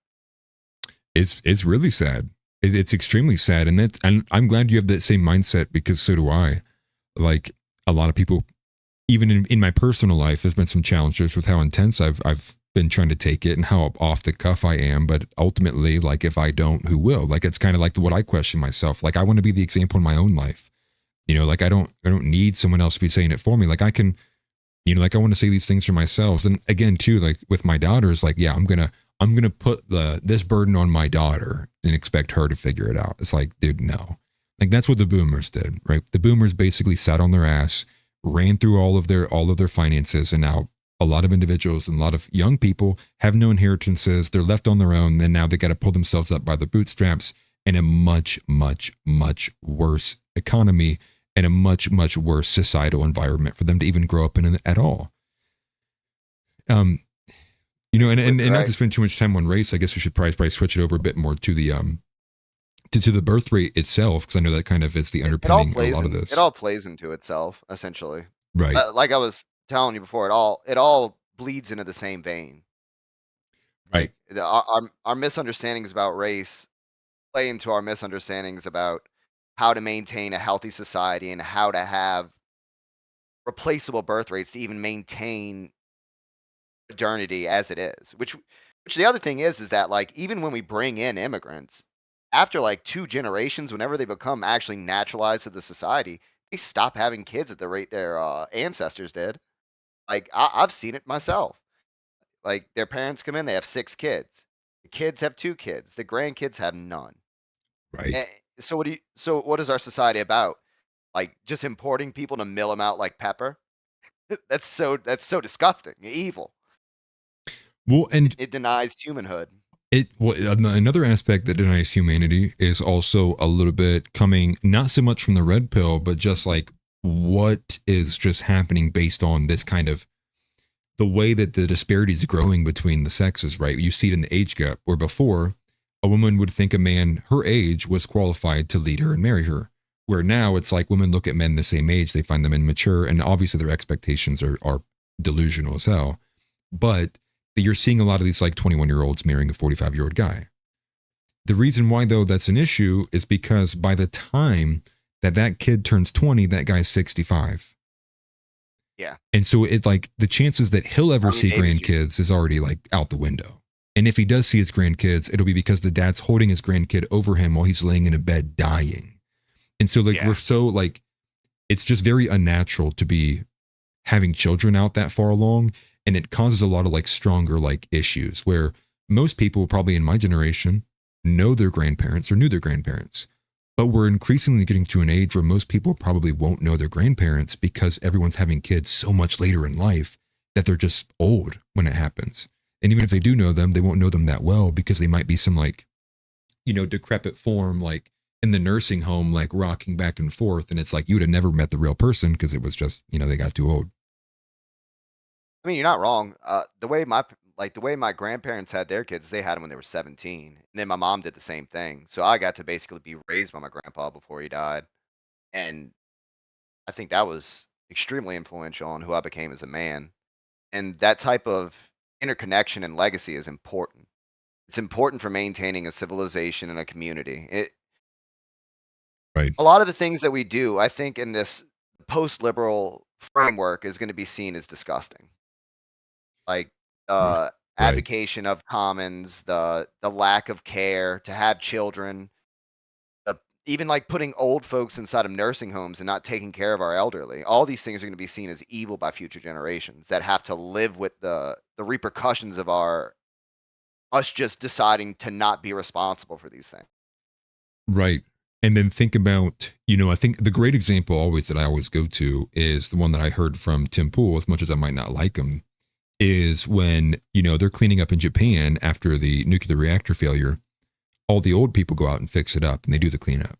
[SPEAKER 1] It's really sad. It's extremely sad. And I'm glad you have that same mindset, because so do I. Like a lot of people, even in my personal life, there's been some challenges with how intense I've been trying to take it and how off the cuff I am. But ultimately, like if I don't, who will? Like it's kind of like what I question myself. Like I want to be the example in my own life. You know, like I don't need someone else to be saying it for me. Like I can, you know, like I want to say these things for myself. And again, too, like with my daughters, like, yeah, I'm gonna put this burden on my daughter and expect her to figure it out. It's like, dude, no. Like that's what the boomers did, right? The boomers basically sat on their ass, ran through all of their finances, and now a lot of individuals and a lot of young people have no inheritances. They're left on their own. Then now they got to pull themselves up by the bootstraps in a much, much, much worse economy and a much, much worse societal environment for them to even grow up in at all. You know, and not to spend too much time on race, I guess we should probably switch it over a bit more to the to the birth rate itself, because I know that kind of is the underpinning of a lot of this.
[SPEAKER 7] It all plays into itself, essentially.
[SPEAKER 1] Right.
[SPEAKER 7] Like I was telling you before, it all bleeds into the same vein.
[SPEAKER 1] Right.
[SPEAKER 7] Our misunderstandings about race play into our misunderstandings about how to maintain a healthy society and how to have replaceable birth rates to even maintain modernity as it is. Which the other thing is that like even when we bring in immigrants, after like 2 generations, whenever they become actually naturalized to the society, they stop having kids at the rate their ancestors did. Like I've seen it myself. Like their parents come in, they have 6 kids. The kids have 2 kids. The grandkids have none.
[SPEAKER 1] Right.
[SPEAKER 7] And so what is our society about? Like just importing people to mill them out like pepper? That's so disgusting, evil.
[SPEAKER 1] Well, and
[SPEAKER 7] it denies humanhood.
[SPEAKER 1] Another aspect that denies humanity is also a little bit coming not so much from the red pill, but just like what is just happening based on this kind of the way that the disparity is growing between the sexes, right? You see it in the age gap, where before a woman would think a man her age was qualified to lead her and marry her, where now it's like women look at men the same age, they find them immature, and obviously their expectations are delusional as hell. But you're seeing a lot of these like 21-year-olds marrying a 45-year-old guy. The reason why, though, that's an issue is because by the time that kid turns 20, that guy's 65.
[SPEAKER 7] Yeah.
[SPEAKER 1] And so it like the chances that he'll ever see grandkids is already like out the window. And if he does see his grandkids, it'll be because the dad's holding his grandkid over him while he's laying in a bed dying. And so like
[SPEAKER 5] Yeah.
[SPEAKER 1] we're so like, it's just very unnatural to be having children out that far along. And it causes a lot of like stronger like issues where most people probably in my generation know their grandparents or knew their grandparents. But we're increasingly getting to an age where most people probably won't know their grandparents because everyone's having kids so much later in life that they're just old when it happens. And even if they do know them, they won't know them that well because they might be some like, you know, decrepit form, like in the nursing home, like rocking back and forth. And it's like, you would have never met the real person because it was just, you know, they got too old.
[SPEAKER 7] I mean, you're not wrong. The way my grandparents had their kids, they had them when they were 17, and then my mom did the same thing. So I got to basically be raised by my grandpa before he died, and I think that was extremely influential on who I became as a man. And that type of interconnection and legacy is important. It's important for maintaining a civilization and a community.
[SPEAKER 1] Right.
[SPEAKER 7] A lot of the things that we do, I think, in this post-liberal framework is going to be seen as disgusting. Like
[SPEAKER 1] Right.
[SPEAKER 7] advocation of commons, the lack of care to have children, even like putting old folks inside of nursing homes and not taking care of our elderly. All these things are going to be seen as evil by future generations that have to live with the repercussions of us just deciding to not be responsible for these things.
[SPEAKER 1] Right. And then think about, you know, I think the great example always that I always go to is the one that I heard from Tim Pool, as much as I might not like him, is when, you know, they're cleaning up in Japan after the nuclear reactor failure, all the old people go out and fix it up and they do the cleanup.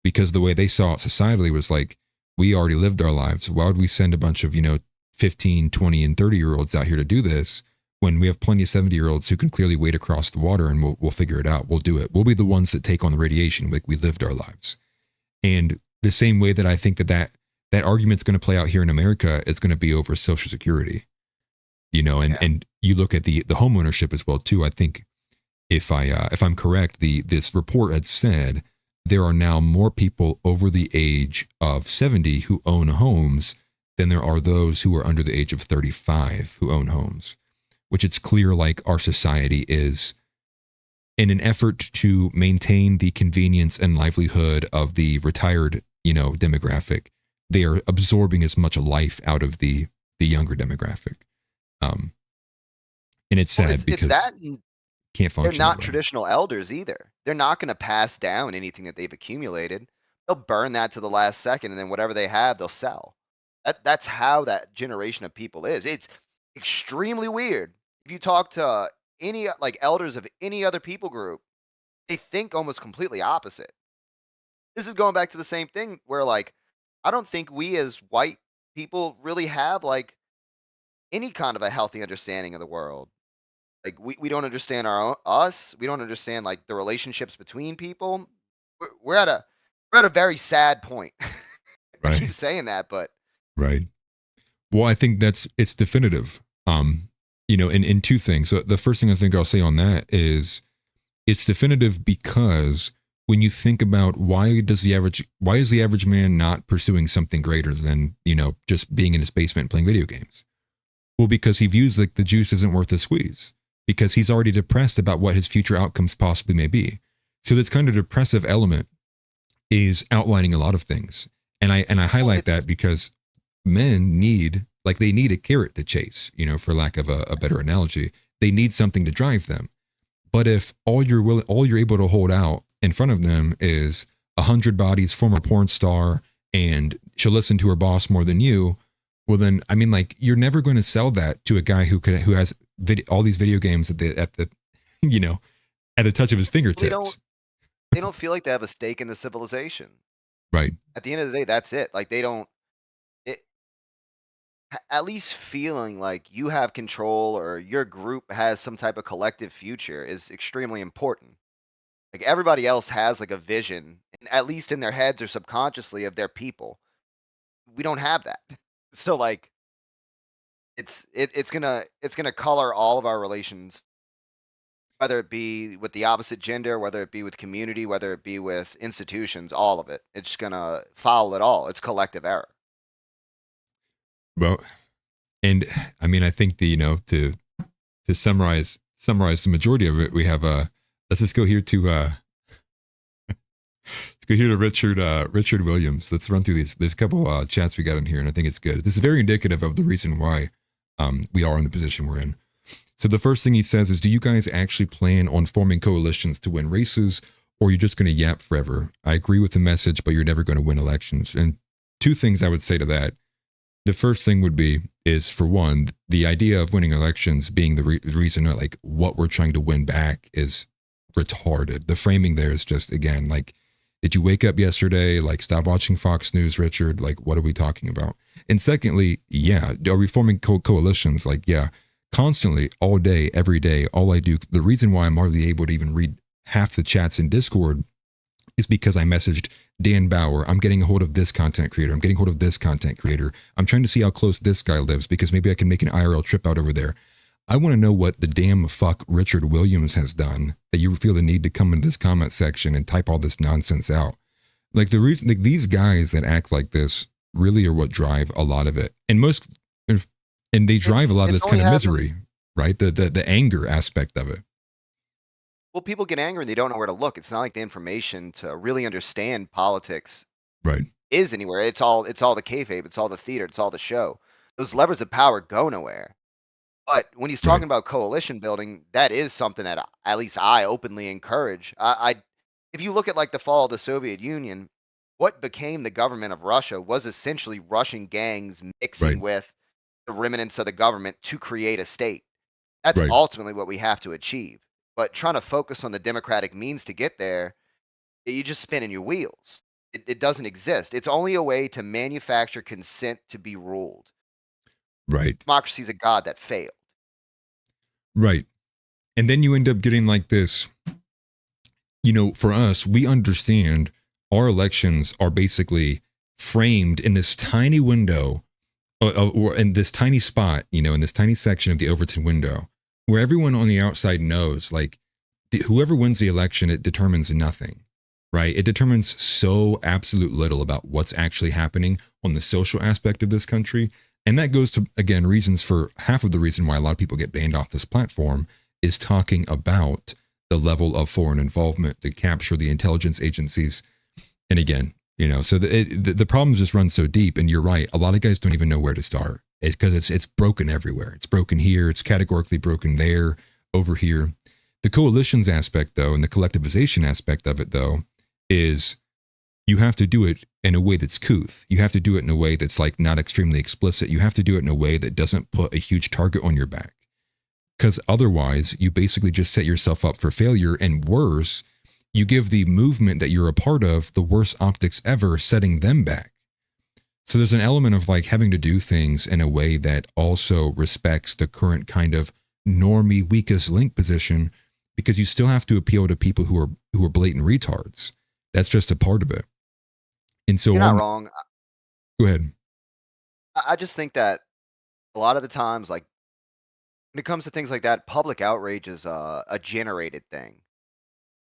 [SPEAKER 1] Because the way they saw it societally was like, we already lived our lives. Why would we send a bunch of, you know, 15, 20, and 30-year-olds out here to do this when we have plenty of 70-year-olds who can clearly wade across the water and we'll figure it out. We'll do it. We'll be the ones that take on the radiation. Like we lived our lives. And the same way that I think that argument's going to play out here in America is going to be over Social Security. You know, and you look at the home ownership as well too. I think if I'm correct, this report had said there are now more people over the age of 70 who own homes than there are those who are under the age of 35 who own homes, which it's clear like our society is, in an effort to maintain the convenience and livelihood of the retired, you know, demographic, they are absorbing as much life out of the younger demographic. And it's sad because can't function.
[SPEAKER 7] They're not traditional elders either. They're not going to pass down anything that they've accumulated. They'll burn that to the last second, and then whatever they have, they'll sell. That's how that generation of people is. It's extremely weird. If you talk to any like elders of any other people group, they think almost completely opposite. This is going back to the same thing where like I don't think we as white people really have like any kind of a healthy understanding of the world. Like we don't understand us. We don't understand like the relationships between people. We're at a very sad point. I
[SPEAKER 1] Right.
[SPEAKER 7] keep saying that, but
[SPEAKER 1] Right. Well, I think it's definitive. You know, in two things. So the first thing I think I'll say on that is it's definitive because when you think about why is the average man not pursuing something greater than, you know, just being in his basement playing video games? Well, because he views like the juice isn't worth the squeeze, because he's already depressed about what his future outcomes possibly may be. So this kind of depressive element is outlining a lot of things. And I highlight that because men need a carrot to chase, you know, for lack of a better analogy. They need something to drive them. But if all you're able to hold out in front of them is 100 bodies, former porn star, and she'll listen to her boss more than you, well then, I mean, like, you're never going to sell that to a guy who has all these video games at the you know, at the touch of his fingertips.
[SPEAKER 7] they don't feel like they have a stake in the civilization.
[SPEAKER 1] Right.
[SPEAKER 7] At the end of the day, that's it. Like they don't. At least feeling like you have control or your group has some type of collective future is extremely important. Like everybody else has like a vision, and at least in their heads or subconsciously of their people. We don't have that. So like it's gonna color all of our relations, whether it be with the opposite gender, whether it be with community, whether it be with institutions, all of it. It's gonna foul it all. It's collective error.
[SPEAKER 1] Well, and I mean, I think to summarize the majority of it, we have let's just go here to Let's go here to Richard Williams. Let's run through these. There's a couple chats we got in here, and I think it's good. This is very indicative of the reason why we are in the position we're in. So the first thing he says is, do you guys actually plan on forming coalitions to win races, or are you just going to yap forever? I agree with the message, but you're never going to win elections. And two things I would say to that. The first thing would be is, for one, the idea of winning elections being the reason, like what we're trying to win back, is retarded. The framing there is just, again, like, did you wake up yesterday? Like, stop watching Fox News, Richard. Like, what are we talking about? And secondly, yeah, are we forming coalitions? Like, yeah. Constantly, all day, every day, all I do, the reason why I'm hardly able to even read half the chats in Discord is because I messaged Dan Bauer. I'm getting a hold of this content creator. I'm getting a hold of this content creator. I'm trying to see how close this guy lives because maybe I can make an IRL trip out over there. I want to know what the damn fuck Richard Williams has done that you feel the need to come into this comment section and type all this nonsense out. Like, the reason, like, these guys that act like this really are what drive a lot of it. And they drive a lot of this kind of misery, right? The anger aspect of it.
[SPEAKER 7] Well, people get angry and they don't know where to look. It's not like the information to really understand politics
[SPEAKER 1] Right.
[SPEAKER 7] is anywhere. It's all the kayfabe. It's all the theater. It's all the show. Those levers of power go nowhere. But when he's talking about coalition building, that is something that at least I openly encourage. If you look at like the fall of the Soviet Union, what became the government of Russia was essentially Russian gangs mixing with the remnants of the government to create a state. That's ultimately what we have to achieve. But trying to focus on the democratic means to get there, you just spinning your wheels. It doesn't exist. It's only a way to manufacture consent to be ruled.
[SPEAKER 1] Right.
[SPEAKER 7] Democracy's a god that failed.
[SPEAKER 1] Right. And then you end up getting like this, you know, for us, we understand our elections are basically framed in this tiny window or in this tiny spot, you know, in this tiny section of the Overton window where everyone on the outside knows, like, whoever wins the election, it determines nothing, right? It determines so absolute little about what's actually happening on the social aspect of this country. And that goes to, again, reasons for half of the reason why a lot of people get banned off this platform is talking about the level of foreign involvement to capture the intelligence agencies. And again, you know, so the problems just run so deep. And you're right, a lot of guys don't even know where to start. It's because it's broken everywhere. It's broken here. It's categorically broken there, over here. The coalitions aspect, though, and the collectivization aspect of it, though, is you have to do it in a way that's couth. You have to do it in a way that's like not extremely explicit. You have to do it in a way that doesn't put a huge target on your back. Because otherwise, you basically just set yourself up for failure. And worse, you give the movement that you're a part of the worst optics ever, setting them back. So there's an element of like having to do things in a way that also respects the current kind of normie weakest link position, because you still have to appeal to people who are blatant retards. That's just a part of it. And so
[SPEAKER 7] you're not wrong.
[SPEAKER 1] Go ahead.
[SPEAKER 7] I just think that a lot of the times, like when it comes to things like that, public outrage is a generated thing.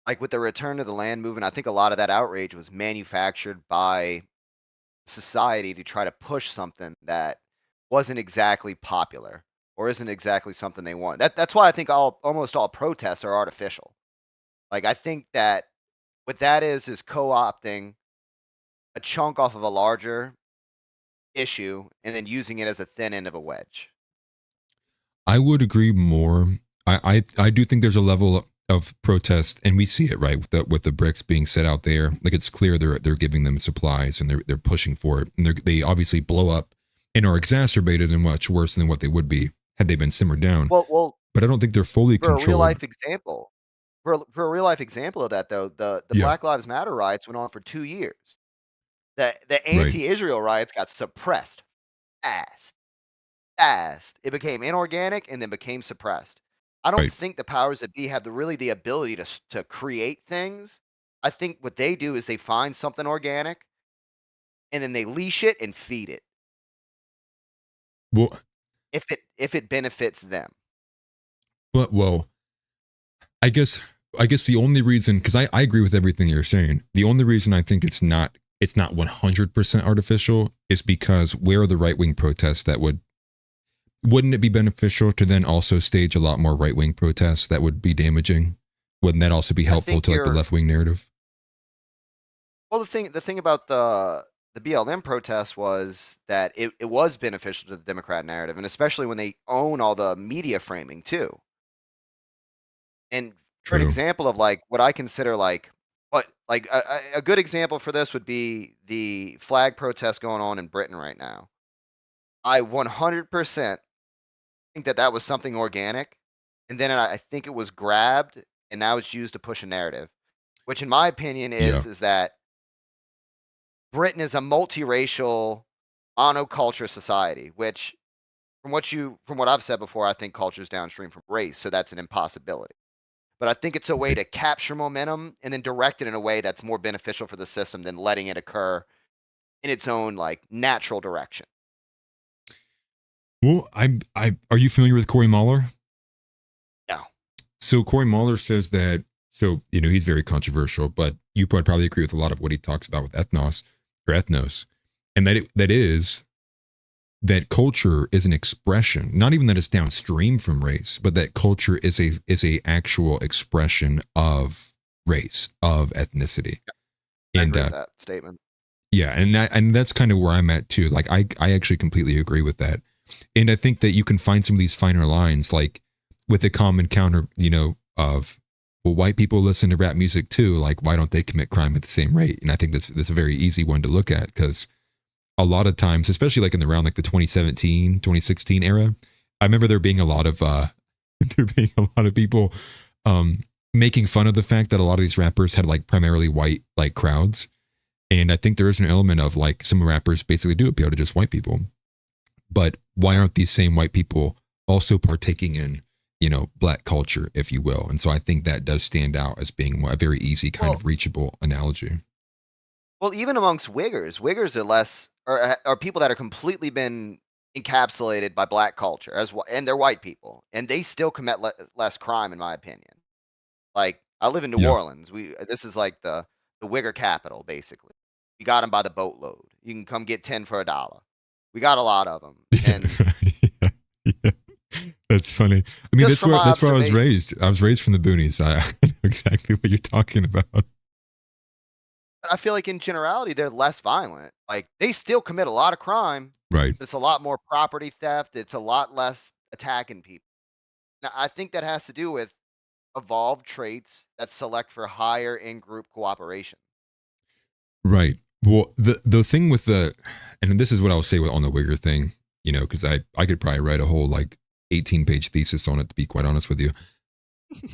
[SPEAKER 7] Like with the return to the land movement, I think a lot of that outrage was manufactured by society to try to push something that wasn't exactly popular or isn't exactly something they want. That's why I think almost all protests are artificial. Like I think that what that is co-opting a chunk off of a larger issue and then using it as a thin end of a wedge.
[SPEAKER 1] I would agree more. I do think there's a level of protest, and we see it, right, with the bricks being set out there. Like it's clear they're giving them supplies and they're pushing for it, and they obviously blow up and are exacerbated and much worse than what they would be had they been simmered down.
[SPEAKER 7] Well,
[SPEAKER 1] but I don't think they're fully controlled.
[SPEAKER 7] For a real life example, for a real life example of that, though, the Black Lives Matter riots went on for 2 years. The anti-Israel riots got suppressed fast. It became inorganic and then became suppressed. I don't think the powers that be have the ability to create things. I think what they do is they find something organic and then they leash it and feed it.
[SPEAKER 1] Well,
[SPEAKER 7] if it benefits them.
[SPEAKER 1] But well, I guess the only reason, because I agree with everything you're saying, the only reason I think it's not 100% artificial is because where are the right-wing protests that wouldn't it be beneficial to then also stage a lot more right-wing protests that would be damaging? Wouldn't that also be helpful to like the left-wing narrative?
[SPEAKER 7] Well, the thing about the BLM protest was that it was beneficial to the Democrat narrative, and especially when they own all the media framing too. And for an
[SPEAKER 1] True.
[SPEAKER 7] example of like what I consider like a good example for this would be the flag protest going on in Britain right now. I 100% think that that was something organic, and then I think it was grabbed and now it's used to push a narrative, which in my opinion
[SPEAKER 1] Yeah.
[SPEAKER 7] is that Britain is a multiracial monoculture society, which from what I've said before, I think culture is downstream from race, so that's an impossibility. But I think it's a way to capture momentum and then direct it in a way that's more beneficial for the system than letting it occur in its own like natural direction.
[SPEAKER 1] Well, I are you familiar with Corey Mahler?
[SPEAKER 7] No.
[SPEAKER 1] So Corey Mahler says that, so, he's very controversial, but you would probably agree with a lot of what he talks about with ethnos, and that culture is an expression, not even that it's downstream from race, but that culture is a actual expression of race, of ethnicity.
[SPEAKER 7] I
[SPEAKER 1] And
[SPEAKER 7] agree with that statement.
[SPEAKER 1] yeah, and that's kind of where I'm at too. Like I actually completely agree with that. And I think that you can find some of these finer lines, like with a common counter, of, well, white people listen to rap music too. Like, why don't they commit crime at the same rate? And I think that's a very easy one to look at, because a lot of times, especially like in around like the 2017, 2016 era, I remember there being a lot of people making fun of the fact that a lot of these rappers had like primarily white like crowds. And I think there is an element of like some rappers basically do appeal to just white people. But why aren't these same white people also partaking in, black culture, if you will? And so I think that does stand out as being a very easy kind of reachable analogy.
[SPEAKER 7] Well, even amongst Wiggers are less are people that are completely been encapsulated by black culture and they're white people, and they still commit less crime, in my opinion. Like I live in New
[SPEAKER 1] Yeah.
[SPEAKER 7] Orleans. This is like the Wigger capital, basically. You got them by the boatload. You can come get 10 for $1. We got a lot of them, and
[SPEAKER 1] yeah, yeah. That's funny. I mean,
[SPEAKER 7] Just from my
[SPEAKER 1] that's where I was
[SPEAKER 7] observation.
[SPEAKER 1] raised. I was raised from the boonies. I know exactly what you're talking about.
[SPEAKER 7] I feel like in generality they're less violent. Like they still commit a lot of crime.
[SPEAKER 1] Right.
[SPEAKER 7] It's a lot more property theft. It's a lot less attacking people. Now, I think that has to do with evolved traits that select for higher in-group cooperation.
[SPEAKER 1] Right. Well, the thing with and this is what I'll say on the Wigger thing, because I could probably write a whole like 18-page thesis on it, to be quite honest with you.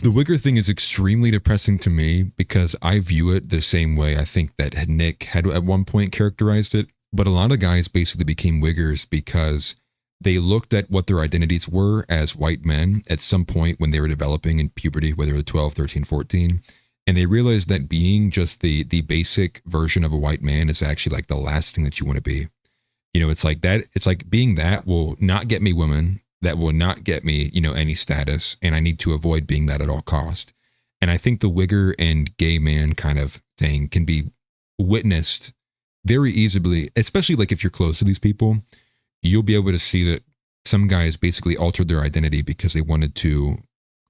[SPEAKER 1] The Wigger thing is extremely depressing to me because I view it the same way I think that Nick had at one point characterized it. But a lot of guys basically became Wiggers because they looked at what their identities were as white men at some point when they were developing in puberty, whether they're 12, 13, 14. And they realized that being just the basic version of a white man is actually like the last thing that you want to be. It's like that. It's like being that will not get me women. That will not get me, any status. And I need to avoid being that at all cost. And I think the Wigger and gay man kind of thing can be witnessed very easily, especially like if you're close to these people, you'll be able to see that some guys basically altered their identity because they wanted to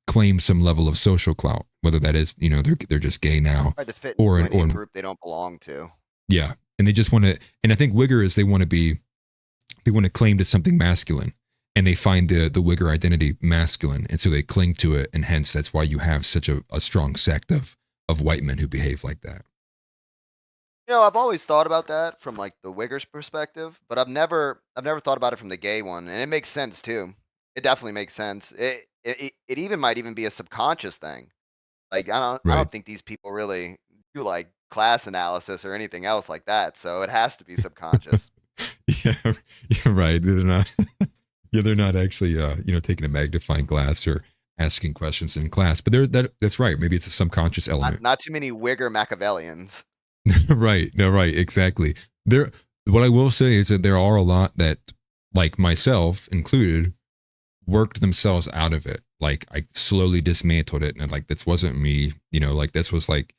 [SPEAKER 1] claim some level of social clout, whether that is, they're just gay now,
[SPEAKER 7] Try to fit
[SPEAKER 1] or
[SPEAKER 7] into a group they don't belong to.
[SPEAKER 1] yeah. And they just want to, and I think Wigger is they want to claim to something masculine, and they find the Wigger identity masculine. And so they cling to it. And hence that's why you have such a strong sect of white men who behave like that.
[SPEAKER 7] I've always thought about that from like the Wiggers perspective, but I've never thought about it from the gay one, and it makes sense too. It definitely makes sense. It even might even be a subconscious thing. Like I
[SPEAKER 1] Right.
[SPEAKER 7] don't think these people really do like class analysis or anything else like that, so it has to be subconscious.
[SPEAKER 1] Yeah, you're right. They're not. Yeah, they're not actually, taking a magnifying glass or asking questions in class. But that's right. Maybe it's a subconscious element.
[SPEAKER 7] Not too many Wigger Machiavellians.
[SPEAKER 1] Right. No, right. Exactly. What I will say is that there are a lot that, like myself included, worked themselves out of it. Like I slowly dismantled it, and like this wasn't me. Like this was like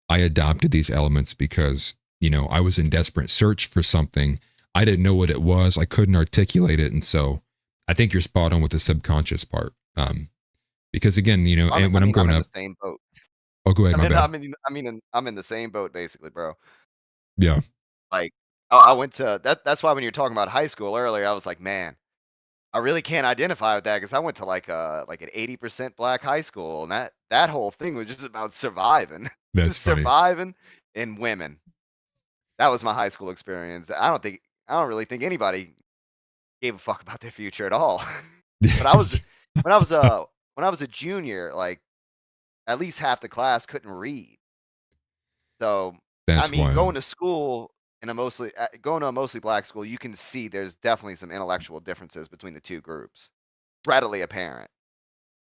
[SPEAKER 1] I adopted these elements because I was in desperate search for something. I didn't know what it was. I couldn't articulate it, and so I think you're spot on with the subconscious part. Because again, and when I'm growing
[SPEAKER 7] in
[SPEAKER 1] up,
[SPEAKER 7] the same boat.
[SPEAKER 1] oh, go ahead. My bad.
[SPEAKER 7] I'm in the same boat basically, bro.
[SPEAKER 1] Yeah.
[SPEAKER 7] Like, I went to that. That's why when you're talking about high school earlier, I was like, man, I really can't identify with that because I went to like an 80% black high school, and that whole thing was just about surviving,
[SPEAKER 1] That's
[SPEAKER 7] just
[SPEAKER 1] funny.
[SPEAKER 7] surviving and women. That was my high school experience. I don't really think anybody gave a fuck about their future at all. But I was when I was when I was a junior, like at least half the class couldn't read. So I
[SPEAKER 1] That's
[SPEAKER 7] mean,
[SPEAKER 1] wild.
[SPEAKER 7] going to a mostly black school, you can see there's definitely some intellectual differences between the two groups, readily apparent.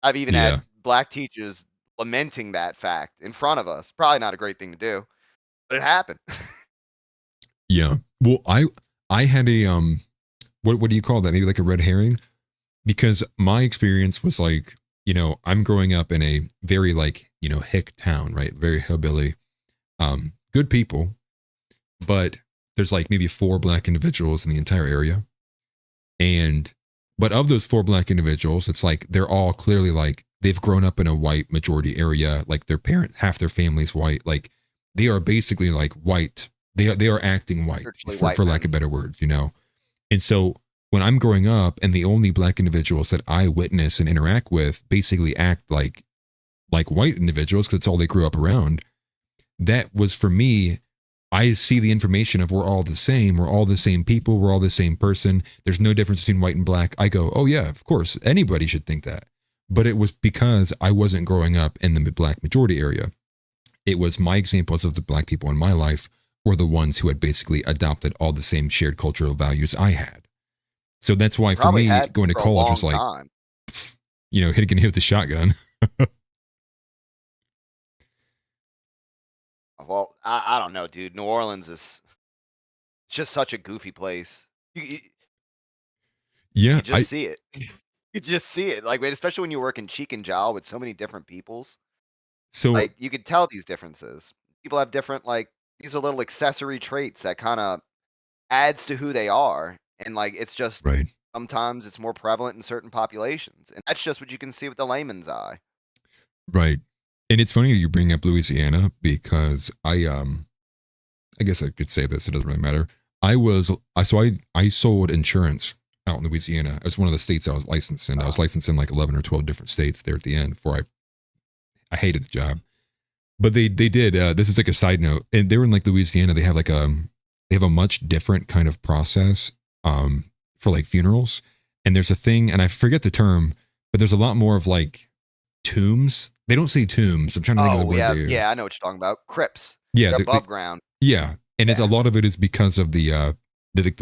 [SPEAKER 7] I've even
[SPEAKER 1] Yeah.
[SPEAKER 7] had black teachers lamenting that fact in front of us. Probably not a great thing to do, but it happened.
[SPEAKER 1] Yeah. Well, I had a what do you call that? Maybe like a red herring? Because my experience was like, I'm growing up in a very like, hick town, right? Very hillbilly. Good people, but there's like maybe 4 black individuals in the entire area. But of those 4 black individuals, it's like they're all clearly like they've grown up in a white majority area. Like half their family's white. Like they are basically like white. They are acting white, for lack of better words, And so when I'm growing up and the only black individuals that I witness and interact with basically act like white individuals because it's all they grew up around, that was for me, I see the information of we're all the same, we're all the same people, we're all the same person. There's no difference between white and black. I go, oh yeah, of course, anybody should think that. But it was because I wasn't growing up in the black majority area. It was my examples of the black people in my life were the ones who had basically adopted all the same shared cultural values I had. So that's why for me, going to college was like, hit with the shotgun.
[SPEAKER 7] Well, I don't know, dude. New Orleans is just such a goofy place.
[SPEAKER 1] Yeah,
[SPEAKER 7] You just see it. You just see it. Like, especially when you work in cheek and jowl with so many different peoples.
[SPEAKER 1] So
[SPEAKER 7] like you could tell these differences. People have different these are little accessory traits that kind of adds to who they are. And it's just
[SPEAKER 1] right.
[SPEAKER 7] sometimes it's more prevalent in certain populations. And that's just what you can see with the layman's eye.
[SPEAKER 1] Right. And it's funny that you bring up Louisiana because I guess I could say this, it doesn't really matter. I sold insurance out in Louisiana. It was one of the states I was licensed in. I was licensed in like 11 or 12 different states there at the end before I hated the job. But they did, this is like a side note, and they were in like Louisiana, they have a much different kind of process for like funerals. And there's a thing, and I forget the term, but there's a lot more of like tombs. They don't say tombs. I'm trying to think of the word.
[SPEAKER 7] Yeah, I know what you're talking about. Crypts.
[SPEAKER 1] Yeah,
[SPEAKER 7] they're above ground.
[SPEAKER 1] Yeah, and a lot of it is because of the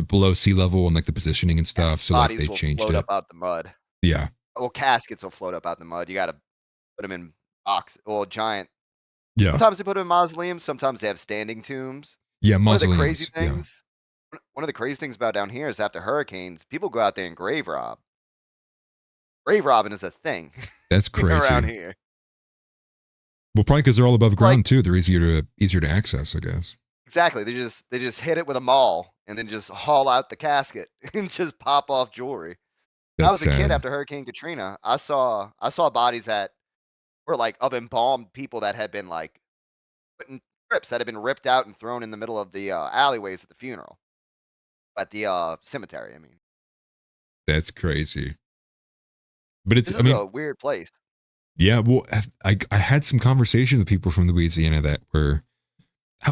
[SPEAKER 1] below sea level and like the positioning and stuff. So like they changed
[SPEAKER 7] float
[SPEAKER 1] it
[SPEAKER 7] up out the mud.
[SPEAKER 1] Yeah.
[SPEAKER 7] Well, caskets will float up out the mud. You got to put them in giant.
[SPEAKER 1] Yeah.
[SPEAKER 7] Sometimes they put them in mausoleums. Sometimes they have standing tombs.
[SPEAKER 1] Yeah, mausoleums.
[SPEAKER 7] One of the crazy things. Yeah. One of the crazy things about down here is after hurricanes, people go out there and grave rob. Grave robbing is a thing.
[SPEAKER 1] That's crazy
[SPEAKER 7] around here.
[SPEAKER 1] Well, probably because they're all above ground too. They're easier to access, I guess.
[SPEAKER 7] Exactly. They just hit it with a maul and then just haul out the casket and just pop off jewelry. When I was a kid after Hurricane Katrina, I saw bodies that were like of embalmed people that had been like put in strips that had been ripped out and thrown in the middle of the alleyways at the funeral, at the cemetery. I mean,
[SPEAKER 1] that's crazy. But it's
[SPEAKER 7] a weird place.
[SPEAKER 1] Yeah, well, I had some conversations with people from Louisiana that were,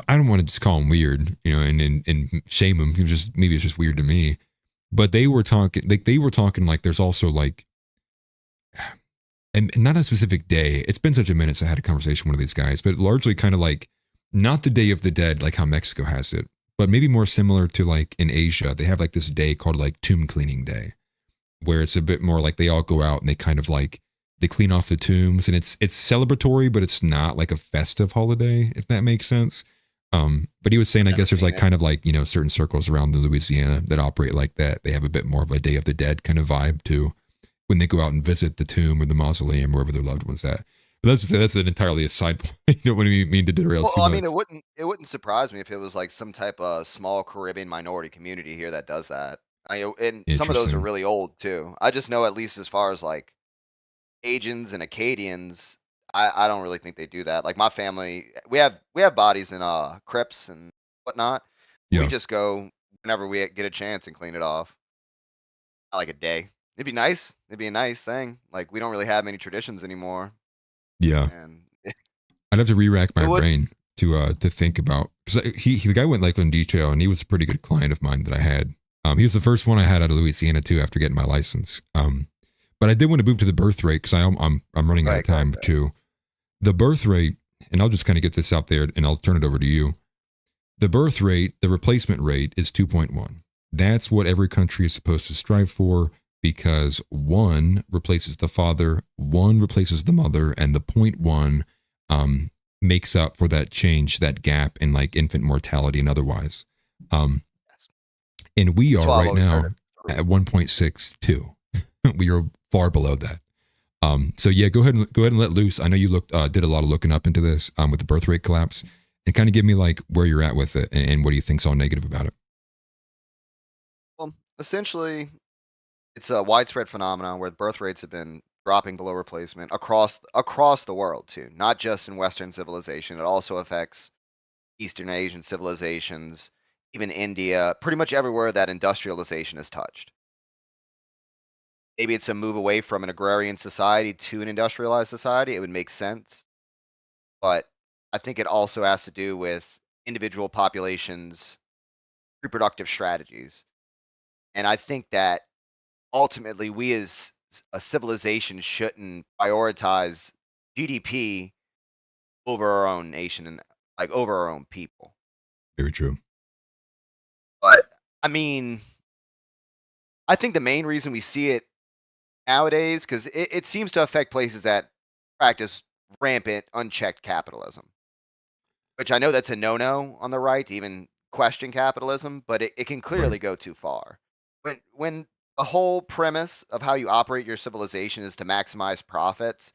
[SPEAKER 1] I don't want to just call them weird, and shame them. Maybe it's just weird to me. But they were talking like there's also like, and not a specific day. It's been such a minute since I had a conversation with one of these guys, but largely kind of like not the Day of the Dead, like how Mexico has it, but maybe more similar to like in Asia. They have like this day called like Tomb Cleaning Day, where it's a bit more like they all go out and they kind of like, they clean off the tombs, and it's celebratory, but it's not like a festive holiday, if that makes sense. But he was saying, I guess there's like kind of like, certain circles around the Louisiana that operate like that. They have a bit more of a Day of the Dead kind of vibe too, when they go out and visit the tomb or the mausoleum, wherever their loved one's at. But that's an entirely a side point. I don't want to mean to derail too much.
[SPEAKER 7] I mean, it wouldn't surprise me if it was like some type of small Caribbean minority community here that does that. And some of those are really old too. I just know, at least as far as like Cajuns and Acadians, I don't really think they do that. Like my family, we have bodies in crypts and whatnot.
[SPEAKER 1] Yeah.
[SPEAKER 7] We just go whenever we get a chance and clean it off. Not like a day. It'd be nice. It'd be a nice thing. Like we don't really have many traditions anymore,
[SPEAKER 1] Yeah.
[SPEAKER 7] and
[SPEAKER 1] I'd have to re-rack my
[SPEAKER 7] It would-
[SPEAKER 1] brain to think about, because the guy went like in detail, and he was a pretty good client of mine that I had. He was the first one I had out of Louisiana too after getting my license. But I did want to move to the birth rate because I'm running out of
[SPEAKER 7] Right,
[SPEAKER 1] time
[SPEAKER 7] right.
[SPEAKER 1] too. The birth rate, and I'll just kind of get this out there, and I'll turn it over to you. The birth rate, the replacement rate is 2.1. That's what every country is supposed to strive for, because 1 replaces the father, 1 replaces the mother, and the 0.1 makes up for that change, that gap in like infant mortality and otherwise. And we
[SPEAKER 7] That's
[SPEAKER 1] are
[SPEAKER 7] why I've
[SPEAKER 1] right
[SPEAKER 7] always
[SPEAKER 1] now
[SPEAKER 7] heard it.
[SPEAKER 1] at 1.62. We are far below that. So yeah, go ahead and let loose. I know you did a lot of looking up into this with the birthrate collapse, and kind of give me like where you're at with it and what do you think's all negative about it.
[SPEAKER 7] Well, essentially, it's a widespread phenomenon where birth rates have been dropping below replacement across the world too, not just in Western civilization. It also affects Eastern Asian civilizations, even India, pretty much everywhere that industrialization is touched. Maybe it's a move away from an agrarian society to an industrialized society. It would make sense. But I think it also has to do with individual populations' reproductive strategies. And I think that ultimately we as a civilization shouldn't prioritize GDP over our own nation and like over our own people.
[SPEAKER 1] Very true.
[SPEAKER 7] But I mean, I think the main reason we see it nowadays, because it seems to affect places that practice rampant, unchecked capitalism, which I know that's a no-no on the right to even question capitalism, but it can clearly go too far. When the whole premise of how you operate your civilization is to maximize profits,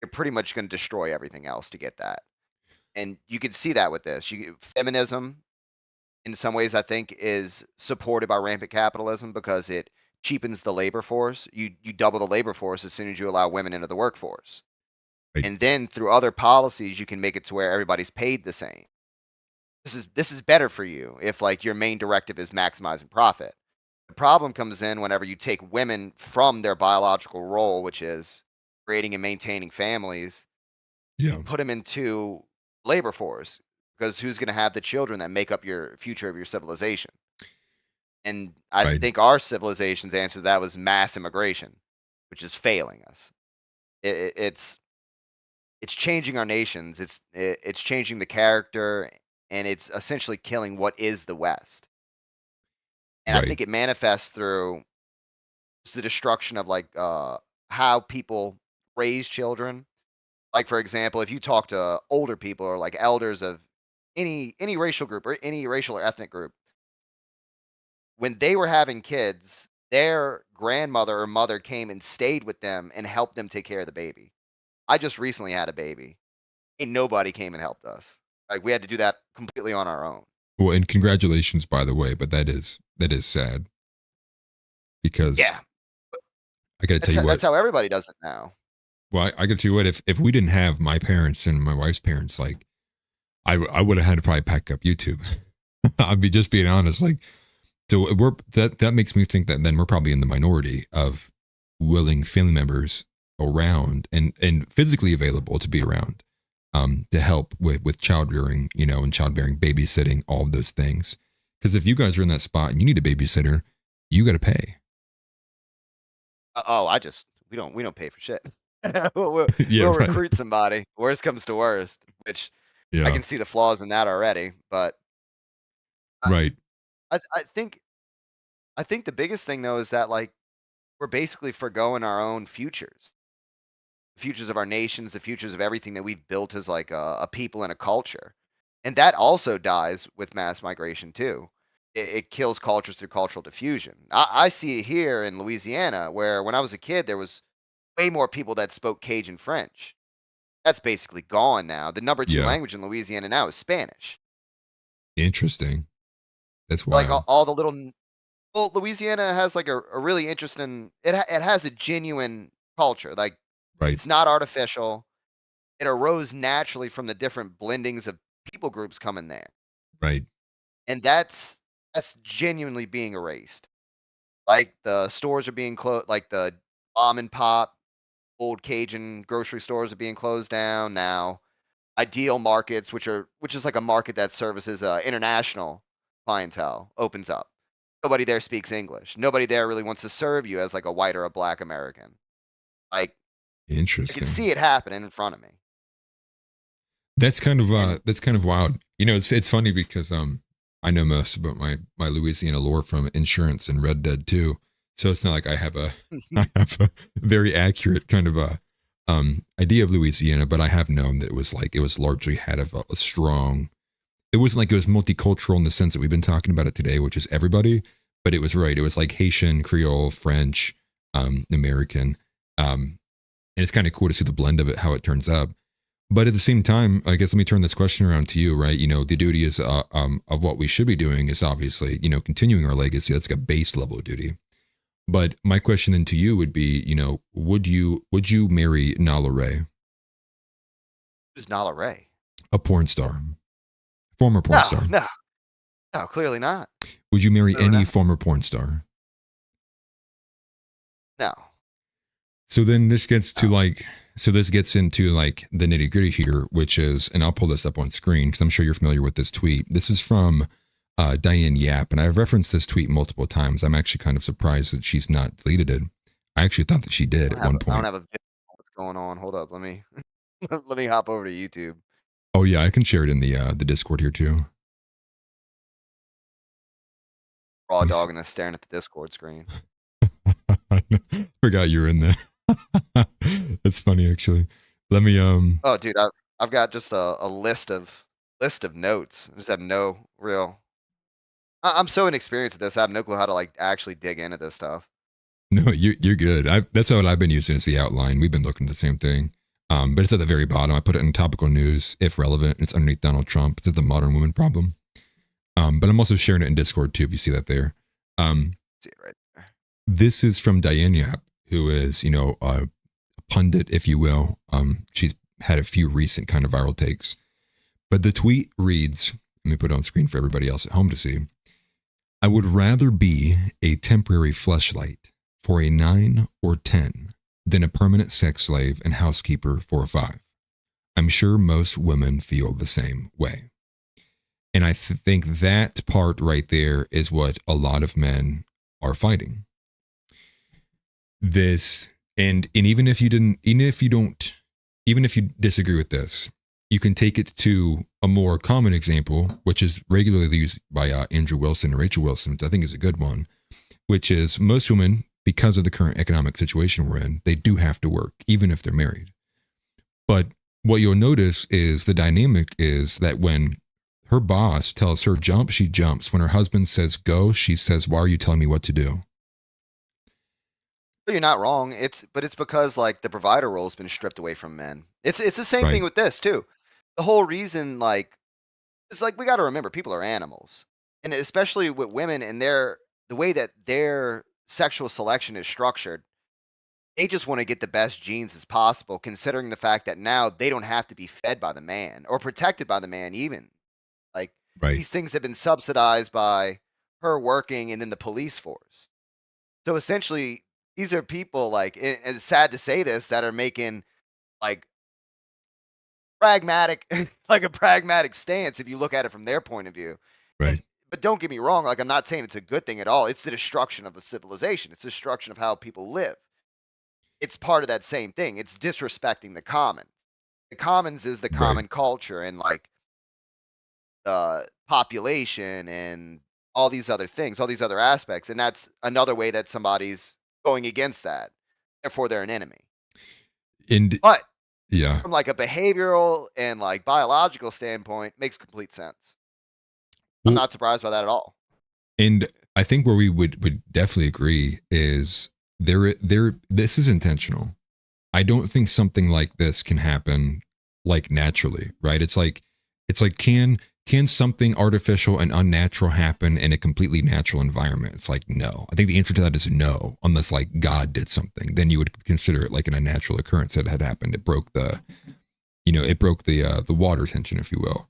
[SPEAKER 7] you're pretty much going to destroy everything else to get that. And you can see that with this. Feminism, in some ways, I think, is supported by rampant capitalism because it cheapens the labor force. You double the labor force as soon as you allow women into the workforce.
[SPEAKER 1] Right.
[SPEAKER 7] And then through other policies, you can make it to where everybody's paid the same. This is better for you if like your main directive is maximizing profit. The problem comes in whenever you take women from their biological role, which is creating and maintaining families,
[SPEAKER 1] Yeah.
[SPEAKER 7] put them into labor force, because who's going to have the children that make up your future of your civilization? And I
[SPEAKER 1] Right.
[SPEAKER 7] think our civilization's answer to that was mass immigration, which is failing us. It's changing our nations. It's changing the character, and it's essentially killing what is the West. And I
[SPEAKER 1] Right.
[SPEAKER 7] think it manifests through just the destruction of like how people raise children. Like for example, if you talk to older people or like elders of any racial group or any racial or ethnic group, when they were having kids, their grandmother or mother came and stayed with them and helped them take care of the baby. I just recently had a baby. Ain't nobody came and helped us. Like we had to do that completely on our own.
[SPEAKER 1] Well, and congratulations, by the way, but that is sad because
[SPEAKER 7] Yeah,
[SPEAKER 1] I got to tell you what.
[SPEAKER 7] that's how everybody does it now.
[SPEAKER 1] Well, I got to tell you what. If we didn't have my parents and my wife's parents, like I would have had to probably pack up YouTube. I'd be just being honest. Like, so that makes me think that then we're probably in the minority of willing family members around and physically available to be around, to help with child rearing, and childbearing, babysitting, all of those things. Because if you guys are in that spot and you need a babysitter, you got to pay.
[SPEAKER 7] We don't pay for shit. we'll
[SPEAKER 1] Yeah,
[SPEAKER 7] we'll
[SPEAKER 1] right.
[SPEAKER 7] recruit somebody. Worst comes to worst, which
[SPEAKER 1] Yeah,
[SPEAKER 7] I can see the flaws in that already. But
[SPEAKER 1] right.
[SPEAKER 7] I think the biggest thing though is that like we're basically foregoing our own futures, the futures of our nations, the futures of everything that we've built as like a people and a culture, and that also dies with mass migration too. It kills cultures through cultural diffusion. I see it here in Louisiana, where when I was a kid, there was way more people that spoke Cajun French. That's basically gone now. The number 2
[SPEAKER 1] Yeah.
[SPEAKER 7] language in Louisiana now is Spanish.
[SPEAKER 1] Interesting. That's
[SPEAKER 7] Like
[SPEAKER 1] wild.
[SPEAKER 7] all the little. Well, Louisiana has like a really interesting. It has a genuine culture. Like
[SPEAKER 1] Right.
[SPEAKER 7] it's not artificial. It arose naturally from the different blendings of people groups coming there.
[SPEAKER 1] Right.
[SPEAKER 7] and that's genuinely being erased. Like the stores are being closed, like the mom and pop old Cajun grocery stores are being closed down now. Ideal markets, which is like a market that services international clientele, opens up. Nobody there speaks English. Nobody there really wants to serve you as like a white or a black American. Like I
[SPEAKER 1] Interesting.
[SPEAKER 7] can see it happening in front of me.
[SPEAKER 1] That's kind of wild. You know, it's funny because I know most about my Louisiana lore from Insurance and Red Dead 2. So it's not like I have a very accurate kind of a idea of Louisiana, but I have known that it was largely had a strong. It wasn't like it was multicultural in the sense that we've been talking about it today, which is everybody, but it was right. It was like Haitian, Creole, French, American, and it's kind of cool to see the blend of it, how it turns up. But at the same time, I guess let me turn this question around to you, right? You know, the duty is of what we should be doing is obviously, you know, continuing our legacy. That's like a base level duty. But my question then to you would be, you know, would you marry Nala Ray?
[SPEAKER 7] Who's Nala Ray?
[SPEAKER 1] A porn star, former porn star.
[SPEAKER 7] No, clearly not.
[SPEAKER 1] Would you marry
[SPEAKER 7] Clearly
[SPEAKER 1] any
[SPEAKER 7] not.
[SPEAKER 1] former porn star?
[SPEAKER 7] No.
[SPEAKER 1] So then this gets to this gets into like the nitty gritty here, which is, and I'll pull this up on screen because I'm sure you're familiar with this tweet. This is from Diane Yap, and I've referenced this tweet multiple times. I'm actually kind of surprised that she's not deleted it. I actually thought that she did at one
[SPEAKER 7] I
[SPEAKER 1] point.
[SPEAKER 7] don't have a video of what's going on. Hold up. Let me let me hop over to YouTube.
[SPEAKER 1] Oh yeah, I can share it in the Discord here too.
[SPEAKER 7] Raw
[SPEAKER 1] Yes.
[SPEAKER 7] dog and the staring at the Discord screen.
[SPEAKER 1] Forgot you were in there. That's funny actually. Let me
[SPEAKER 7] Oh, dude, I've got just a list of notes. I just have no real. I'm so inexperienced at this. I have no clue how to like actually dig into this stuff.
[SPEAKER 1] No, you're good. That's what I've been using as the outline. We've been looking at the same thing. But it's at the very bottom. I put it in topical news, if relevant. It's underneath Donald Trump. It's the modern woman problem. But I'm also sharing it in Discord too, if you see that there.
[SPEAKER 7] See it right there.
[SPEAKER 1] This is from Diane Yap, who is, you know, a pundit, if you will. She's had a few recent kind of viral takes. But the tweet reads, let me put it on screen for everybody else at home to see. I would rather be a temporary fleshlight for a 9 or 10 than a permanent sex slave and housekeeper for a 5. I'm sure most women feel the same way. And I think that part right there is what a lot of men are fighting. This, and even if you disagree with this, you can take it to a more common example, which is regularly used by Andrew Wilson or Rachel Wilson, which I think is a good one, which is most women, because of the current economic situation we're in, they do have to work, even if they're married. But what you'll notice is the dynamic is that when her boss tells her jump, she jumps. When her husband says go, she says, why are you telling me what to do?
[SPEAKER 7] You're not wrong. It's because like the provider role has been stripped away from men. It's the same
[SPEAKER 1] Right.
[SPEAKER 7] thing with this too. The whole reason, like, it's like we got to remember people are animals, and especially with women and the way that their sexual selection is structured, they just want to get the best genes as possible, considering the fact that now they don't have to be fed by the man or protected by the man even. Like
[SPEAKER 1] Right.
[SPEAKER 7] these things have been subsidized by her working and then the police force. So essentially, these are people like, and it's sad to say this, that are making like pragmatic, like a pragmatic stance if you look at it from their point of view.
[SPEAKER 1] Right.
[SPEAKER 7] But don't get me wrong, like I'm not saying it's a good thing at all. It's the destruction of a civilization. It's the destruction of how people live. It's part of that same thing. It's disrespecting the commons. The commons is the
[SPEAKER 1] Right.
[SPEAKER 7] common culture and like the population and all these other things, all these other aspects. And that's another way that somebody's going against that. Therefore, they're an enemy.
[SPEAKER 1] And
[SPEAKER 7] But
[SPEAKER 1] yeah,
[SPEAKER 7] from like a behavioral and like biological standpoint, makes complete sense. I'm
[SPEAKER 1] Well-
[SPEAKER 7] not surprised by that at all.
[SPEAKER 1] and I think where we would definitely agree is this is intentional. I don't think something like this can happen like naturally, right? It's like can something artificial and unnatural happen in a completely natural environment? It's like no. I think the answer to that is no, unless like God did something. Then you would consider it like an unnatural occurrence that had happened. It broke the water tension, if you will.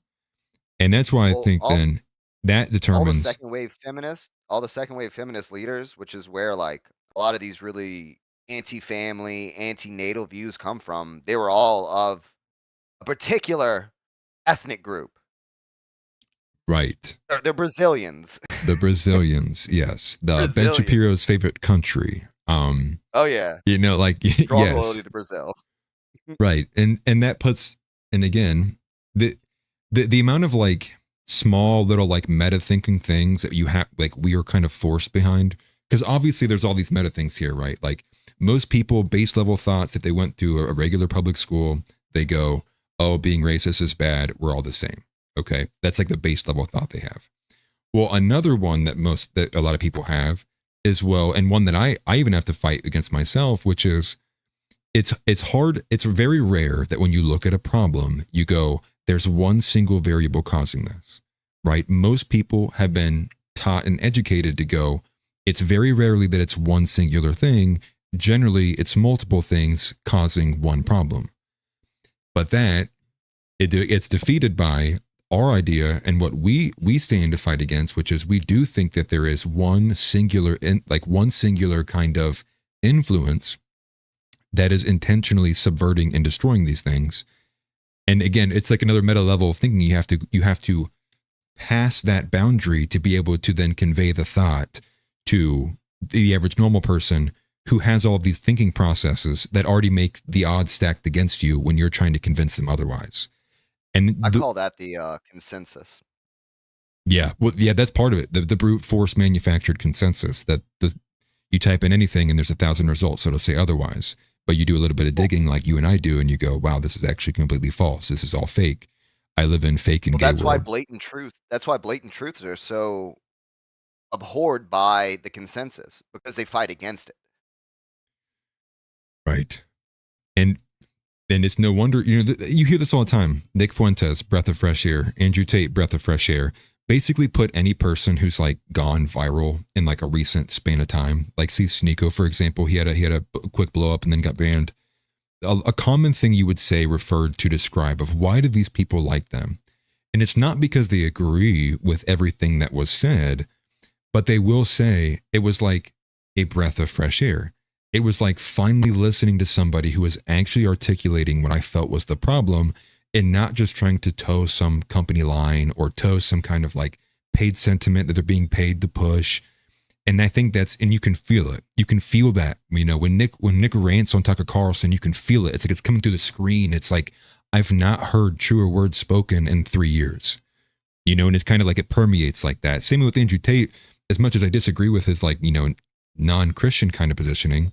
[SPEAKER 1] And that's why I
[SPEAKER 7] Well,
[SPEAKER 1] think
[SPEAKER 7] I'll-
[SPEAKER 1] then that determines
[SPEAKER 7] all the second wave feminist leaders, which is where like a lot of these really anti-family, anti-natal views come from. They were all of a particular ethnic group.
[SPEAKER 1] right.
[SPEAKER 7] They're Brazilians.
[SPEAKER 1] The Brazilians, yes. The Ben
[SPEAKER 7] Brazilians.
[SPEAKER 1] Shapiro's favorite country.
[SPEAKER 7] Oh yeah,
[SPEAKER 1] You know, like
[SPEAKER 7] strong
[SPEAKER 1] yes.
[SPEAKER 7] loyalty to Brazil.
[SPEAKER 1] Right. And that puts, and again, the amount of like small little like meta thinking things that you have, like we are kind of forced behind, because obviously there's all these meta things here, right? Like most people, base level thoughts, if they went through a regular public school, they go, oh, being racist is bad, we're all the same. Okay, that's like the base level thought they have. Well, another one that a lot of people have is, well, and one that I even have to fight against myself, which is it's hard, it's very rare that when you look at a problem, you go, there's one single variable causing this, right? Most people have been taught and educated to go, it's very rarely that it's one singular thing. Generally, it's multiple things causing one problem. But that it's defeated by our idea and what we stand to fight against, which is we do think that there is one singular kind of influence that is intentionally subverting and destroying these things. And again, it's like another meta level of thinking. You have to pass that boundary to be able to then convey the thought to the average normal person who has all of these thinking processes that already make the odds stacked against you when you're trying to convince them otherwise. And
[SPEAKER 7] I call that the consensus.
[SPEAKER 1] Yeah, well, yeah, that's part of it. The brute force manufactured consensus that you type in anything and there's 1,000 results, so it'll say otherwise. But you do a little bit of digging like you and I do, and you go, wow, this is actually completely false. This is all fake. I live in fake and gay
[SPEAKER 7] That's why
[SPEAKER 1] world.
[SPEAKER 7] blatant truths are so abhorred by the consensus, because they fight against it.
[SPEAKER 1] Right. And it's no wonder, you hear this all the time. Nick Fuentes, breath of fresh air. Andrew Tate, breath of fresh air. Basically put any person who's like gone viral in like a recent span of time. Like see Sneeko, for example, he had a quick blow up and then got banned. A common thing you would say referred to describe of why do these people like them? And it's not because they agree with everything that was said, but they will say it was like a breath of fresh air. It was like finally listening to somebody who was actually articulating what I felt was the problem and not just trying to toe some company line or toe some kind of like paid sentiment that they're being paid to push. And I think and you can feel it. You can feel that, when Nick rants on Tucker Carlson, you can feel it. It's like it's coming through the screen. It's like, I've not heard truer words spoken in 3 years, and it's kind of like it permeates like that. Same with Andrew Tate. As much as I disagree with his like, non-Christian kind of positioning,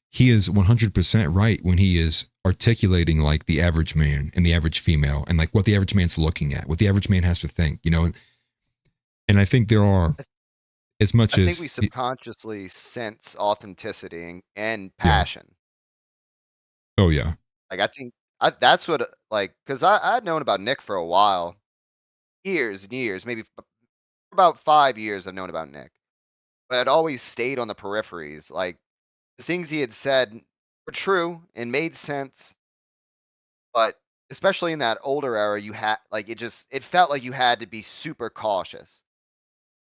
[SPEAKER 1] he is 100% right when he is articulating like the average man and the average female and like what the average man's looking at, what the average man has to think, and I think there are, as much as
[SPEAKER 7] I think we subconsciously sense authenticity and passion.
[SPEAKER 1] Yeah. Oh yeah.
[SPEAKER 7] Like I think that's what because I'd known about Nick for a while, years and years, maybe about 5 years I've known about Nick, but I'd always stayed on the peripheries. Like the things he had said were true and made sense, but especially in that older era, you had like it felt like you had to be super cautious.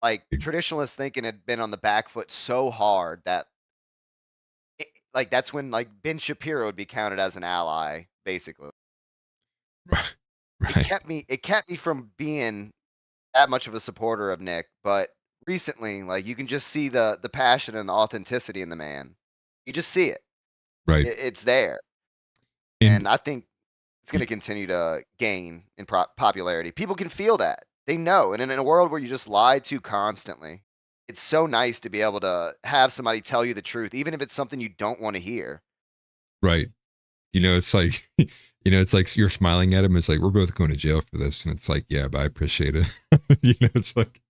[SPEAKER 7] Like traditionalist thinking had been on the back foot so hard that like that's when like Ben Shapiro would be counted as an ally, basically.
[SPEAKER 1] Right.
[SPEAKER 7] It kept me from being that much of a supporter of Nick, but recently, like you can just see the passion and the authenticity in the man. You just see it.
[SPEAKER 1] Right.
[SPEAKER 7] It's there. And I think it's going to continue to gain in popularity. People can feel that. They know. And in a world where you just lie to constantly, it's so nice to be able to have somebody tell you the truth, even if it's something you don't want to hear.
[SPEAKER 1] Right. It's like, it's like you're smiling at him. It's like, we're both going to jail for this. And it's like, yeah, but I appreciate it. It's like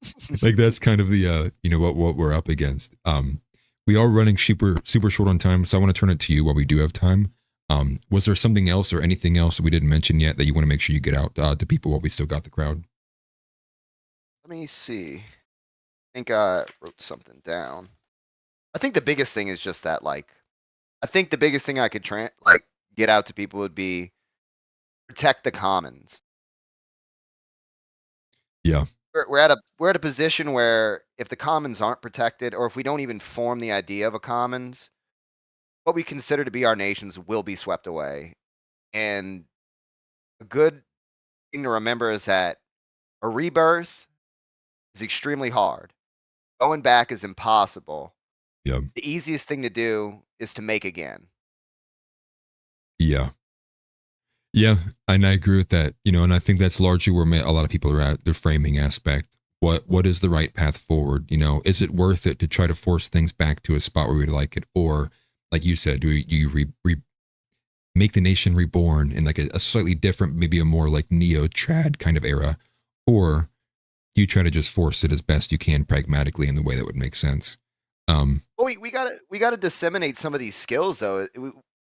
[SPEAKER 1] that's kind of the, what we're up against. We are running super short on time. So I want to turn it to you while we do have time. Was there something else or anything else that we didn't mention yet that you want to make sure you get out to people while we still got the crowd?
[SPEAKER 7] Let me see. I think I wrote something down. I think the biggest thing is just that, like, I think the biggest thing I could get out to people would be protect the commons.
[SPEAKER 1] Yeah.
[SPEAKER 7] We're at a position where if the commons aren't protected, or if we don't even form the idea of a commons, what we consider to be our nations will be swept away. And a good thing to remember is that a rebirth is extremely hard. Going back is impossible.
[SPEAKER 1] Yeah.
[SPEAKER 7] The easiest thing to do is to make again.
[SPEAKER 1] Yeah. Yeah. And I agree with that, and I think that's largely where a lot of people are at, the framing aspect. What is the right path forward? Is it worth it to try to force things back to a spot where we'd like it? Or, like you said, do you make the nation reborn in like a slightly different, maybe a more like neo-trad kind of era? Or do you try to just force it as best you can pragmatically in the way that would make sense?
[SPEAKER 7] Well, we gotta disseminate some of these skills though.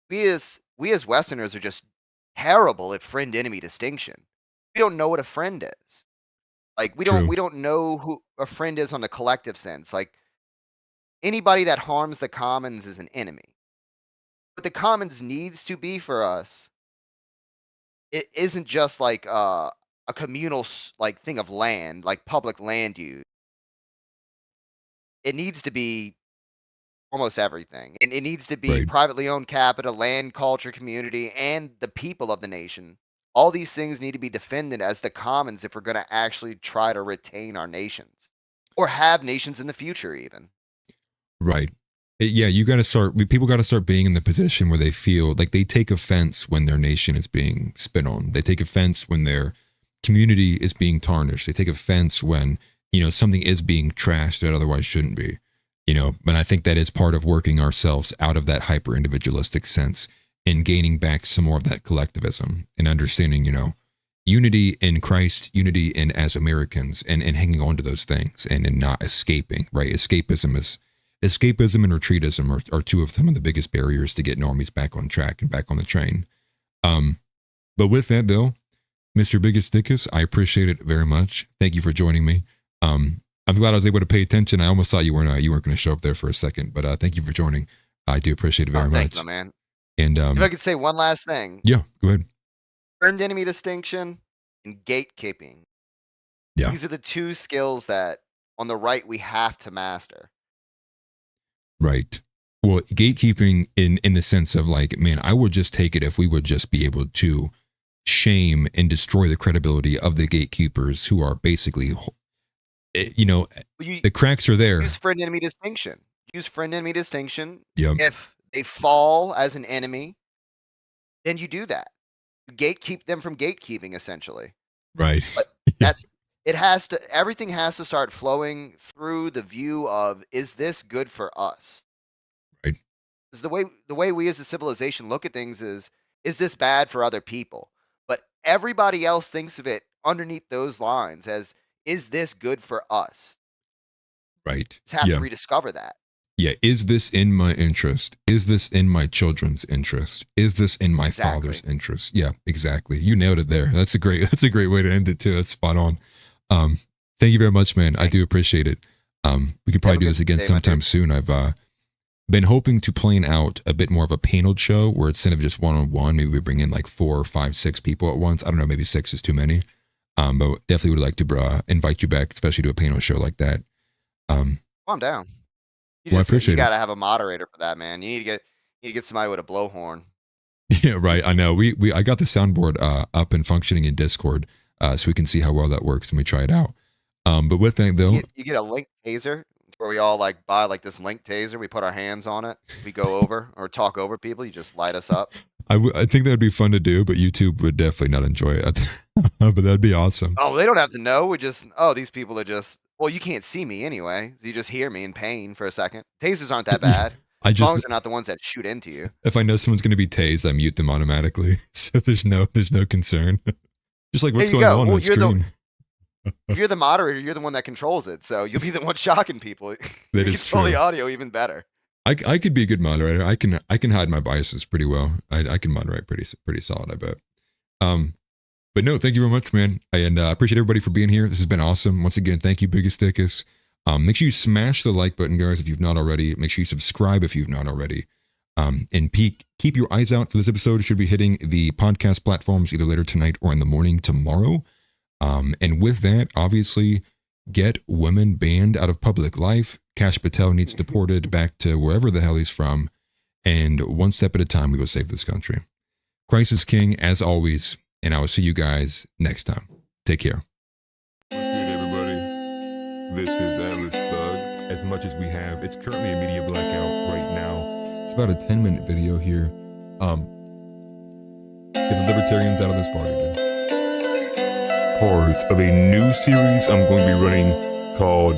[SPEAKER 7] We as Westerners are just terrible at friend-enemy distinction. We don't know what a friend is. Like we
[SPEAKER 1] True.
[SPEAKER 7] don't know who a friend is on the collective sense. Like anybody that harms the commons is an enemy. What the commons needs to be for us, it isn't just like a communal like thing of land, like public land use. It needs to be almost everything. And it needs to be
[SPEAKER 1] Right.
[SPEAKER 7] privately owned capital, land, culture, community, and the people of the nation. All these things need to be defended as the commons if we're going to actually try to retain our nations or have nations in the future, even.
[SPEAKER 1] Right. Yeah, people got to start being in the position where they feel like they take offense when their nation is being spit on. They take offense when their community is being tarnished. They take offense when, something is being trashed that otherwise shouldn't be, but I think that is part of working ourselves out of that hyper individualistic sense and gaining back some more of that collectivism and understanding, unity in Christ, unity in as Americans, and hanging on to those things and not escaping, right? Escapism and retreatism are two of some of the biggest barriers to getting armies back on track and back on the train. But with that though, Mr. Biggus Dickus, I appreciate it very much. Thank you for joining me. I'm glad I was able to pay attention. I almost thought you weren't going to show up there for a second, but thank you for joining. I do appreciate it very much.
[SPEAKER 7] Thanks, man.
[SPEAKER 1] And
[SPEAKER 7] if I could say one last thing.
[SPEAKER 1] Yeah, go ahead.
[SPEAKER 7] Friend-enemy distinction and gatekeeping.
[SPEAKER 1] Yeah.
[SPEAKER 7] These are the two skills that on the right we have to master.
[SPEAKER 1] Right. Well, gatekeeping in the sense of like, man, I would just take it if we would just be able to shame and destroy the credibility of the gatekeepers who are basically, the cracks are there.
[SPEAKER 7] Use friend-enemy distinction.
[SPEAKER 1] Yep.
[SPEAKER 7] If they fall as an enemy, then you do that. You gatekeep them from gatekeeping, essentially.
[SPEAKER 1] Right.
[SPEAKER 7] But everything has to start flowing through the view of, is this good for us?
[SPEAKER 1] Right.
[SPEAKER 7] Because the way we as a civilization look at things is this bad for other people? But everybody else thinks of it underneath those lines as, is this good for us?
[SPEAKER 1] Right.
[SPEAKER 7] Just have to rediscover that.
[SPEAKER 1] Yeah. Is this in my interest? Is this in my children's interest? Is this in my father's interest? Yeah, exactly. You nailed it there. That's a great way to end it too. That's spot on. Thank you very much, man. I do appreciate it. We could probably do this again sometime soon. I've been hoping to plan out a bit more of a paneled show where instead of just one-on-one, maybe we bring in like 4 or 5, 6 people at once. I don't know, maybe 6 is too many. But definitely would like to invite you back, especially to a panel show like that.
[SPEAKER 7] Calm down.
[SPEAKER 1] I appreciate
[SPEAKER 7] you gotta have a moderator for that, man. You need to get somebody with a blowhorn.
[SPEAKER 1] Yeah, right. I know. I got the soundboard up and functioning in Discord, so we can see how well that works when we try it out. But with that though,
[SPEAKER 7] you get a link taser where we all like buy like this link taser. We put our hands on it. We go over or talk over people. You just light us up.
[SPEAKER 1] I think that would be fun to do, but YouTube would definitely not enjoy it. But that'd be awesome.
[SPEAKER 7] Oh, they don't have to know. These people are just. Well, you can't see me anyway. You just hear me in pain for a second. Tasers aren't that bad. As long as they're not the ones that shoot into you.
[SPEAKER 1] If I know someone's going to be tased, I mute them automatically. So there's no concern. Just like what's going on on screen.
[SPEAKER 7] If you're the moderator, you're the one that controls it. So you'll be the one shocking people. You control the audio even better.
[SPEAKER 1] I could be a good moderator. I can hide my biases pretty well. I can moderate pretty solid, I bet. But no, thank you very much, man. And I appreciate everybody for being here. This has been awesome. Once again, thank you, Biggus Dickus. Make sure you smash the like button, guys, if you've not already. Make sure you subscribe if you've not already. And keep your eyes out for this episode. It should be hitting the podcast platforms either later tonight or in the morning tomorrow. And with that, obviously, get women banned out of public life. Kash Patel needs deported back to wherever the hell he's from. And one step at a time, we will save this country. Christ is King, as always. And I will see you guys next time. Take care.
[SPEAKER 4] What's good, everybody? This is Atlas Thug. As much as we have, it's currently a media blackout right now.
[SPEAKER 1] It's about a 10-minute video here. Get the libertarians out of this party, dude.
[SPEAKER 4] Part of a new series I'm going to be running called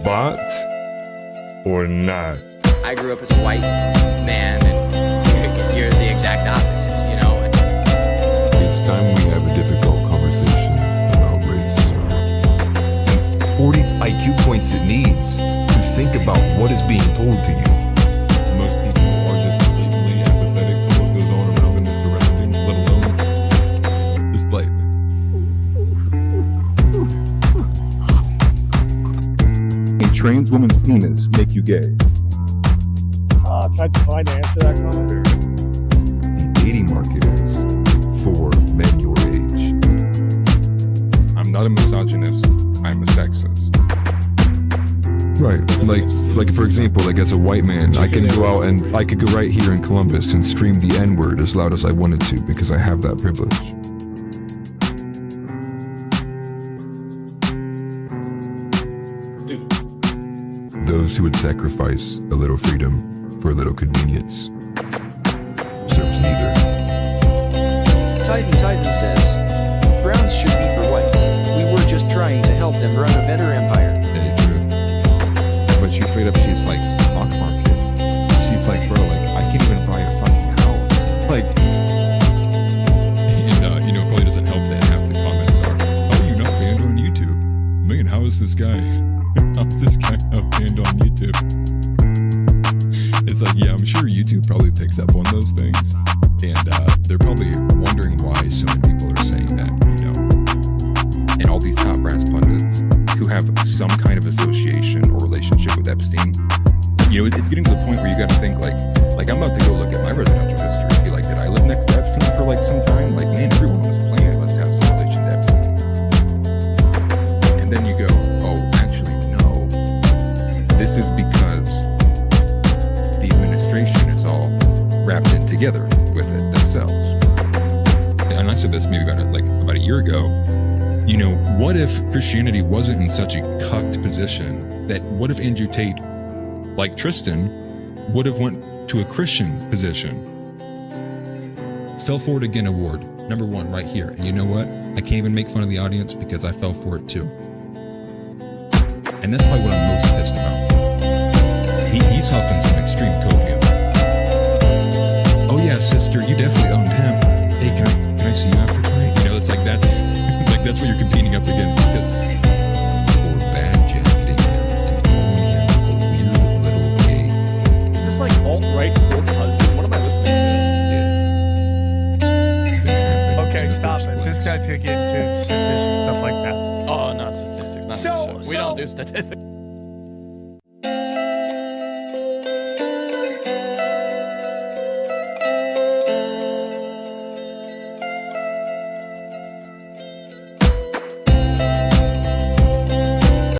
[SPEAKER 4] Bot or Not.
[SPEAKER 2] I grew up as a white man, and you're the exact opposite, you know?
[SPEAKER 1] It's time we have a difficult conversation about race.
[SPEAKER 3] 40 IQ points it needs to think about what is being told to you.
[SPEAKER 1] Most people are just blatantly apathetic to what goes on around them, their surroundings, let alone just blatantly.
[SPEAKER 4] A trans woman's penis make you gay?
[SPEAKER 5] Tried to find the answer to that comment.
[SPEAKER 1] The dating market is for men your age.
[SPEAKER 4] I'm not a misogynist. I'm a sexist.
[SPEAKER 1] Right. Like for example, like as a white man, I can go out and I could go right here in Columbus and scream the N-word as loud as I wanted to because I have that privilege. Those who would sacrifice a little freedom for a little convenience serves neither.
[SPEAKER 6] Titan says, Browns should be for whites. We were just trying to help them run a better empire.
[SPEAKER 1] Hey, truth.
[SPEAKER 4] But she's straight up, she's like, stock market. She's like, bro, like, I can't even buy a fucking house. Like,
[SPEAKER 1] And it probably doesn't help that half the comments are, "Oh, you're not banned on YouTube." Man, how is this guy? How is this guy not banned on YouTube? It's like, yeah, I'm sure YouTube probably picks up on those things, and they're probably wondering why so many people are saying that,
[SPEAKER 4] and all these top brass pundits who have some kind of association or relationship with Epstein, it's getting to the point where you got to think like I'm about to go look at my residential history and be like, did I live next to Epstein for like some time? Like, man, everyone on this planet must have some relation to Epstein. And then you go, oh, actually, no. This is because the administration is all wrapped in together with it themselves.
[SPEAKER 1] And I said this maybe about a year ago. What if Christianity wasn't in such a cucked position that what if Andrew Tate, like Tristan, would have went to a Christian position? Fell for it again award, #1 right here. And you know what? I can't even make fun of the audience because I fell for it too. And that's probably what I'm most pissed about. He's huffing some extreme copium. Oh yeah, sister, you definitely owned him. Hey, can I see you after tonight? It's like that's that's what you're competing up against because or bad jacketing him and calling him a weird little gay.
[SPEAKER 5] Is this like alt-right corpse husband? What am I listening to? Okay, stop it. This guy's gonna get into statistics and stuff like that.
[SPEAKER 2] Oh, no, statistics, not
[SPEAKER 5] So-
[SPEAKER 2] in the show. We don't do statistics.